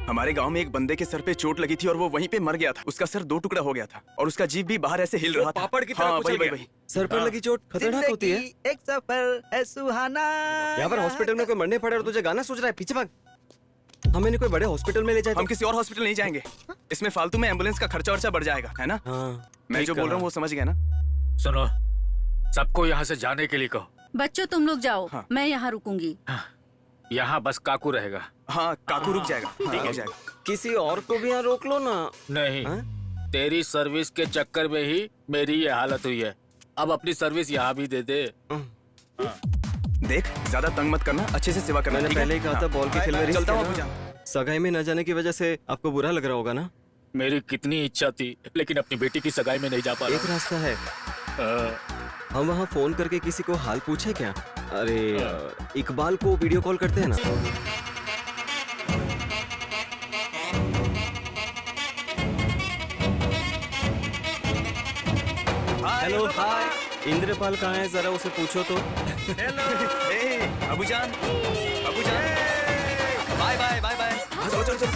हमारे गांव में एक बंदे के सर पे चोट लगी थी और वो वहीं पे मर गया था। उसका सर 2 टुकड़ा हो गया था और उसका जीभ भी बाहर ऐसे हिल रहा था। पापड़ की तरह कुचल गया। सर पर लगी चोट खतरनाक होती है। एक सफर है सुहाना। यहाँ पर हॉस्पिटल में कोई मरने पड़े और तुझे गाना सोच रहा है, पीछे भाग। हमें नहीं कोई बड़े हॉस्पिटल में ले जाए। हम किसी और हॉस्पिटल नहीं जाएंगे, इसमें फालतू में एम्बुलेंस का खर्चा वर्चा बढ़ जाएगा, है ना? मैं जो बोल रहा हूँ वो समझ गया ना? सुनो, सबको यहाँ से जाने के लिए कहो। बच्चों तुम लोग जाओ। हाँ। मैं यहाँ रुकूंगी। यहाँ बस काकू रहेगा। हाँ, काकू रुक जाएगा। ठीक है। किसी और को भी यहाँ रोक लो ना। नहीं, तेरी सर्विस के चक्कर में ही मेरी ये हालत हुई है। अब अपनी सर्विस यहाँ भी दे दे। देख, ज्यादा तंग मत करना, अच्छे से सेवा करना। मैंने पहले ही कहा था बॉल के खेल में रिस्क चलता है हूँ। ना। सगाई में न जाने की वजह से आपको बुरा लग रहा होगा ना? मेरी कितनी इच्छा थी, लेकिन अपनी बेटी की सगाई में नहीं जा पा रहा। एक रास्ता है, हम वहाँ फोन करके किसी को हाल पूछे क्या? अरे इकबाल को वीडियो कॉल करते हैं ना। हेलो हाय, इंद्रपाल कहाँ है? जरा उसे पूछो तो। हेलो, अबूजान, अबूजान, बाय बाय बाय बाय। चलो चलो चलो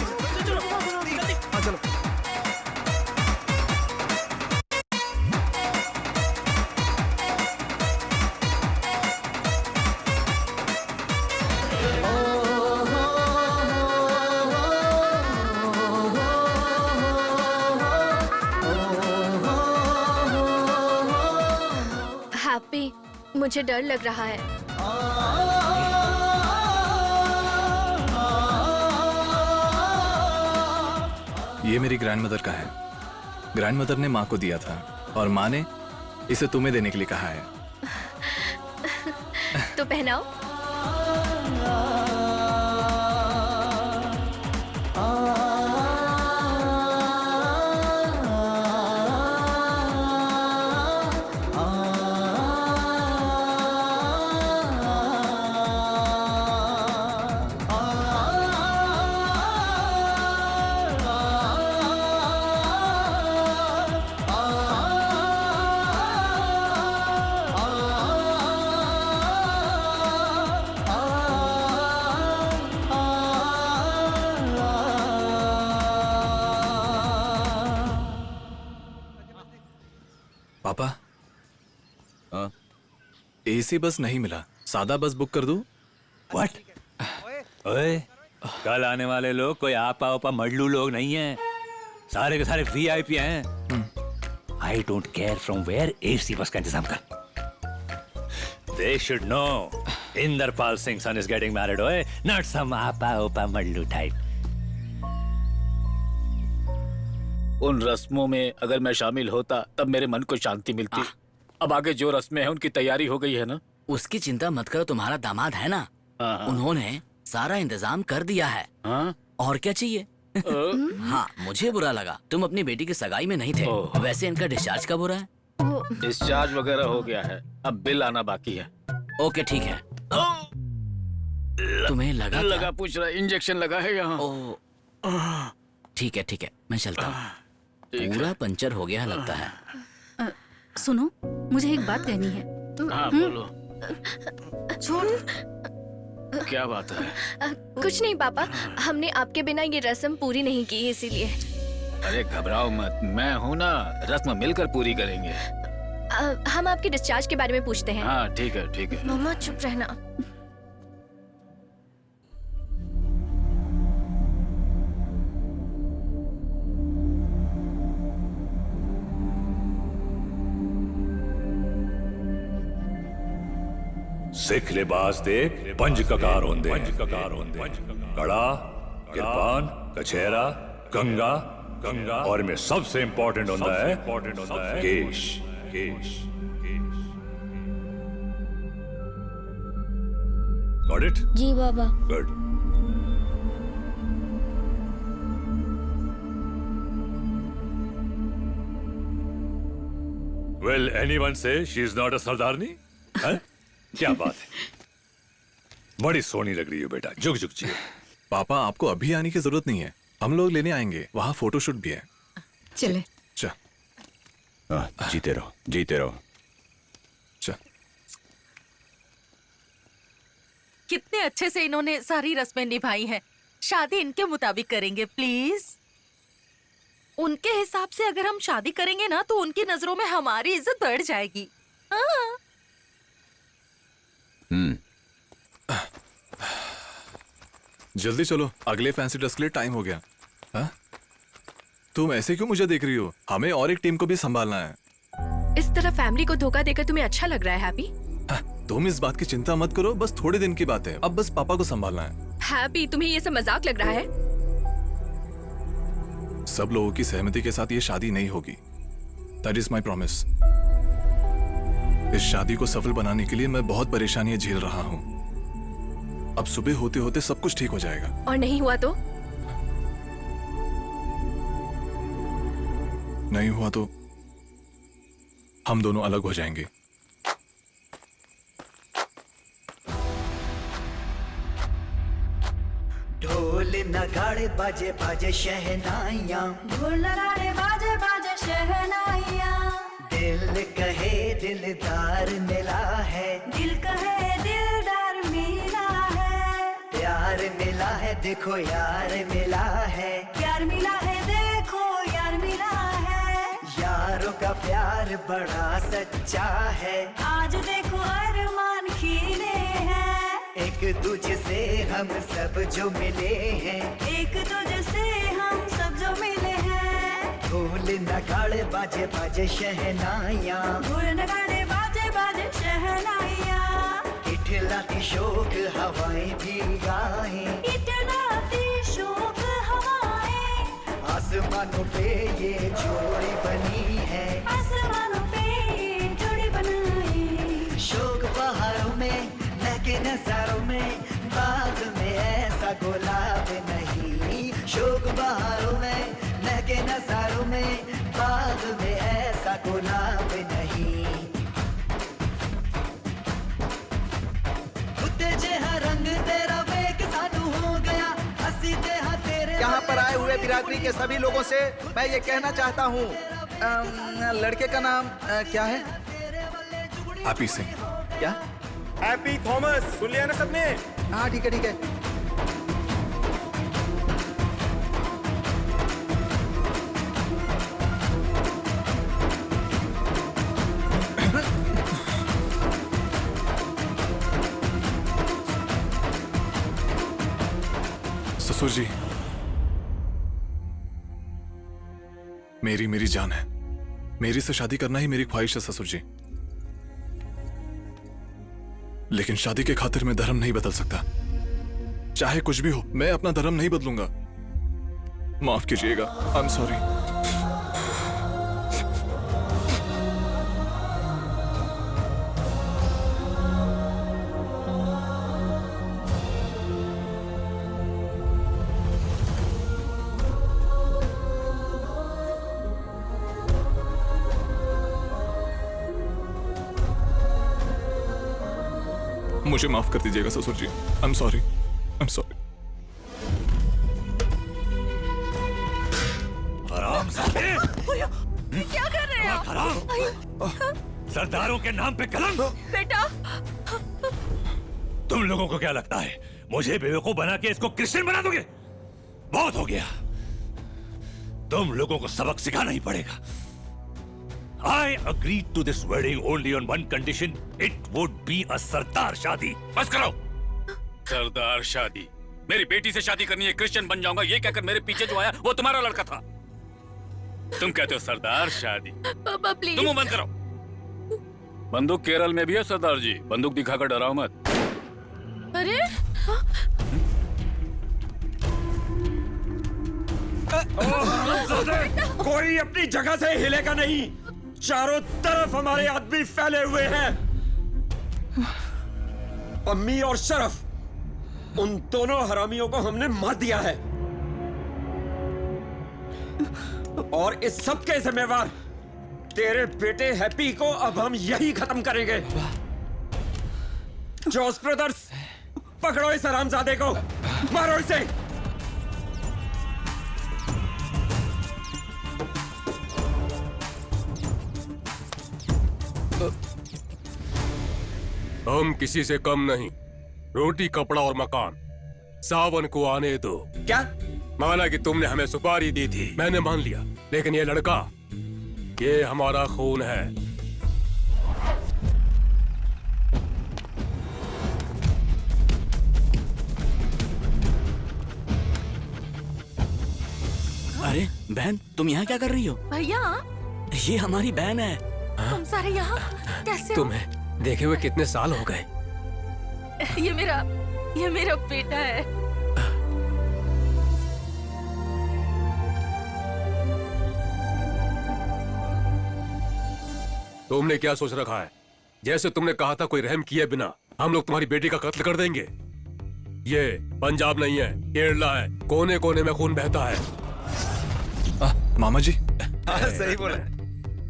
चलो हाँ चलो। हैप्पी, मुझे डर लग रहा है। ये मेरी ग्रैंडमदर का है। ग्रैंडमदर ने माँ को दिया था और माँ ने इसे तुम्हें देने के लिए कहा है। तो पहनाओ। पापा, एसी बस नहीं मिला, सादा बस बुक कर दूं? व्हाट? ओए, कल आने वाले लोग कोई आपा उपा मडलू लोग नहीं हैं, सारे के सारे वीआईपी हैं। I don't care from where, AC bus का इंतजाम कर। They should know Inderpal Singh's son is getting married, oye, not some apa opa madlu type. उन रस्मों में अगर मैं शामिल होता तब मेरे मन को शांति मिलती। अब आगे जो रस्में हैं उनकी तैयारी हो गई है ना। उसकी चिंता मत करो, तुम्हारा दामाद है ना, उन्होंने सारा इंतजाम कर दिया है। और क्या चाहिए? हाँ, मुझे बुरा लगा तुम अपनी बेटी की सगाई में नहीं थे। वैसे इनका डिस्चार्ज कब हो रहा है? डिस्चार्ज वगैरह हो गया है, अब बिल आना बाकी है। ओके ठीक है। तुम्हें लगा पूछ रहा, इंजेक्शन लगा है यहाँ। ठीक है, मैं चलता हूँ। पूरा पंचर हो गया लगता है। सुनो, मुझे एक बात कहनी है। हाँ बोलो। छोड़। क्या बात है? कुछ नहीं पापा, हमने आपके बिना ये रस्म पूरी नहीं की इसीलिए। अरे घबराओ मत, मैं हूँ ना, रस्म मिलकर पूरी करेंगे। हम आपके डिस्चार्ज के बारे में पूछते हैं। हाँ ठीक है। मम्मा चुप रहना। सिख लिबास देख, पंज ककार होंदे, कड़ा, किरपान, कछेरा, कंगा और में सबसे इम्पोर्टेंट होता है केश। Got it? Ji Baba. Good. Will anyone say she is not a सरदारनी? हैं? क्या बात है, बड़ी सोनी लग रही है बेटा, जुग जुग जियो। पापा, आपको अभी आने की जरूरत नहीं है, हम लोग लेने आएंगे, वहाँ फोटोशूट भी है। चले। जीते रहो। कितने अच्छे से इन्होंने सारी रस्में निभाई हैं। शादी इनके मुताबिक करेंगे प्लीज। उनके हिसाब से अगर हम शादी करेंगे ना तो उनकी नजरों में हमारी इज्जत बढ़ जाएगी। हाँ। जल्दी चलो, अगले फैंसी ड्रेस के लिए टाइम हो गया। हा? तुम ऐसे क्यों मुझे देख रही हो? हमें और एक टीम को भी संभालना है। इस तरह फैमिली को धोखा देकर तुम्हें अच्छा लग रहा है हैप्पी? तुम इस बात की चिंता मत करो, बस थोड़े दिन की बात है, अब बस पापा को संभालना है। हैप्पी, तुम्हें ये सब मजाक लग रहा है? सब लोगों की सहमति के साथ ये शादी नहीं होगी। That is my promise. इस शादी को सफल बनाने के लिए मैं बहुत परेशानियां झेल रहा हूँ। अब सुबह होते होते सब कुछ ठीक हो जाएगा। और नहीं हुआ तो? नहीं हुआ तो हम दोनों अलग हो जाएंगे। ढोल नगाड़े बाजे बाजे शहनाइयाँ, ढोल नगाड़े बाजे बाजे शहनाइयाँ। दिल कहे दिलदार मिला है, दिल कहे दिलदार मिला है। प्यार मिला है देखो यार मिला है, प्यार मिला है देखो यार मिला है। यारों का प्यार बड़ा सच्चा है, आज देखो अरमान खिले हैं। एक दूजे से हम सब जो मिले हैं, एक दूजे से हम सब जो मिले हैं। ढोल नगाड़े बाजे बाजे शहनाइयाँ, ढोल नगाड़े बाजे बाजे शहनाइयाँ। इठलाती शोक हवाएं भी गाएं, इठलाती शोक हवाएं। आसमानों पे ये जोड़ी बनी है, आसमानों पे ये जोड़ी बनाई। शोक बहारों में महके नजारों में, बाग में ऐसा गुलाब नहीं। शोक बहारों में महके नजारों में, बाग में ऐसा गुलाब नहीं। रंग तेरा वेग सानू हो गया, हंसी तेहा तेरे। यहाँ पर आए हुए बिरादरी के सभी लोगों से मैं ये कहना चाहता हूँ, लड़के का नाम क्या है? हैप्पी सिंह। क्या? Happy Thomas. सुन लिया ना सबने? हाँ ठीक है ठीक है। ससुर जी, मेरी जान है। मेरी से शादी करना ही मेरी ख्वाहिश है ससुर जी, लेकिन शादी के खातिर मैं धर्म नहीं बदल सकता। चाहे कुछ भी हो, मैं अपना धर्म नहीं बदलूंगा। माफ कीजिएगा, आई एम सॉरी। मुझे माफ कर दीजिएगा ससुर जी, I am sorry, I am sorry. हरामजादे! क्या कर रहे हैं आप? सरदारों के नाम पे कलंक! बेटा, तुम लोगों को क्या लगता है मुझे बेवकूफ बना के इसको क्रिश्चियन बना दोगे? बहुत हो गया, तुम लोगों को सबक सिखाना ही पड़ेगा। I agreed to this wedding only on one condition. It would be a सरदार शादी। बस करो। सरदार शादी? मेरी बेटी से शादी करनी है, क्रिश्चियन बन जाऊंगा ये कहकर मेरे पीछे जो आया वो तुम्हारा लड़का था। तुम कहते हो सरदार शादी? पापा प्लीज। तुम बंद करो। बंदूक केरल में भी है सरदार जी, बंदूक दिखाकर डराओ मत। अरे कोई अपनी जगह से हिलेगा नहीं। चारों तरफ हमारे आदमी फैले हुए हैं। अम्मी और शरफ, उन दोनों हरामियों को हमने मार दिया है और इस सब के जिम्मेवार तेरे बेटे हैप्पी को अब हम यही खत्म करेंगे। जोस ब्रदर्स, पकड़ो इस हरामजादे को, मारो इसे। हम किसी से कम नहीं। रोटी, कपड़ा और मकान। सावन को आने दो। क्या? माना कि तुमने हमें सुपारी दी थी, मैंने मान लिया, लेकिन ये लड़का, ये हमारा खून है। अरे बहन, तुम यहाँ क्या कर रही हो? भैया, ये हमारी बहन है। तुम सारे यहाँ कैसे हो? तुम्हें देखे हुए कितने साल हो गए? ये मेरा बेटा है। तुमने क्या सोच रखा है? जैसे तुमने कहा था कोई रहम किए बिना हम लोग तुम्हारी बेटी का कत्ल कर देंगे। ये पंजाब नहीं है, केरला है, कोने कोने में खून बहता है। मामा जी। सही बोला।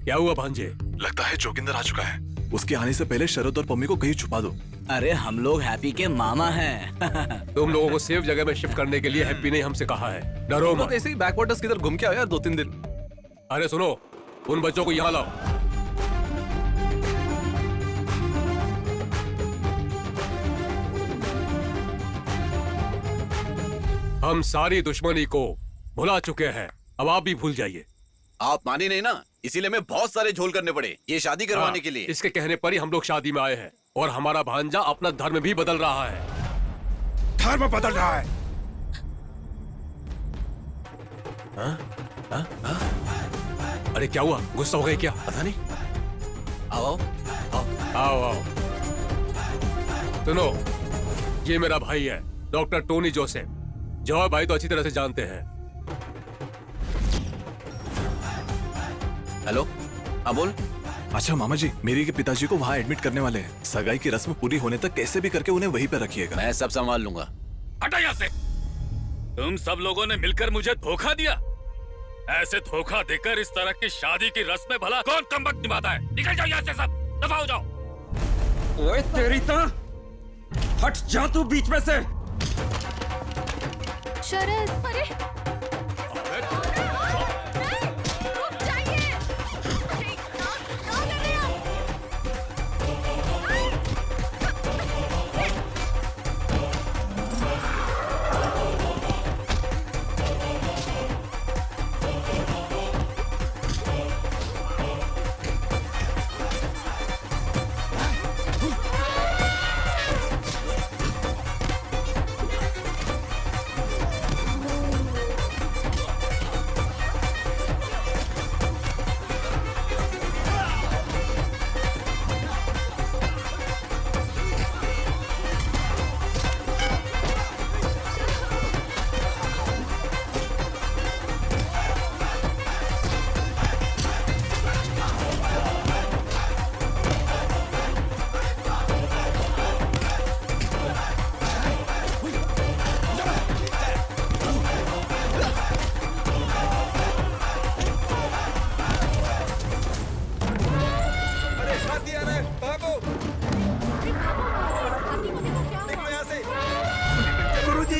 क्या हुआ भांजे? लगता है जोगिंदर आ चुका है। उसके आने से पहले शरद और पम्मी को कहीं छुपा दो। अरे हम लोग हैप्पी के मामा हैं। तुम लोगों को सेफ जगह में शिफ्ट करने के लिए हैप्पी ने हमसे कहा है। डरो मत। ऐसे ही बैकवाटर्स किधर घूम के आओ यार 2-3 दिन। अरे सुनो, उन बच्चों को यहाँ लाओ। हम सारी दुश्मनी को भुला चुके हैं, अब आप भी भूल जाइए। आप माने नहीं ना, इसीलिए मैं बहुत सारे झोल करने पड़े ये शादी करवाने के लिए। इसके कहने पर ही हम लोग शादी में आए हैं और हमारा भांजा अपना धर्म भी बदल रहा है। धर्म बदल रहा है? अरे क्या हुआ, गुस्सा हो गए क्या? पता नहीं। आओ आओ आओ। सुनो, ये मेरा भाई है डॉक्टर टोनी जोसेफ। जॉय भाई तो अच्छी तरह से जानते हैं। हेलो, हाँ बोल। अच्छा मामा जी, मेरी के पिताजी को वहाँ एडमिट करने वाले हैं। सगाई की रस्म पूरी होने तक कैसे भी करके उन्हें वहीं पे रखिएगा। मैं सब संभाल लूंगा। हटा यहाँ से। तुम सब लोगों ने मिलकर मुझे धोखा दिया। ऐसे धोखा देकर इस तरह की शादी की रस्में भला कौन कमबख्त निभाता है? निकल जाओ यहाँ से सब, दफा हो जाओ। ओए तेरी तो हट जा तू बीच में से। शरद, अरे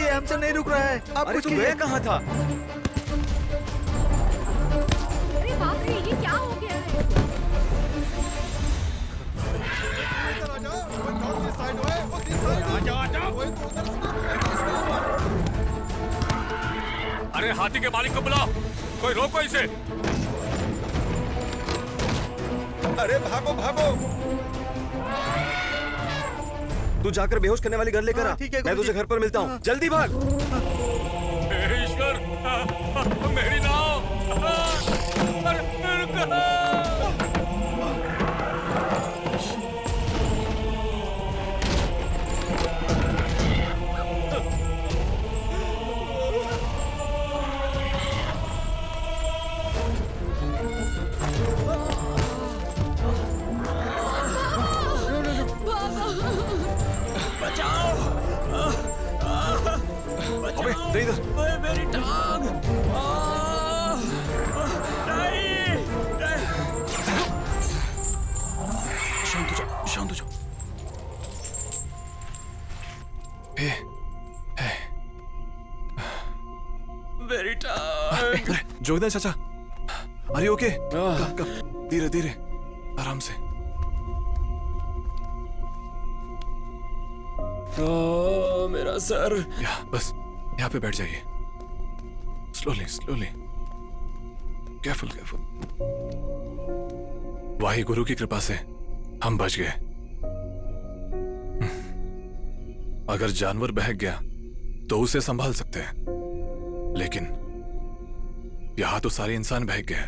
हमसे नहीं रुक रहा है। आप कुछ गया कहाँ था? अरे बाप रे, ये क्या हो गया है? अरे हाथी के मालिक को बुलाओ, कोई रोको इसे। अरे भागो भागो। तू जाकर बेहोश करने वाली घर लेकर आ। मैं तुझे घर पर मिलता हूँ। जल्दी भाग। ईश्वर, मेरी नाव। अबे दे इधर। मेरी टांग। शांत हो जाओ, शांत हो जाओ। मेरी टांग। जोगिंदर चाचा, अरे ओके? कब धीरे धीरे, आराम से। मेरा सर। बस यहाँ पे बैठ जाइए। Slowly slowly, carefully carefully. Waheguru की कृपा से हम बच गए। अगर जानवर बहक गया तो उसे संभाल सकते हैं, लेकिन यहां तो सारे इंसान बहक गए।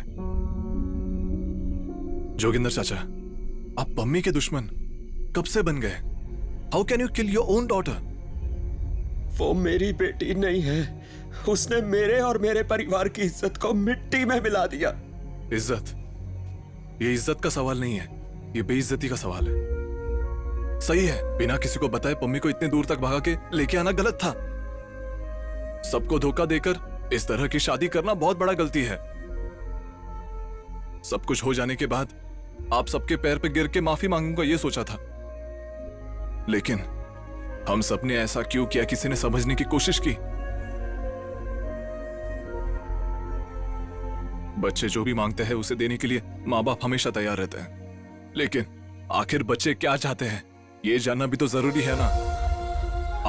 जोगिंदर चाचा, आप पम्मी के दुश्मन कब से बन गए? How can you kill your own daughter? वो मेरी बेटी नहीं है, उसने मेरे और मेरे परिवार की इज्जत को मिट्टी में मिला दिया। इज्जत? ये इज्जत का सवाल नहीं है, ये बेइज्जती का सवाल है। सही है, बिना किसी को बताए पम्मी को इतने दूर तक भगा के लेके आना गलत था। सबको धोखा देकर इस तरह की शादी करना बहुत बड़ा गलती है। सब कुछ हो जाने के बाद आप सबके पैर पे गिर के माफी मांगूंगा ये सोचा था, लेकिन हम सबने ऐसा क्यों किया किसी ने समझने की कोशिश की। बच्चे जो भी मांगते हैं उसे देने के लिए माँ बाप हमेशा तैयार रहते हैं, लेकिन आखिर बच्चे क्या चाहते हैं ये जानना भी तो जरूरी है ना।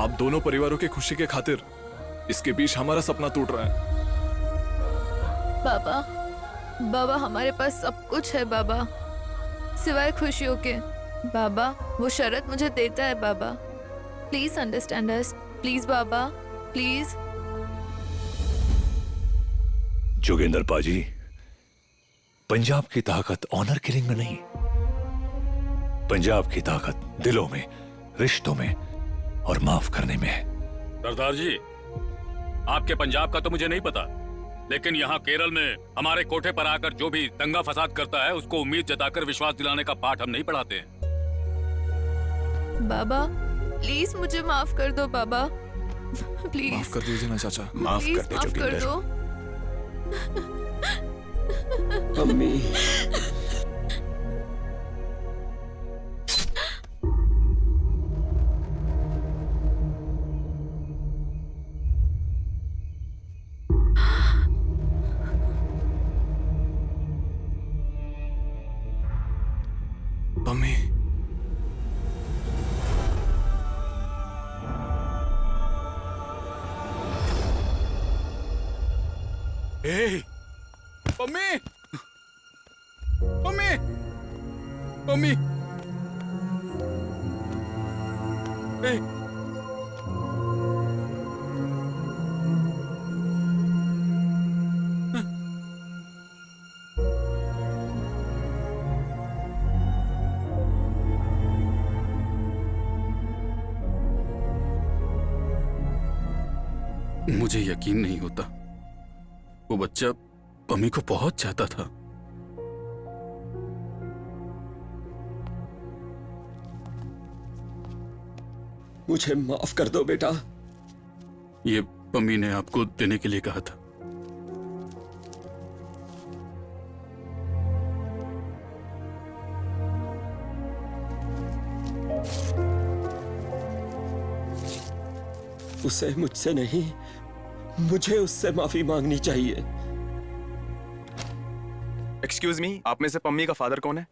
आप दोनों परिवारों की खुशी के खातिर इसके बीच हमारा सपना टूट रहा है। बाबा, बाबा हमारे पास सब कुछ है बाबा, सिवाय खुशियों के। बाबा वो शरत मुझे देता है बाबा, प्लीज अंडरस्टैंड अस, प्लीज बाबा, प्लीज। जोगेंद्र पाजी, पंजाब की ताकत ऑनर किलिंग में नहीं, पंजाब की ताकत दिलों में, रिश्तों में और माफ करने में है। सरदार जी, आपके पंजाब का तो मुझे नहीं पता, लेकिन यहाँ केरल में हमारे कोठे पर आकर जो भी दंगा फसाद करता है उसको उम्मीद जताकर विश्वास दिलाने का पाठ हम नहीं पढ़ाते हैं। बाबा प्लीज मुझे माफ कर दो बाबा, प्लीज। माफ कर दीजिए ना चाचा। माफ कर दो Joginder. Mummy, mummy, mummy, mummy, mummy, मुझे यकीन नहीं होता, वो बच्चा पम्मी को बहुत चाहता था। मुझे माफ कर दो बेटा। ये पम्मी ने आपको देने के लिए कहा था। उसे मुझसे नहीं, मुझे उससे माफी मांगनी चाहिए। एक्सक्यूज मी, आप में से पम्मी का फादर कौन है?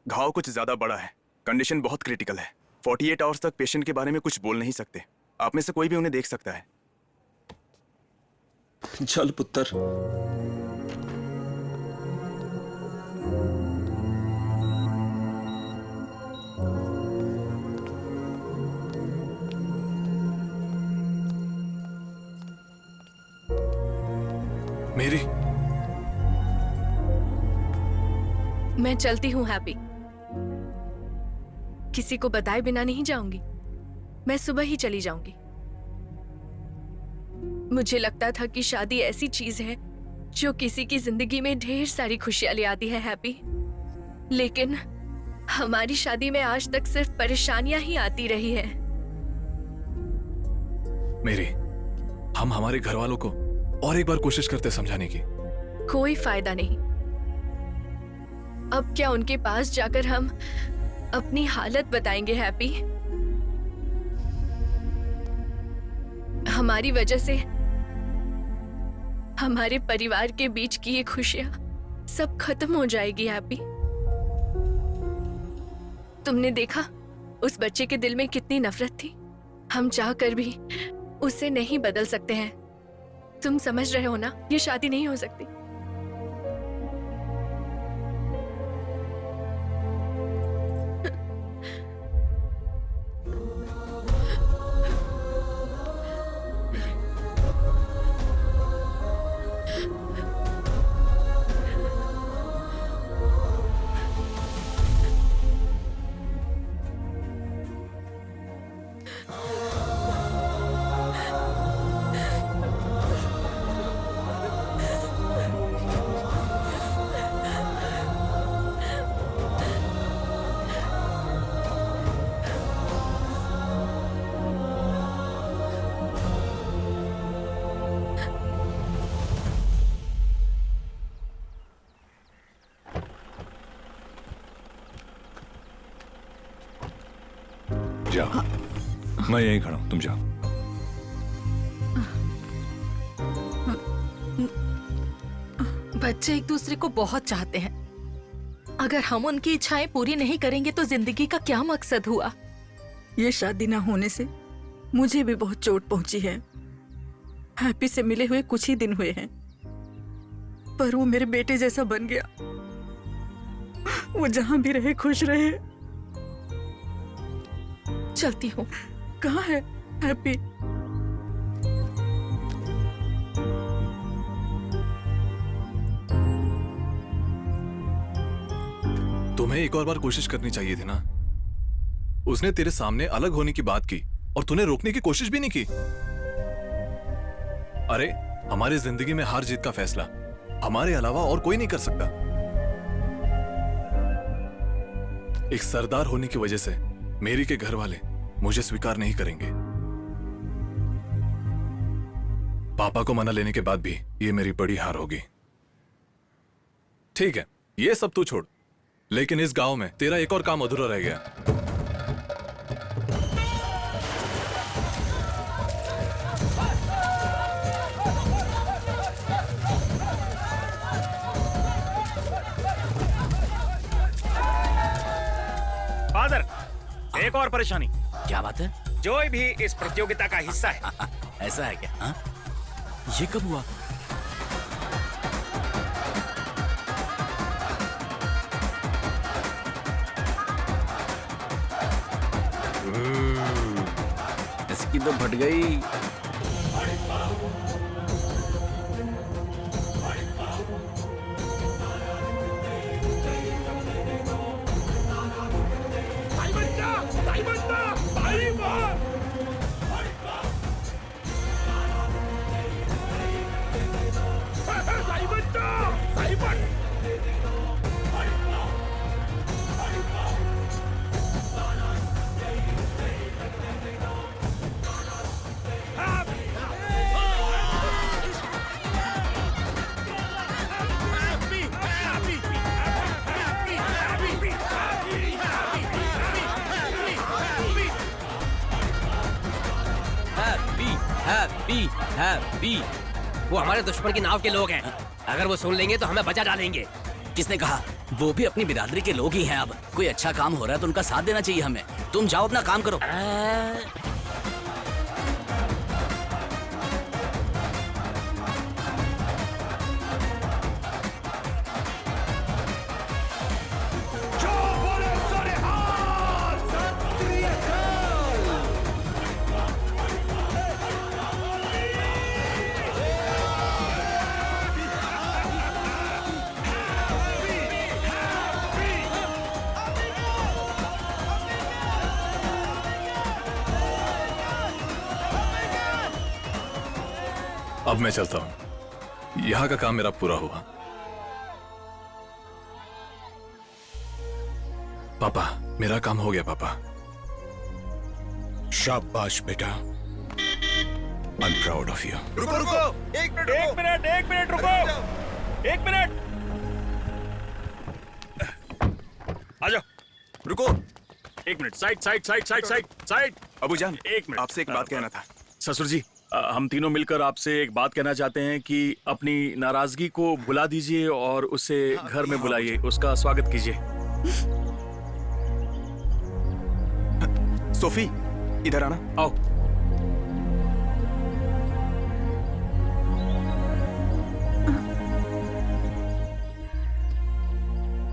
घाव कुछ ज्यादा बड़ा है, कंडीशन बहुत क्रिटिकल है, 48 आवर्स तक पेशेंट के बारे में कुछ बोल नहीं सकते। आप में से कोई भी उन्हें देख सकता है। चल पुत्र। मेरी, मैं चलती हूँ हैप्पी, किसी को बताए बिना नहीं जाऊंगी। मैं सुबह ही चली जाऊंगी। मुझे लगता था कि शादी ऐसी चीज है जो किसी की जिंदगी में ढेर सारी खुशियां ले आती है हैप्पी, लेकिन हमारी शादी में आज तक सिर्फ परेशानियां ही आती रही है। मेरी, हम हमारे घर वालों को और एक बार कोशिश करते समझाने की। कोई फायदा नहीं। अब क्या उनके पास जाकर हम अपनी हालत बताएंगे हैप्पी? हमारी वजह से हमारे परिवार के बीच की ये खुशियां सब खत्म हो जाएगी हैप्पी। तुमने देखा उस बच्चे के दिल में कितनी नफरत थी। हम चाहकर भी उसे नहीं बदल सकते हैं। तुम समझ रहे हो ना, ये शादी नहीं हो सकती। जाओ, मैं यहीं खड़ा हूं, तुम जाओ। बच्चे एक दूसरे को बहुत चाहते हैं। अगर हम उनकी इच्छाएं पूरी नहीं करेंगे तो जिंदगी का क्या मकसद हुआ? ये शादी ना होने से मुझे भी बहुत चोट पहुंची है। हैप्पी से मिले हुए कुछ ही दिन हुए हैं, पर वो मेरे बेटे जैसा बन गया। वो जहां भी रहे खुश रहे। चलती हूँ। कहाँ है हैप्पी? तुम्हें एक और बार कोशिश करनी चाहिए थी ना। उसने तेरे सामने अलग होने की बात की और तूने रोकने की कोशिश भी नहीं की। अरे हमारी जिंदगी में हार जीत का फैसला हमारे अलावा और कोई नहीं कर सकता। एक सरदार होने की वजह से मेरी के घर वाले मुझे स्वीकार नहीं करेंगे। पापा को मना लेने के बाद भी ये मेरी बड़ी हार होगी। ठीक है, ये सब तू छोड़, लेकिन इस गांव में तेरा एक और काम अधूरा रह गया। फादर, एक और परेशानी। क्या बात है? जोय भी इस प्रतियोगिता का हिस्सा है। ऐसा है क्या? हाँ? ये कब हुआ? इसकी तो फट गई। हैप्पी, वो हमारे दुश्मन की नाव के लोग हैं। अगर वो सुन लेंगे तो हमें बचा डालेंगे। किसने कहा? वो भी अपनी बिरादरी के लोग ही हैं। अब कोई अच्छा काम हो रहा है तो उनका साथ देना चाहिए हमें। तुम जाओ अपना काम करो। अब मैं चलता हूं। यहां का काम मेरा पूरा हुआ। पापा, मेरा काम हो गया पापा। शाबाश बेटा। I am proud of you. रुको रुको, एक मिनट रुको, एक मिनट। आ जाओ। रुको, एक मिनट। साइड। अबूजान, एक मिनट, आपसे एक बात कहना था। ससुर जी, हम तीनों मिलकर आपसे एक बात कहना चाहते हैं कि अपनी नाराजगी को भुला दीजिए और उसे घर में बुलाइए, उसका स्वागत कीजिए। सोफी, इधर आना। आओ।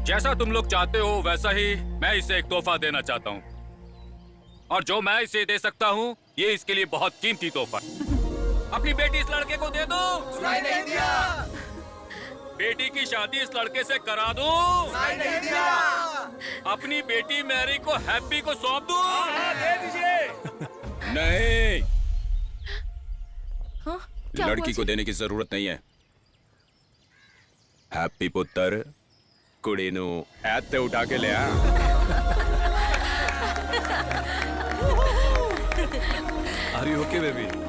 जैसा तुम लोग चाहते हो वैसा ही मैं इसे एक तोहफा देना चाहता हूँ, और जो मैं इसे दे सकता हूँ ये इसके लिए बहुत कीमती तोहफा। अपनी बेटी इस लड़के को दे दो। सुनाई नहीं दिया। बेटी की शादी इस लड़के से करा दूं। सुनाई नहीं दिया। अपनी बेटी मैरी को हैप्पी को सौंप दूं। दे दीजिए। नहीं, क्या लड़की को देने की जरूरत नहीं है। हैप्पी पुत्र, कुड़ी नू ऐते उठा के ले आ। Are you okay, baby?